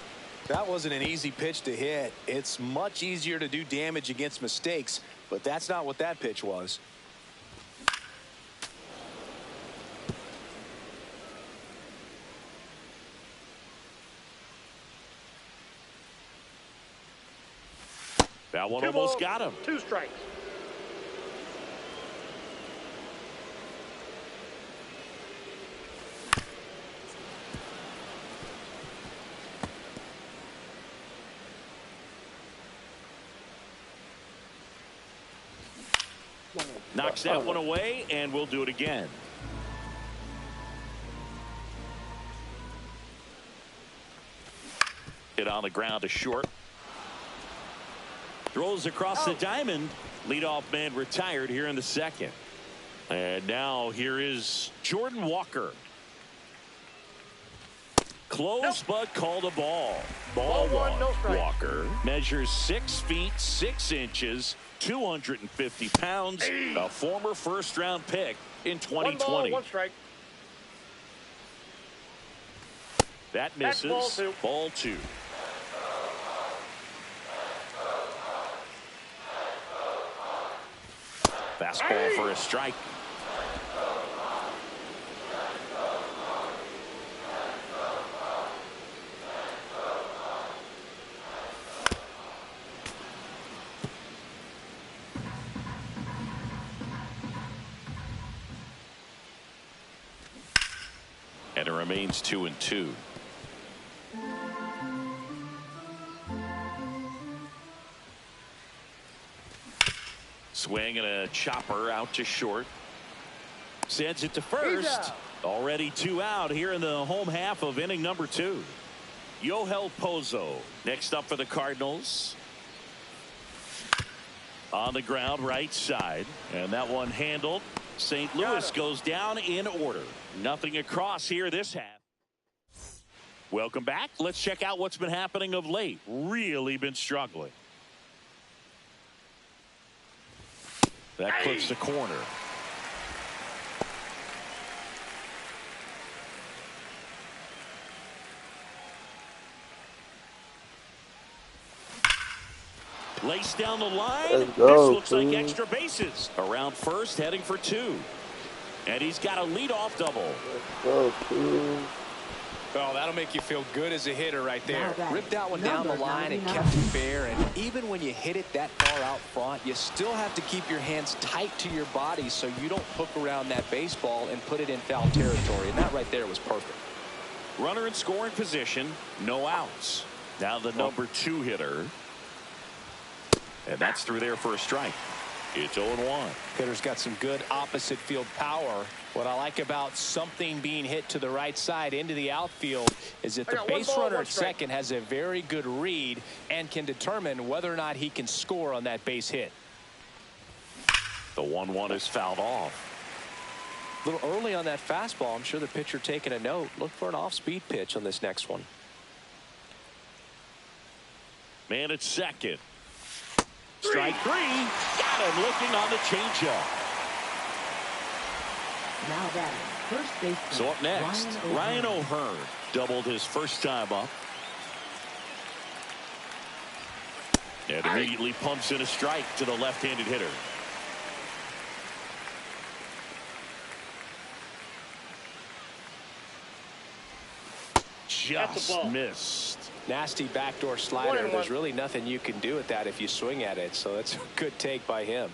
That wasn't an easy pitch to hit. It's much easier to do damage against mistakes, but that's not what that pitch was. That one 2 almost balls, got him. 2 strikes. Knocks that one away, and we'll do it again. Hit on the ground to short. Throws across the diamond. Leadoff man retired here in the second. And now here is Jordan Walker. Close, but called a ball. Ball one. No strike. Walker measures 6 feet 6 inches, 250 pounds, a former first-round pick in 2020. 1 ball, 1 strike. That misses. That's ball 2. Fastball for a strike. And it remains 2-2. Swing and a chopper out to short. Sends it to first. Already 2 out here in the home half of inning number 2. Yohel Pozo next up for the Cardinals. On the ground right side. And that one handled. St. Louis goes down in order. Nothing across here this half. Welcome back. Let's check out what's been happening of late. Really been struggling. That clips the corner. Lace down the line. Let's go, This looks like please. extra bases. Around first, heading for 2. And he's got a leadoff double. Let's go, please. Oh, that'll make you feel good as a hitter right there. Ripped that one down the line and kept it fair. And even when you hit it that far out front, you still have to keep your hands tight to your body so you don't hook around that baseball and put it in foul territory. And that right there was perfect. Runner in scoring position, no outs. Now the number 2 hitter. And that's through there for a strike. It's 0-1. Hitter's got some good opposite field power. What I like about something being hit to the right side into the outfield is that the base runner at second has a very good read and can determine whether or not he can score on that base hit. The 1-1 is fouled off. A little early on that fastball. I'm sure the pitcher taking a note. Look for an off-speed pitch on this next one. Man at second. Strike 3. Got him looking on the changeup. Now batting, first baseman. So up next, Ryan O'Hearn doubled his first time up. And immediately pumps in a strike to the left-handed hitter. just missed. Nasty backdoor slider. There's really nothing you can do with that if you swing at it. So that's a good take by him.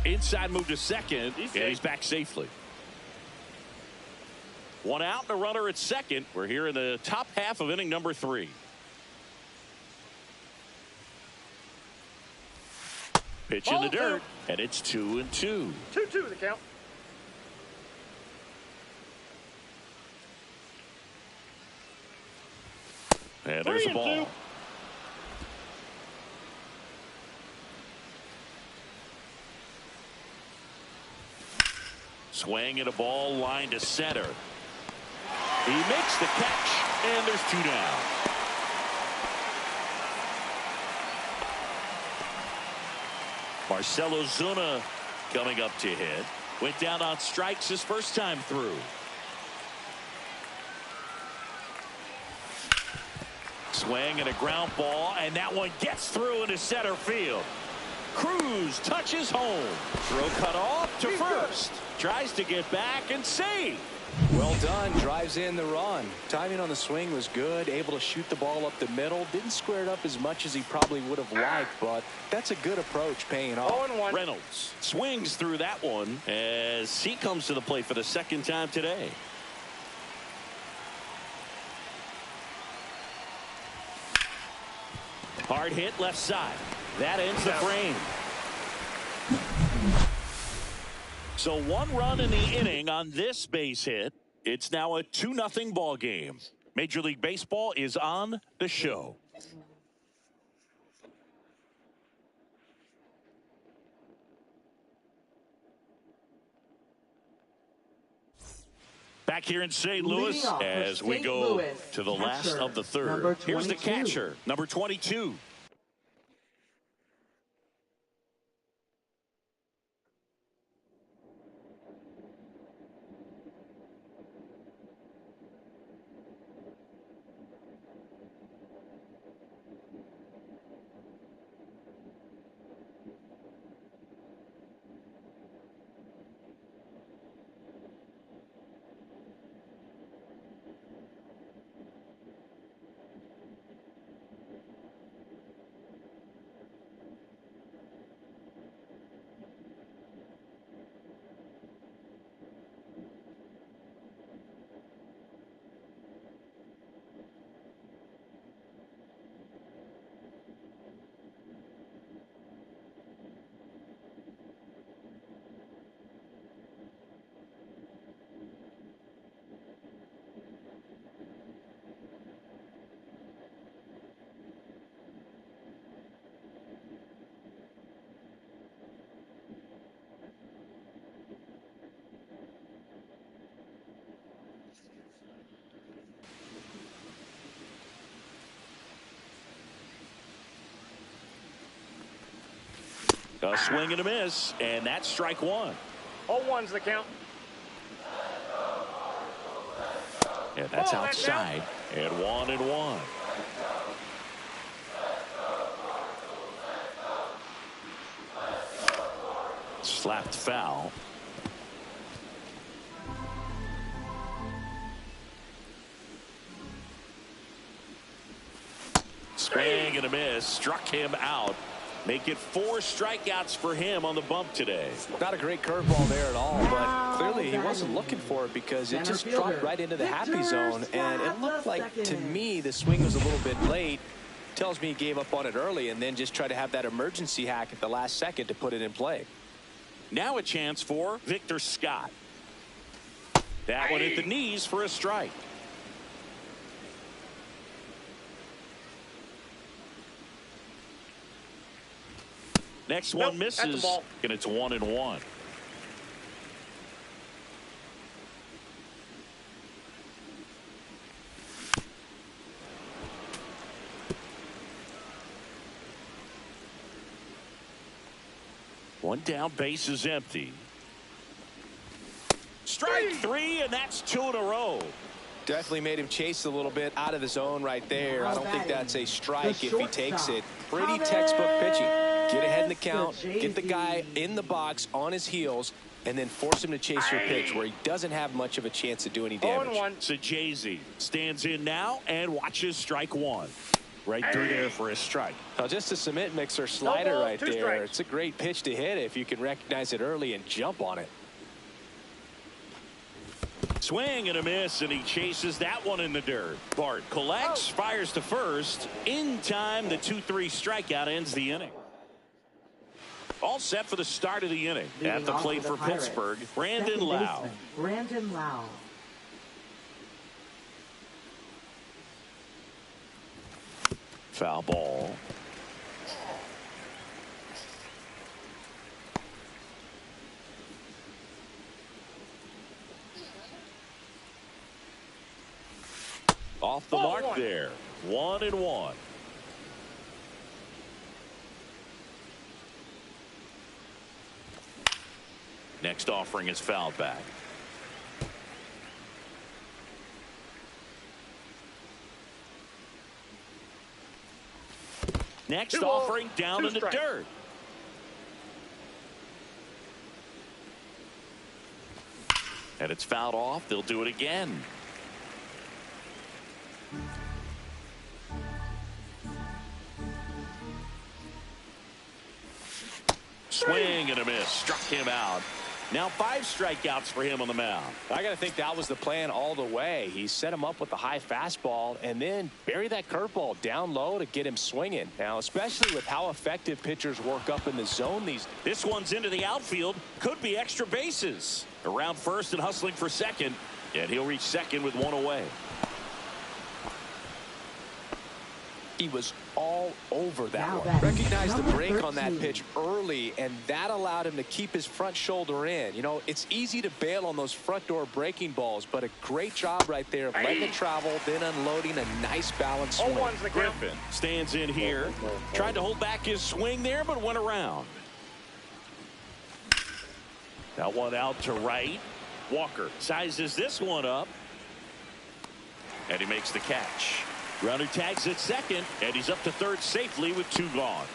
Inside move to second, and he's back safely. One out and a runner at second. We're here in the top half of inning number 3. Pitch in the dirt, and it's 2-2. 2-2 the count. And there's the ball. Swing and a ball line to center. He makes the catch, and there's 2 down. Marcelo Zuna coming up to hit. Went down on strikes his first time through. Swing and a ground ball, and that one gets through into center field. Cruz touches home. Throw cut off to first. Tries to get back and save. Well done. Drives in the run. Timing on the swing was good. Able to shoot the ball up the middle. Didn't square it up as much as he probably would have liked, but that's a good approach paying off. 0-1. Reynolds swings through that one as he comes to the plate for the second time today. Hard hit left side. That ends the frame. So 1 run in the inning on this base hit. It's now a 2-0 ball game. Major League Baseball is on the show. Back here in St. Louis as we go to the last of the third. Here's the catcher, number 22. A swing and a miss, and that's strike 1. 0-1's the count. And that's outside, and 1-1. Slapped foul. Swing and a miss, struck him out. Make it 4 strikeouts for him on the bump today. Not a great curveball there at all, but clearly he wasn't looking for it because it just dropped right into the happy zone, and it looked like, to me, the swing was a little bit late. Tells me he gave up on it early and then just tried to have that emergency hack at the last second to put it in play. Now a chance for Victor Scott. That one at the knees for a strike. Next one misses, and it's 1-1. One down, base is empty. Strike 3, and that's 2 in a row. Definitely made him chase a little bit out of the zone right there. I don't think that's a strike if he takes it. Pretty textbook pitching. Get ahead in the count, get the guy in the box on his heels, and then force him to chase your pitch where he doesn't have much of a chance to do any damage. 0-1. Sajazi stands in now and watches strike one. Right through there for a strike. Now just a cement mixer slider ball, right 2 there. strikes. It's a great pitch to hit if you can recognize it early and jump on it. Swing and a miss, and he chases that one in the dirt. Bart collects, fires to first. In time, the 2-3 strikeout ends the inning. All set for the start of the inning. Leading At the off plate for the for Pirates, Pittsburgh, Brandon second Lau. baseman, Brandon Lau. Foul ball. Off the mark there. 1-1. Next offering is fouled back. Next 2 balls, offering down 2 in the strikes. dirt. And it's fouled off. They'll do it again. Swing and a miss. Struck him out. Now 5 strikeouts for him on the mound. I got to think that was the plan all the way. He set him up with the high fastball and then bury that curveball down low to get him swinging. Now, especially with how effective pitchers work up in the zone these. This one's into the outfield. Could be extra bases. Around first and hustling for second. And he'll reach second with 1 away. He was all over that Now one. batting, Recognized the number break on that 13. pitch early, and that allowed him to keep his front shoulder in. You know, it's easy to bail on those front door breaking balls, but a great job right there of letting it travel, then unloading a nice balanced swing. 0-1's the count. Griffin stands in here. Tried to hold back his swing there, but went around. That one out to right. Walker sizes this one up. And he makes the catch. Runner tags at second, and he's up to third safely with 2 gone.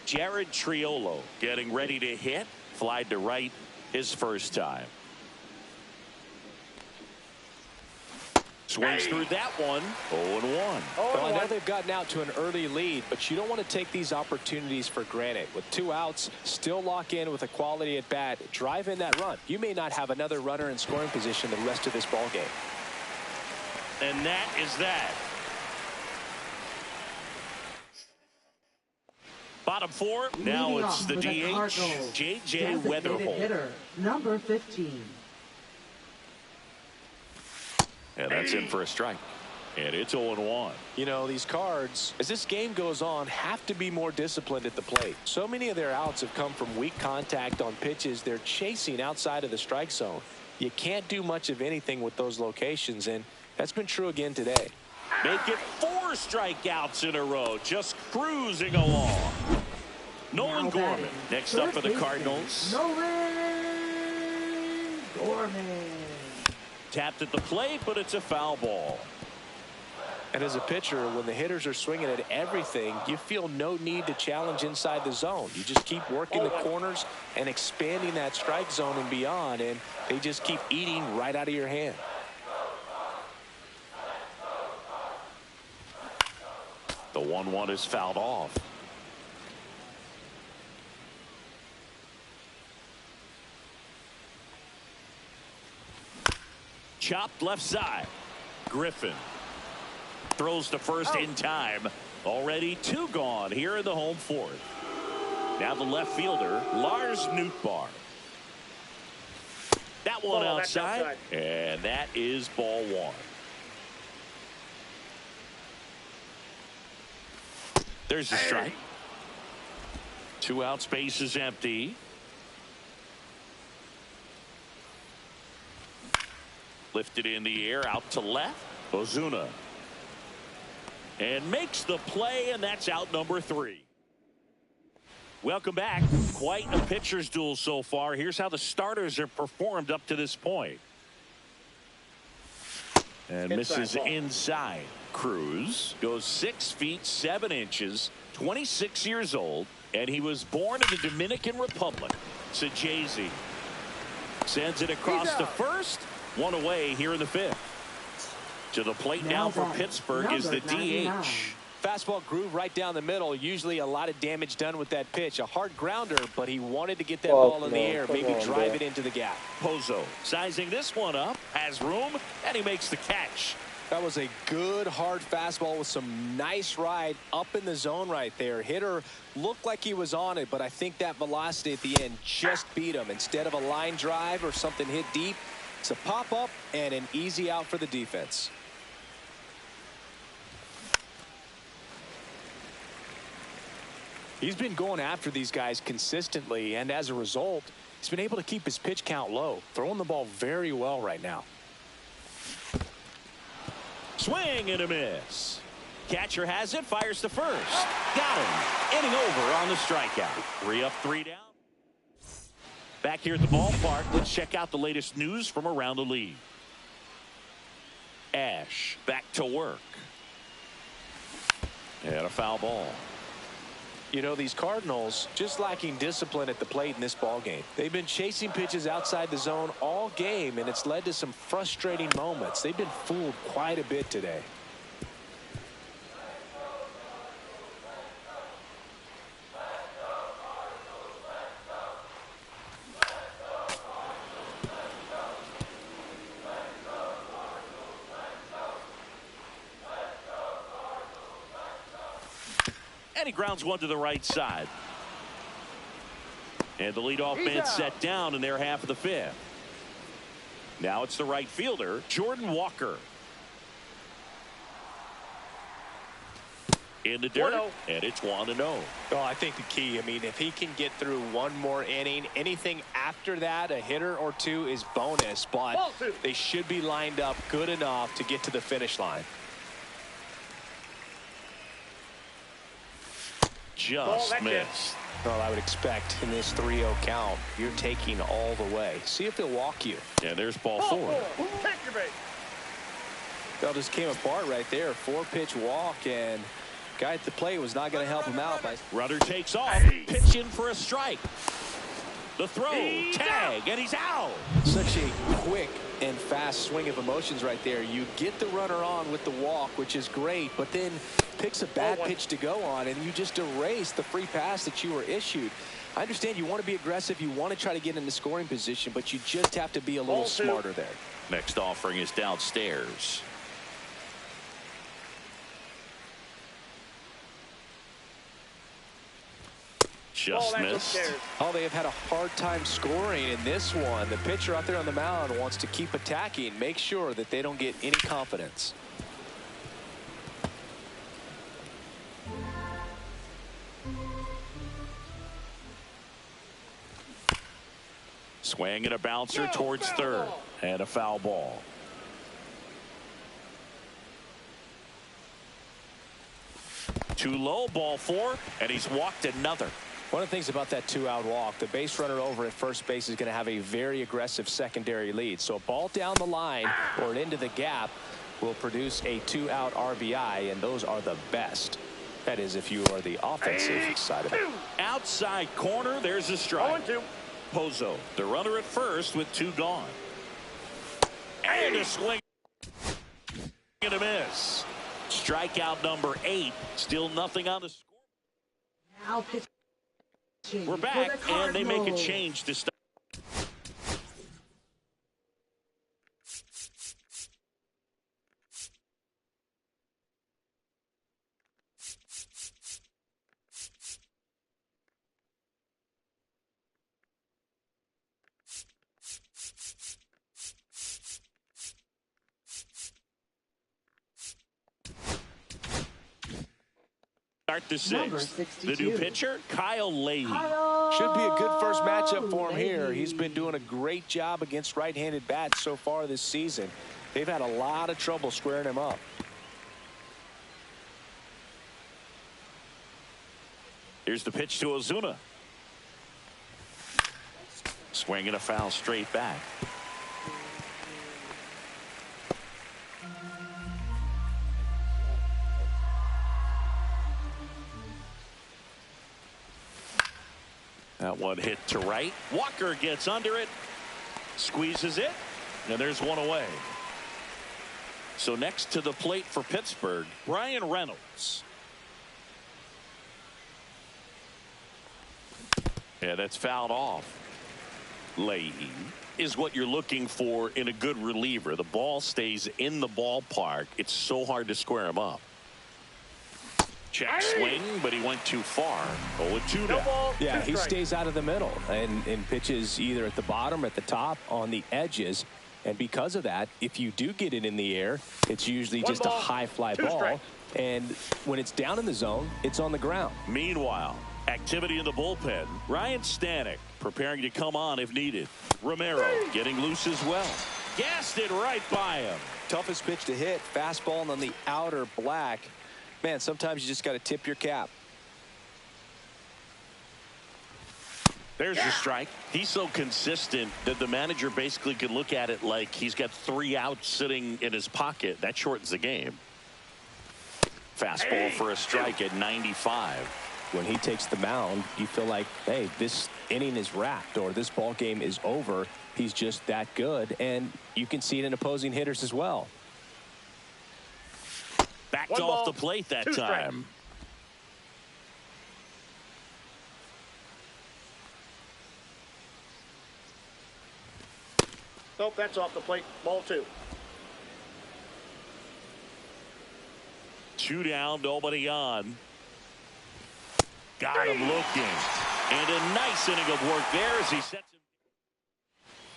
Jared Triolo getting ready to hit. Flied to right his first time. Swings through that one. 0-1. Well, I know they've gotten out to an early lead, but you don't want to take these opportunities for granted. With 2 outs, still lock in with a quality at bat. Drive in that run. You may not have another runner in scoring position the rest of this ball game. And that is that. Bottom 4. Now Leading it's off the for the DH, Cardinals, J.J. designated Weatherholt. hitter, number 15. And that's in for a strike. And it's 0-1. You know, these Cards, as this game goes on, have to be more disciplined at the plate. So many of their outs have come from weak contact on pitches they're chasing outside of the strike zone. You can't do much of anything with those locations, and that's been true again today. Make it 4 strikeouts in a row. Just cruising along. Nolan Now Gorman batting, next up third for the baseman, Cardinals. Nolan Gorman. Tapped at the plate, but it's a foul ball. And as a pitcher, when the hitters are swinging at everything, you feel no need to challenge inside the zone. You just keep working the corners and expanding that strike zone and beyond, and they just keep eating right out of your hand. The 1-1 is fouled off. Chopped left side. Griffin throws to first in time. Already 2 gone here in the home 4th. Now the left fielder, Lars Nootbaar. That one Ball, that's outside, and that is ball 1. There's the strike. 2 out, space is empty. Lifted in the air, out to left. Ozuna. And makes the play, and that's out number 3. Welcome back. Quite a pitcher's duel so far. Here's how the starters have performed up to this point. And misses inside. Cruz goes 6 feet 7 inches, 26 years old, and he was born in the Dominican Republic. Sajazi sends it across to first. One away here in the 5th. To the plate now for Pittsburgh is the DH. Fastball groove right down the middle. Usually a lot of damage done with that pitch. A hard grounder, but he wanted to get that ball in the air, maybe drive it into the gap. Pozo sizing this one up, has room, and he makes the catch. That was a good hard fastball with some nice ride up in the zone right there. Hitter looked like he was on it, but I think that velocity at the end just beat him. Instead of a line drive or something hit deep, it's a pop up and an easy out for the defense. He's been going after these guys consistently, and as a result, he's been able to keep his pitch count low, throwing the ball very well right now. Swing and a miss. Catcher has it, fires to first. Got him. Inning over on the strikeout. 3 up, 3 down. Back here at the ballpark, let's check out the latest news from around the league. Ash back to work. And a foul ball. You know, these Cardinals just lacking discipline at the plate in this ball game. They've been chasing pitches outside the zone all game, and it's led to some frustrating moments. They've been fooled quite a bit today. And he grounds one to the right side. And the leadoff man set down in their half of the 5th. Now it's the right fielder, Jordan Walker. In the dirt, and it's 1-0. Oh, I think the key, I mean, if he can get through one more inning, anything after that, a hitter or two is bonus, but they should be lined up good enough to get to the finish line. Just missed. Well, I would expect in this 3-0 count, you're taking all the way. See if he'll walk you. Yeah, there's ball 4. Take your bait. That just came apart right there. 4-pitch walk, and guy at the plate was not going to help him out. Rudder takes off, pitch in for a strike. The throw, tag, and he's out. Such a quick and fast swing of emotions right there. You get the runner on with the walk, which is great, but then picks a bad pitch to go on, and you just erase the free pass that you were issued. I understand you want to be aggressive, you want to try to get into scoring position, but you just have to be a little smarter there. Next offering is downstairs. Just missed. Oh, they have had a hard time scoring in this one. The pitcher out there on the mound wants to keep attacking, make sure that they don't get any confidence. Swing and a bouncer towards third, and a foul ball. Too low, ball 4, and he's walked another. One of the things about that 2-out walk, the base runner over at first base is going to have a very aggressive secondary lead. So a ball down the line or into the gap will produce a 2-out RBI, and those are the best. That is, if you are the offensive side of it. Outside corner, there's a strike. 0-2. Pozo, the runner at first with 2 gone. And a swing and a miss. Strikeout number 8. Still nothing on the score. Now we're back, and they make a change to start. Start the 6th. The new pitcher, Kyle Leahy. Should be a good first matchup for him here. He's been doing a great job against right-handed bats so far this season. They've had a lot of trouble squaring him up. Here's the pitch to Ozuna. Swing and a foul straight back. one hit to right. Walker gets under it, squeezes it, and there's one away. So next to the plate for Pittsburgh, Brian Reynolds. Yeah, that's fouled off. Leahy is what you're looking for in a good reliever. The ball stays in the ballpark. It's so hard to square him up. Check swing, but he went too far. 0-2 down. Yeah, he stays out of the middle and pitches either at the bottom or at the top on the edges. And because of that, if you do get it in the air, it's usually just a high fly ball. And when it's down in the zone, it's on the ground. Meanwhile, activity in the bullpen. Ryan Stanek preparing to come on if needed. Romero getting loose as well. Gassed it right by him. Toughest pitch to hit, fastball on the outer black. Man, sometimes you just got to tip your cap. There's your strike. He's so consistent that the manager basically could look at it like he's got 3 outs sitting in his pocket. That shortens the game. Fastball for a strike at 95. When he takes the mound, you feel like, hey, this inning is wrapped or this ball game is over. He's just that good, and you can see it in opposing hitters as well. Backed off the plate that time. Nope, that's off the plate. Ball 2. 2 down, nobody on. Got him looking. And a nice inning of work there as he sets him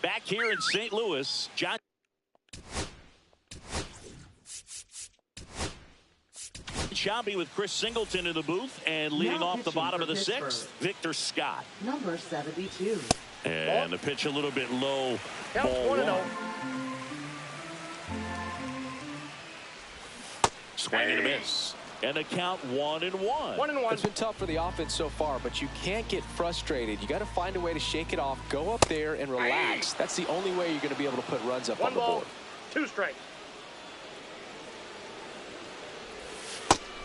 back here in St. Louis. John Schaub with Chris Singleton in the booth, and leading off the bottom of the 6th, Victor Scott. Number 72. And the pitch a little bit low. Count Ball 1-0. Swing and a miss. And the count 1-1. 1-1. It's been tough for the offense so far, but you can't get frustrated. You got to find a way to shake it off, go up there and relax. That's the only way you're going to be able to put runs up on the board. 2 strikes.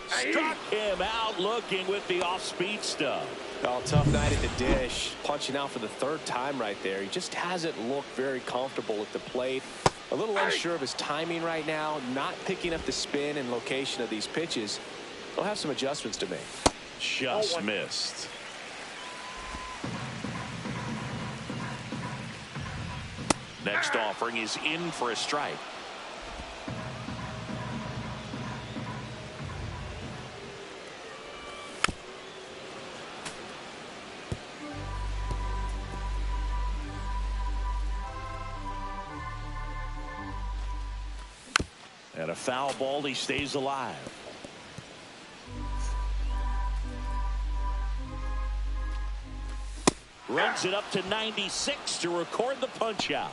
Struck him out looking with the off-speed stuff. Oh, tough night at the dish. Punching out for the 3rd time right there. He just hasn't looked very comfortable at the plate. A little unsure of his timing right now. Not picking up the spin and location of these pitches. He'll have some adjustments to make. Just missed. Next offering is in for a strike. And a foul ball, he stays alive. Runs it up to 96 to record the punch out.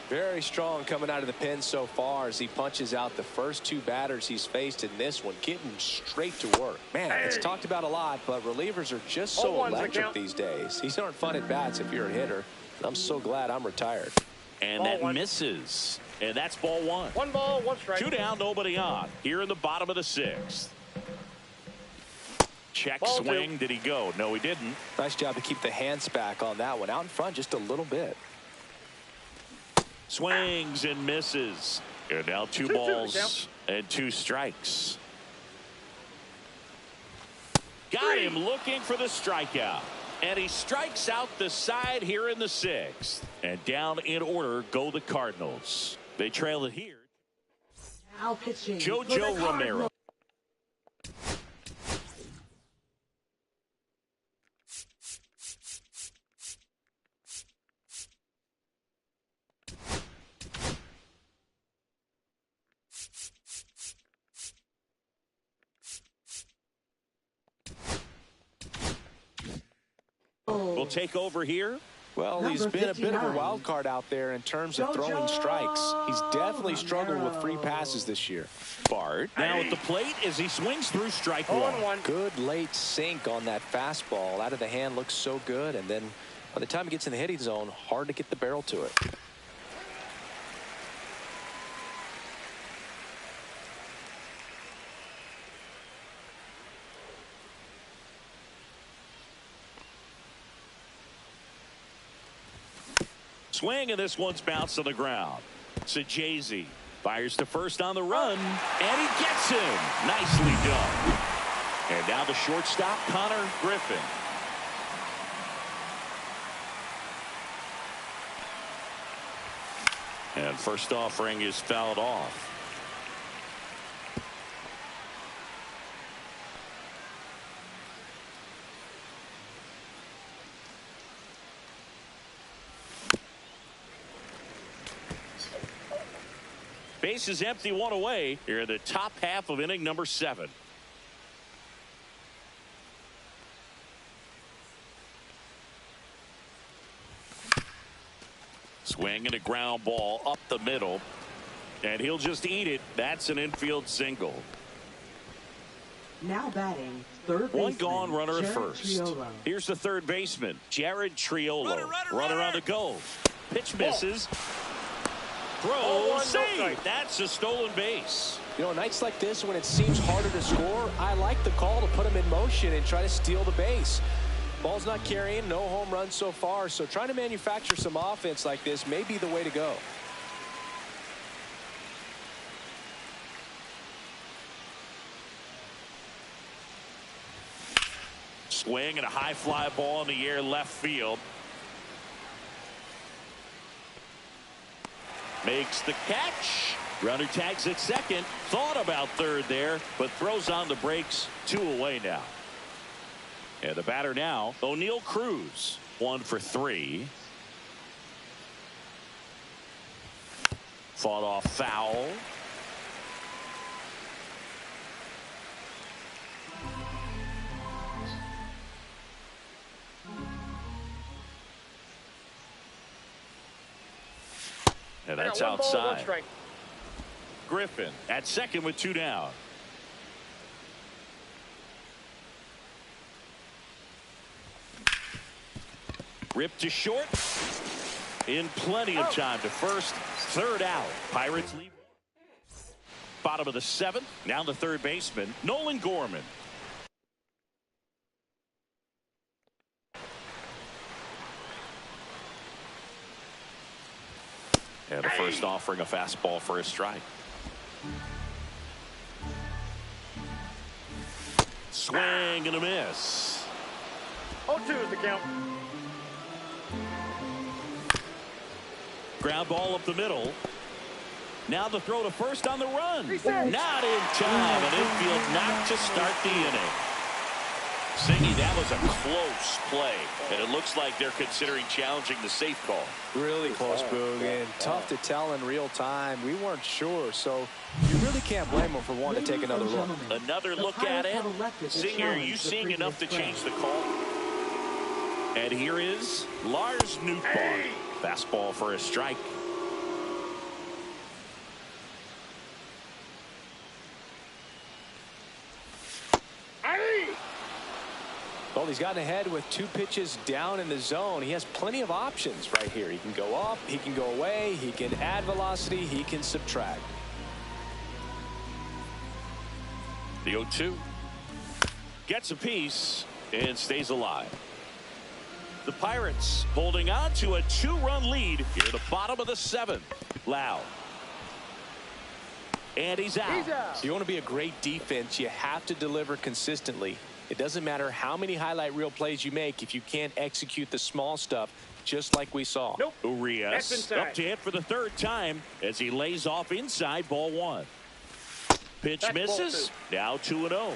Very strong coming out of the pen so far as he punches out the first 2 batters he's faced in this one, getting straight to work. Man, it's talked about a lot, but relievers are just so electric these days. These aren't fun at bats if you're a hitter. I'm so glad I'm retired. And that misses. And that's ball 1. 1 ball, 1 strike. 2 down, nobody on. Here in the bottom of the 6th. Check Ball swing. 2. Did he go? No, he didn't. Nice job to keep the hands back on that one. Out in front just a little bit. Swings and misses. And now 2 balls and 2 strikes. Got him looking for the strikeout. And he strikes out the side here in the 6th. And down in order go the Cardinals. They trail it here. Now pitching. JoJo Romero. Will take over here. Well, he's been a bit of a wild card out there in terms of throwing strikes. He's definitely struggled with free passes this year. Bart now at the plate as he swings through strike 1. Good late sink on that fastball. Out of the hand looks so good, and then by the time he gets in the hitting zone, hard to get the barrel to it. swing, and this one's bounced on the ground. Sajazi fires to first on the run, and he gets him. Nicely done. And now the shortstop, Connor Griffin. And first offering is fouled off. Base is empty, one away here in the top half of inning number 7. Swing and a ground ball up the middle, and he'll just eat it. That's an infield single. Now batting, third baseman, one gone, runner at Jared first. Triolo. Here's the third baseman, Jared Triolo. Runner on the go. Pitch misses. Throw, save. That's a stolen base. You know, nights like this when it seems harder to score, I like the call to put him in motion and try to steal the base. Ball's not carrying, no home runs so far, so trying to manufacture some offense like this may be the way to go. Swing and a high fly ball in the air left field. Makes the catch. Runner tags at second. Thought about third there, but throws on the brakes. 2 away now. And the batter now, O'Neal Cruz. 1 for 3. Fought off foul. And that's outside. Griffin at second with 2 down. Ripped to short. In plenty of time to first. Third out. Pirates leave. Bottom of the 7th. Now the third baseman, Nolan Gorman. And the first offering a fastball for a strike. Swing and a miss. 0-2 is the count. Ground ball up the middle. Now the throw to first on the run. Not in time. An infield knock to start the inning. Singy, that was a close play, and it looks like they're considering challenging the safe call. Really close, Boog, and tough to tell in real time. We weren't sure, so you really can't blame them for wanting to take another look. Another look at it. Singy, are you seeing enough to change the call? And here is Lars Nootbaar. Fastball for a strike. Well, he's gotten ahead with 2 pitches down in the zone. He has plenty of options right here. He can go up, he can go away, he can add velocity, he can subtract. The 0-2 gets a piece and stays alive. The Pirates holding on to a 2-run lead here at the bottom of the 7th. Lau. And he's out. If you want to be a great defense, you have to deliver consistently. It doesn't matter how many highlight reel plays you make if you can't execute the small stuff, just like we saw. Nope. Urias up to hit for the 3rd time as he lays off inside, ball 1. Pitch That's misses. Now 2-0.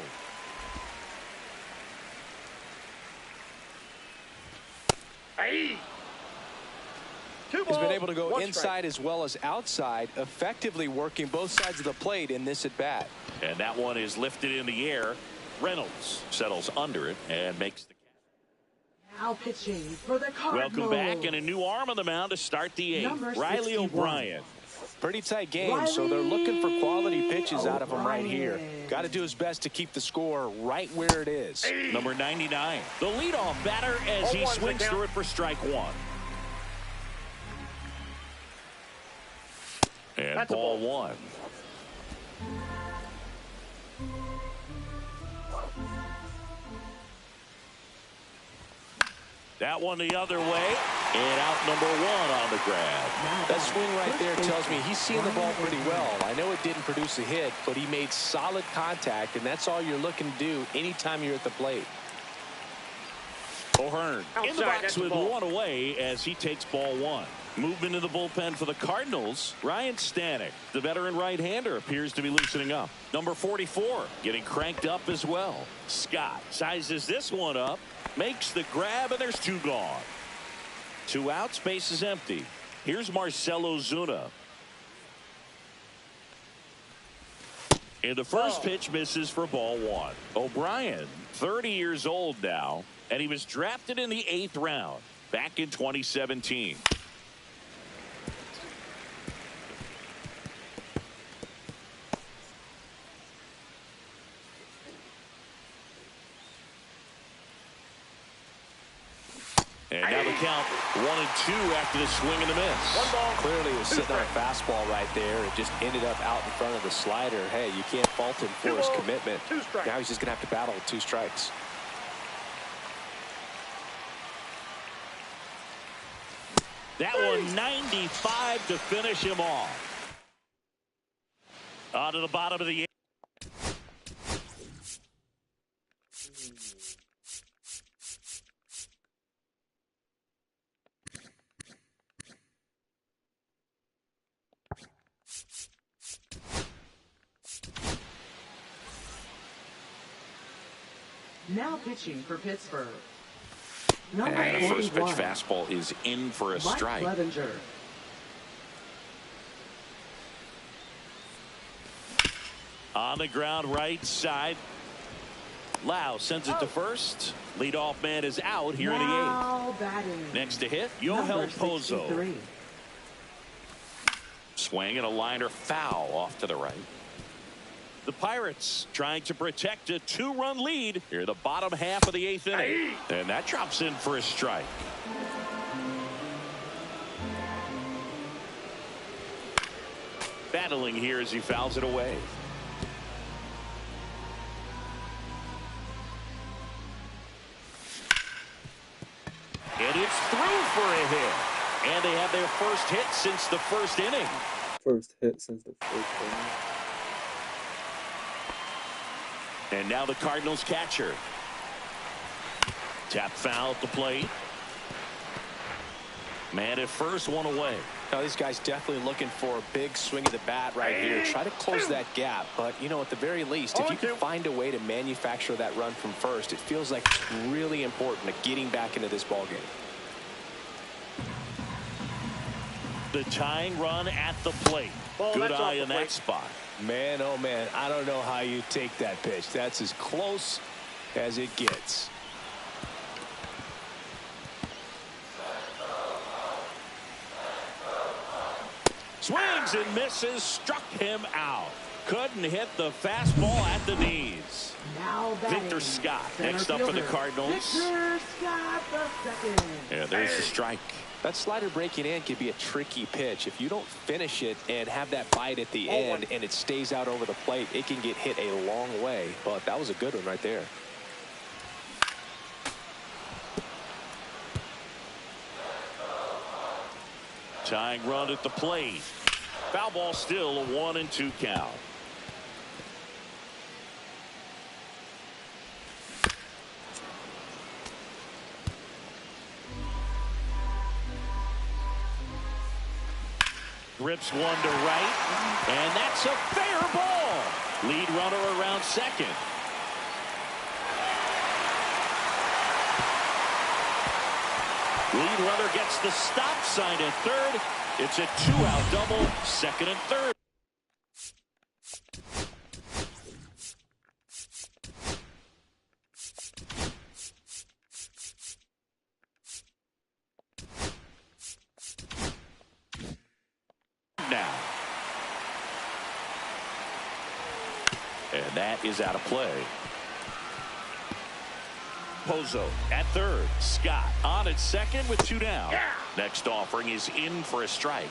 He's been able to go inside as well as outside, effectively working both sides of the plate in this at bat. And that one is lifted in the air. Reynolds settles under it and makes the catch. Now pitching for the Cardinals. Welcome back, and a new arm on the mound to start the 8th. Riley O'Brien. Pretty tight game, so they're looking for quality pitches out of him right here. Got to do his best to keep the score right where it is. Number 99, the leadoff batter as he swings through it for strike 1. And That's ball 1. That one the other way. And out number one on the grab. That swing right there tells me he's seeing the ball pretty well. I know it didn't produce a hit, but he made solid contact, and that's all you're looking to do anytime you're at the plate. O'Hearn in the box with one away as he takes ball one. Movement in the bullpen for the Cardinals. Ryan Stanek, the veteran right-hander, appears to be loosening up. Number 44 getting cranked up as well. Scott sizes this one up, makes the grab, and there's two gone. 2 outs, base is empty. Here's Marcell Ozuna. And the first pitch misses for ball one. O'Brien, 30 years old now, and he was drafted in the 8th round back in 2017. And now the count 1-2 after the swing and the miss. One ball. Clearly it was sitting on a fastball right there. It just ended up out in front of the slider. Hey, you can't fault him for his commitment. Now he's just going to have to battle with 2 strikes. That one 95 to finish him off. On to the bottom of the 8th. Now pitching for Pittsburgh. And the first pitch fastball is in for a strike. Clevenger. On the ground right side. Lau sends it to first. Leadoff man is out here in the 8th. Batting. Next to hit, Yoel Pozo. Swing and a liner foul off to the right. The Pirates trying to protect a 2-run lead here in the bottom half of the 8th inning. And that drops in for a strike. Battling here as he fouls it away. And it's through for a hit. And they have their first hit since the first inning. First hit since the first inning. And now the Cardinals catcher. Tap foul at the plate. Man at first, one away. Now these guys definitely looking for a big swing of the bat right here. Try to close that gap. But, you know, at the very least, if you can find a way to manufacture that run from first, it feels like it's really important to getting back into this ballgame. The tying run at the plate. Good eye in that spot. Man, oh man, I don't know how you take that pitch. That's as close as it gets. Swings and misses, struck him out. Couldn't hit the fastball at the knees. Now Victor Scott next up for the Cardinals. Victor Scott, the second. Yeah, there's the strike. That slider breaking in can be a tricky pitch. If you don't finish it and have that bite at the end and it stays out over the plate, it can get hit a long way. But that was a good one right there. Tying run at the plate. Foul ball still, a 1-2 count. Rips one to right, and that's a fair ball. Lead runner around second. Lead runner gets the stop sign at third. It's a 2-out double, second and third. Now. And that is out of play. Pozo at third. Scott on at second with 2 down. Yeah. Next offering is in for a strike.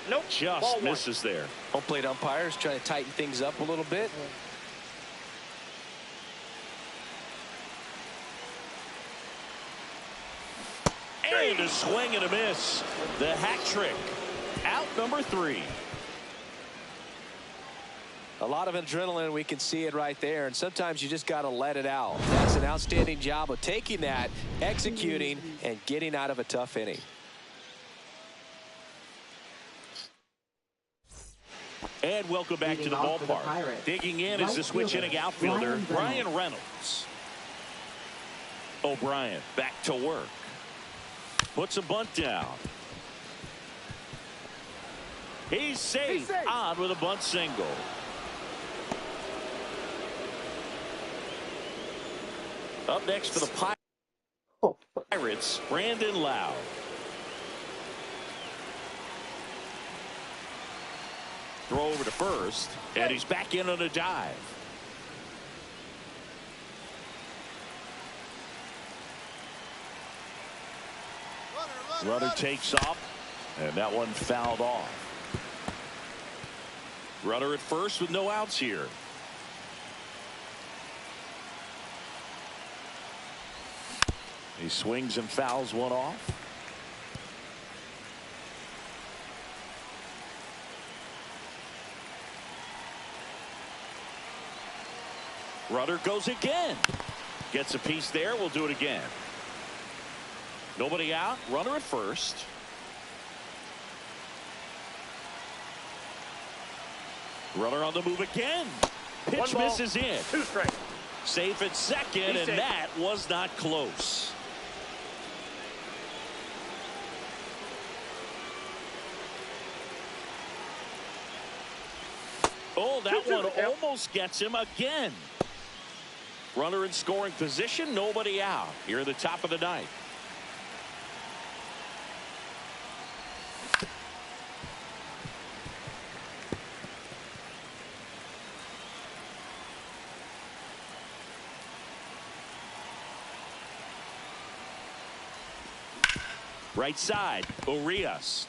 Nope. Just misses there. Home plate umpires trying to tighten things up a little bit. And a swing and a miss. The hat trick. Out number 3. A lot of adrenaline, we can see it right there, and sometimes you just got to let it out. That's an outstanding job of taking that, executing, and getting out of a tough inning. And welcome back to the ballpark. Digging in is the switch inning outfielder, Brian Reynolds. O'Brien back to work. Puts a bunt down. He's safe. On with a bunt single. Up next for the Pirates, Brandon Lowe. Throw over to first, and he's back in on a dive. Runner takes off, and that one fouled off. Runner at first with no outs here. He swings and fouls one off. Runner goes again. Gets a piece there. We'll do it again. Nobody out. Runner at first. Runner on the move again. Pitch misses in. 2 strikes. Safe at second, and that was not close. Oh, that one almost gets him again. Runner in scoring position, nobody out. Here at the top of the ninth. Right side, Urias.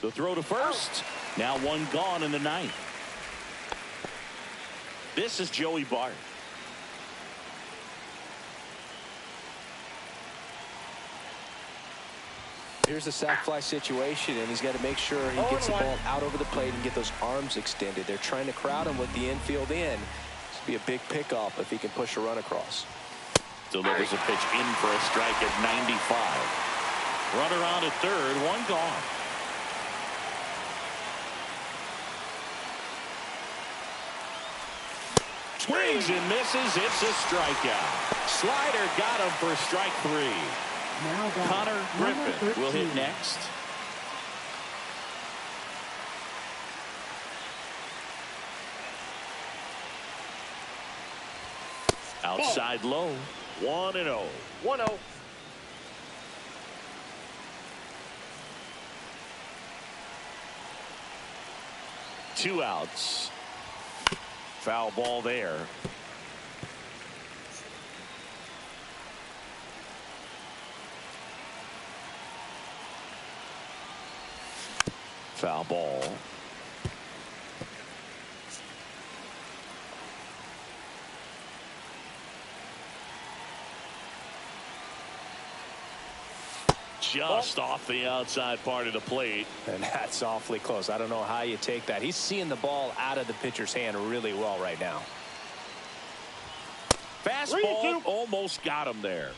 The throw to first. Now one gone in the ninth. This is Joey Bart. Here's a sac fly situation, and he's got to make sure he gets the ball out over the plate and get those arms extended. They're trying to crowd him with the infield in. This would be a big pickoff if he can push a run across. Delivers a pitch in for a strike at 95. Runner on at third, one gone. Swings and misses. It's a strikeout. Slider got him for strike 3. Connor Griffin will hit next. Outside low. 1-0. 1-0. Two outs. Foul ball there. Foul ball. Just off the outside part of the plate. And that's awfully close. I don't know how you take that. He's seeing the ball out of the pitcher's hand really well right now. Fastball almost got him there.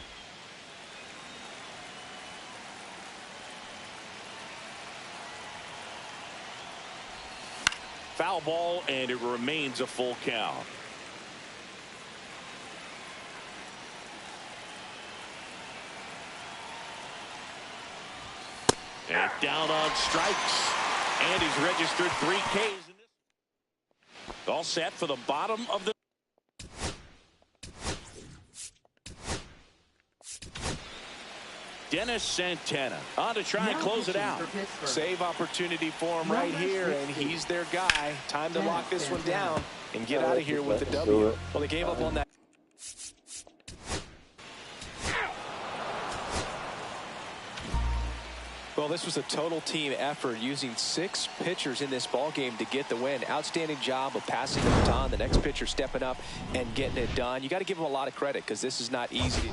Foul ball, and it remains a full count. And down on strikes. And he's registered 3 Ks in this. All set for the bottom of the. Dennis Santana on to try and close it out. Save opportunity for him right here, and he's their guy. Time to lock this one down and get out of here with the W. Well, they gave up on that. Well, this was a total team effort, using 6 pitchers in this ball game to get the win. Outstanding job of passing the baton. The next pitcher stepping up and getting it done. You got to give them a lot of credit because this is not easy.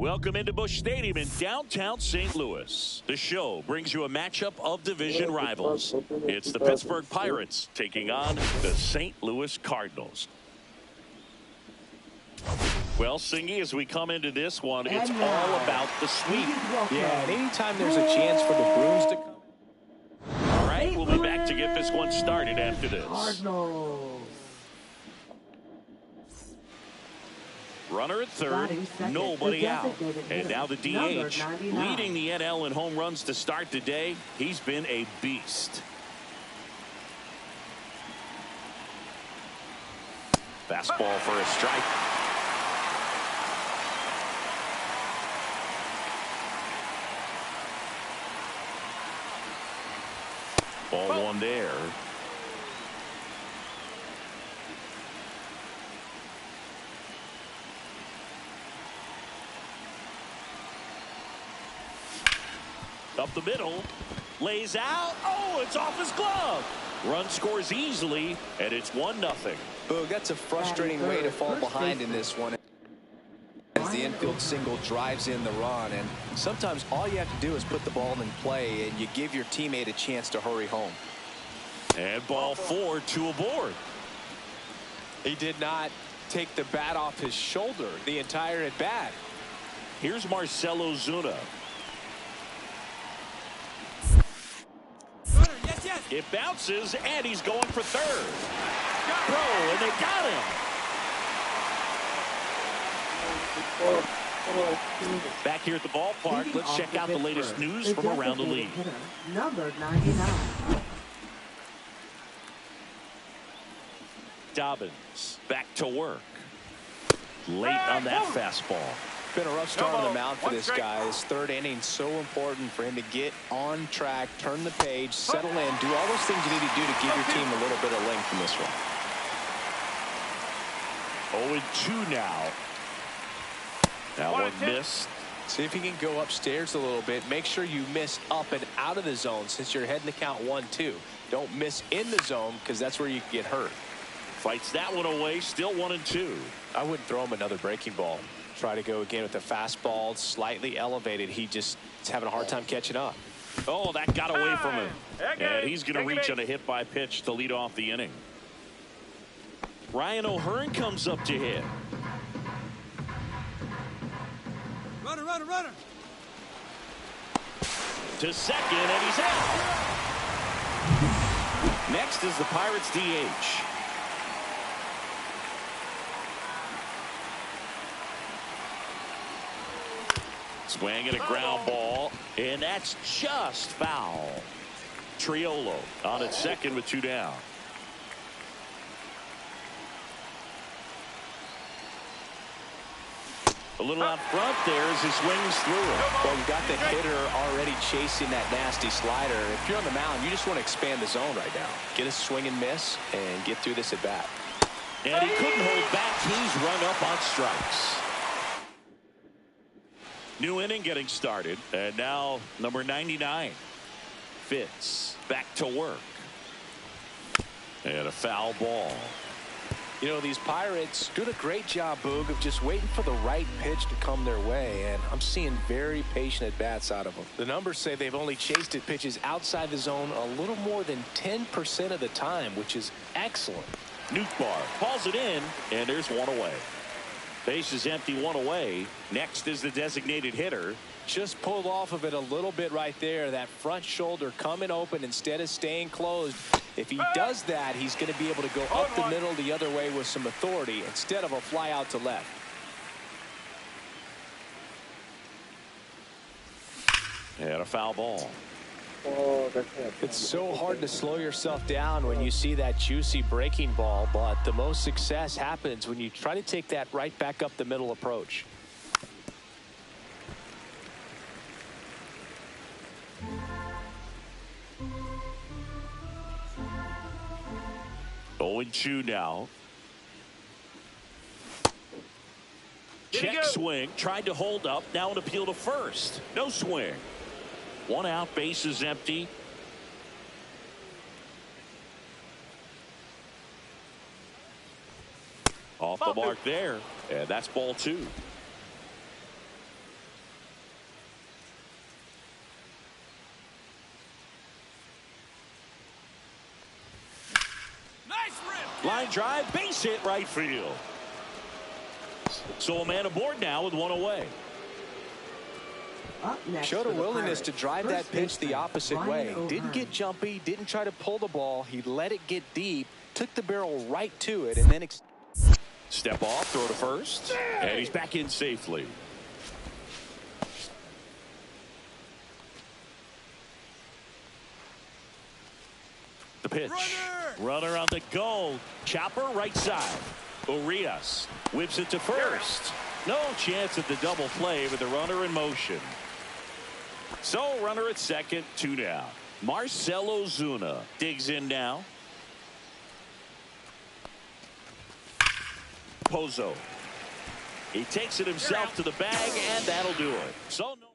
Welcome into Busch Stadium in downtown St. Louis. The show brings you a matchup of division rivals. It's the Pittsburgh Pirates taking on the St. Louis Cardinals. Well, Singy, as we come into this one, it's all about the sweep. Yeah, and anytime there's a chance for the Bruins to come. All right, we'll be back to get this one started after this. Cardinals. Runner at third, nobody out. And now the DH, leading the NL in home runs to start the day. He's been a beast. Fastball for a strike. Ball one there. Up the middle, lays out. Oh, it's off his glove. Run scores easily, and it's 1-0. Boog, that's a frustrating way to fall behind in this one. As the infield single drives in the run, and sometimes all you have to do is put the ball in play, and you give your teammate a chance to hurry home. And ball 4, 2 aboard. He did not take the bat off his shoulder the entire at bat. Here's Marcelo Zuna. It bounces, and he's going for third. Throw, and they got him. Back here at the ballpark, let's check out the latest news from around the league. Number 99. Dobbins back to work. Late on that fastball. Been a rough start on the mound for this guy. His third inning so important for him to get on track, turn the page, settle in, do all those things you need to do to give your team a little bit of length in this one. 0-2 now. That one missed. See if you can go upstairs a little bit. Make sure you miss up and out of the zone since you're heading to count 1-2. Don't miss in the zone because that's where you can get hurt. Fights that one away, still 1-2. I wouldn't throw him another breaking ball. Try to go again with the fastball, slightly elevated. He just is having a hard time catching up. Oh, that got away from him. And he's going to reach on a hit by pitch to lead off the inning. Ryan O'Hearn comes up to hit. Runner. To second, and he's out. Next is the Pirates DH. Swing and a ground ball, and that's just foul. Triolo on at second with 2 down. A little out front there as he swings through it. Well, you've got the hitter already chasing that nasty slider. If you're on the mound, you just want to expand the zone right now. Get a swing and miss and get through this at bat. And he couldn't hold back. He's rung up on strikes. New inning getting started, and now number 99, Fitz, back to work. And a foul ball. You know, these Pirates doing a great job, Boog, of just waiting for the right pitch to come their way, and I'm seeing very patient at-bats out of them. The numbers say they've only chased at pitches outside the zone a little more than 10% of the time, which is excellent. Nootbaar hauls it in, and there's one away. Base is empty, one away. Next is the designated hitter. Just pulled off of it a little bit right there. That front shoulder coming open instead of staying closed. If he does that, he's going to be able to go up the middle the other way with some authority instead of a fly out to left. And a foul ball. It's so hard to slow yourself down when you see that juicy breaking ball, but the most success happens when you try to take that right back up the middle approach. Owen Chu now. Check swing, tried to hold up, now an appeal to first. No swing. One out, base is empty. Off the mark there, and that's ball 2. Line drive, base hit right field. So a man aboard now with one away. Up next Showed a for the willingness Pirates, to drive that first pitch the baseman, opposite Ryan way. O'Hearn. Didn't get jumpy, didn't try to pull the ball. He let it get deep, took the barrel right to it, and then Step off, throw to first, and he's back in safely. The pitch. Runner on the go. Chopper right side. Urias whips it to first. No chance at the double play with the runner in motion. So runner at second, 2 down. Marcell Ozuna digs in now. Pozo. He takes it himself to the bag, and that'll do it. So no.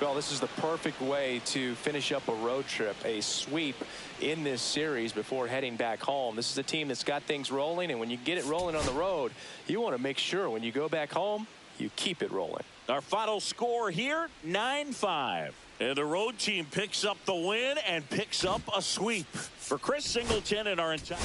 Well, this is the perfect way to finish up a road trip, a sweep in this series before heading back home. This is a team that's got things rolling, and when you get it rolling on the road, you want to make sure when you go back home, you keep it rolling. Our final score here, 9-5. And the road team picks up the win and picks up a sweep. For Chris Singleton and our entire...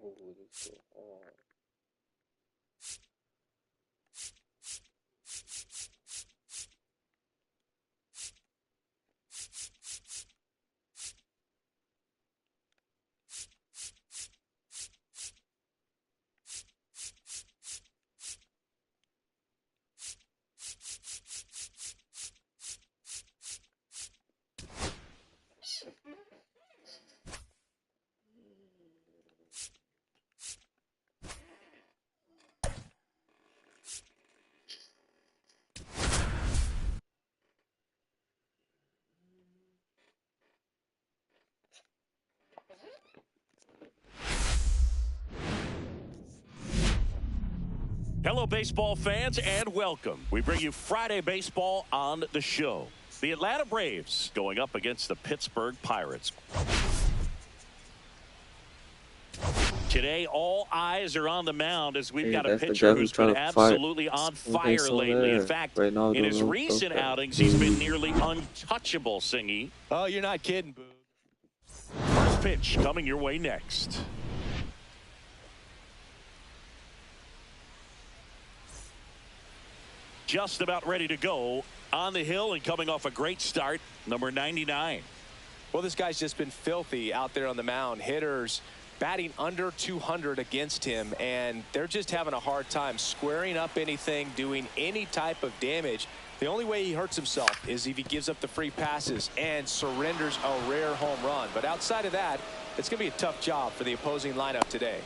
Oh, this is so hard. Hello, baseball fans, and welcome. We bring you Friday baseball on the show. The Atlanta Braves going up against the Pittsburgh Pirates. Today, all eyes are on the mound as we've got a pitcher who's been absolutely on fire lately. In fact, in his recent outings, he's been nearly untouchable, Singy. Oh, you're not kidding, Boo. First pitch coming your way next. Just about ready to go on the hill and coming off a great start, number 99. Well, this guy's just been filthy out there on the mound. Hitters batting under 200 against him, and they're just having a hard time squaring up anything, doing any type of damage. The only way he hurts himself is if he gives up the free passes and surrenders a rare home run. But outside of that, it's going to be a tough job for the opposing lineup today.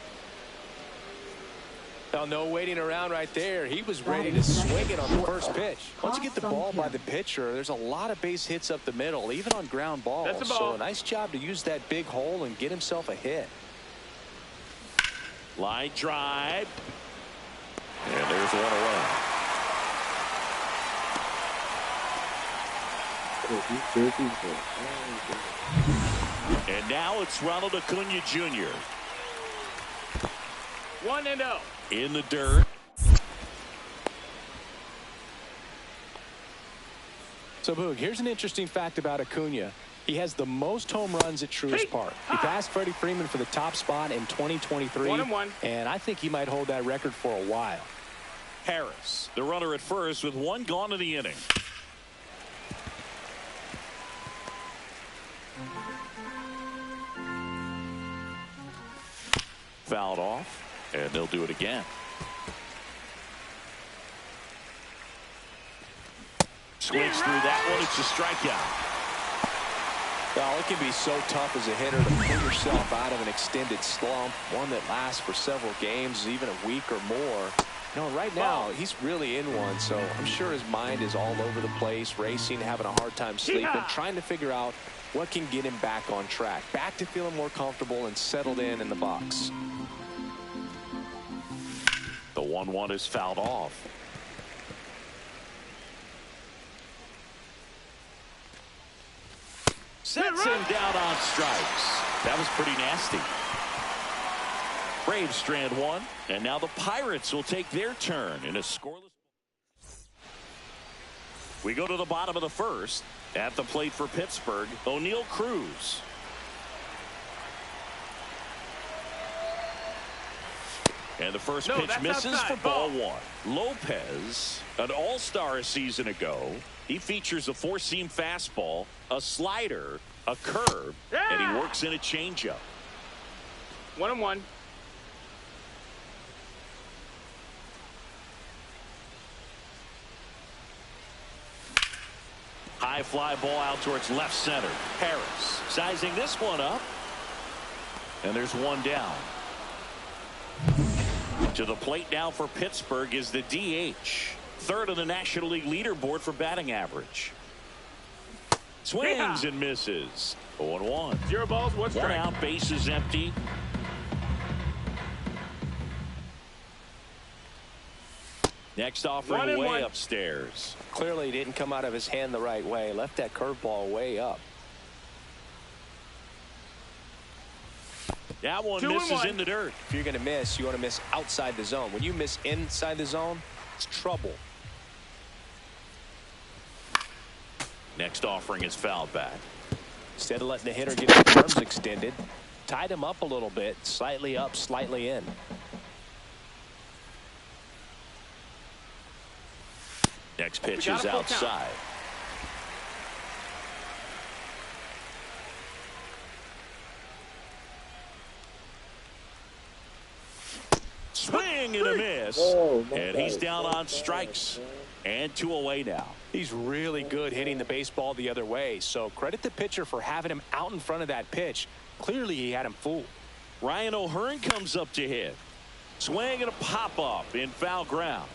Now, no waiting around right there. He was ready to swing it on the first pitch. Once you get the ball by the pitcher, there's a lot of base hits up the middle, even on ground balls. That's a ball. So a nice job to use that big hole and get himself a hit. Line drive. And there's one away. And now it's Ronald Acuna Jr. 1-0. In the dirt. So, Boog, here's an interesting fact about Acuna. He has the most home runs at Truist Park. He passed Freddie Freeman for the top spot in 2023. 1-1. And I think he might hold that record for a while. Harris, the runner at first with one gone in the inning. Fouled off, and they'll do it again. Swings through that one. It's a strikeout. Well, it can be so tough as a hitter to pull yourself out of an extended slump, one that lasts for several games, even a week or more. You know, right now, he's really in one, so I'm sure his mind is all over the place, racing, having a hard time sleeping, trying to figure out what can get him back on track, back to feeling more comfortable and settled in the box. The 1-1 is fouled off. Sets him down on strikes. That was pretty nasty. Braves strand one, and now the Pirates will take their turn in a scoreless. We go to the bottom of the first. At the plate for Pittsburgh, O'Neal Cruz. And the first pitch misses for ball one. Lopez, an all-star a season ago. He features a four-seam fastball, a slider, a curve, and he works in a changeup. 1-1. High fly ball out towards left center. Harris sizing this one up. And there's one down. To the plate now for Pittsburgh is the DH. Third on the National League leaderboard for batting average. Swings and misses. 0-1. 0 balls, 1 strike. One out, base is empty. Next offering way upstairs. Clearly didn't come out of his hand the right way. Left that curveball way up. That one misses in the dirt. If you're going to miss, you want to miss outside the zone. When you miss inside the zone, it's trouble. Next offering is fouled back. Instead of letting the hitter get his arms extended, tied him up a little bit, slightly up, slightly in. Next pitch is outside. Swing and a miss. And he's down on strikes. And 2 away now. He's really good hitting the baseball the other way, so credit the pitcher for having him out in front of that pitch. Clearly he had him fooled. Ryan O'Hearn comes up to hit. Swing and a pop-up in foul ground.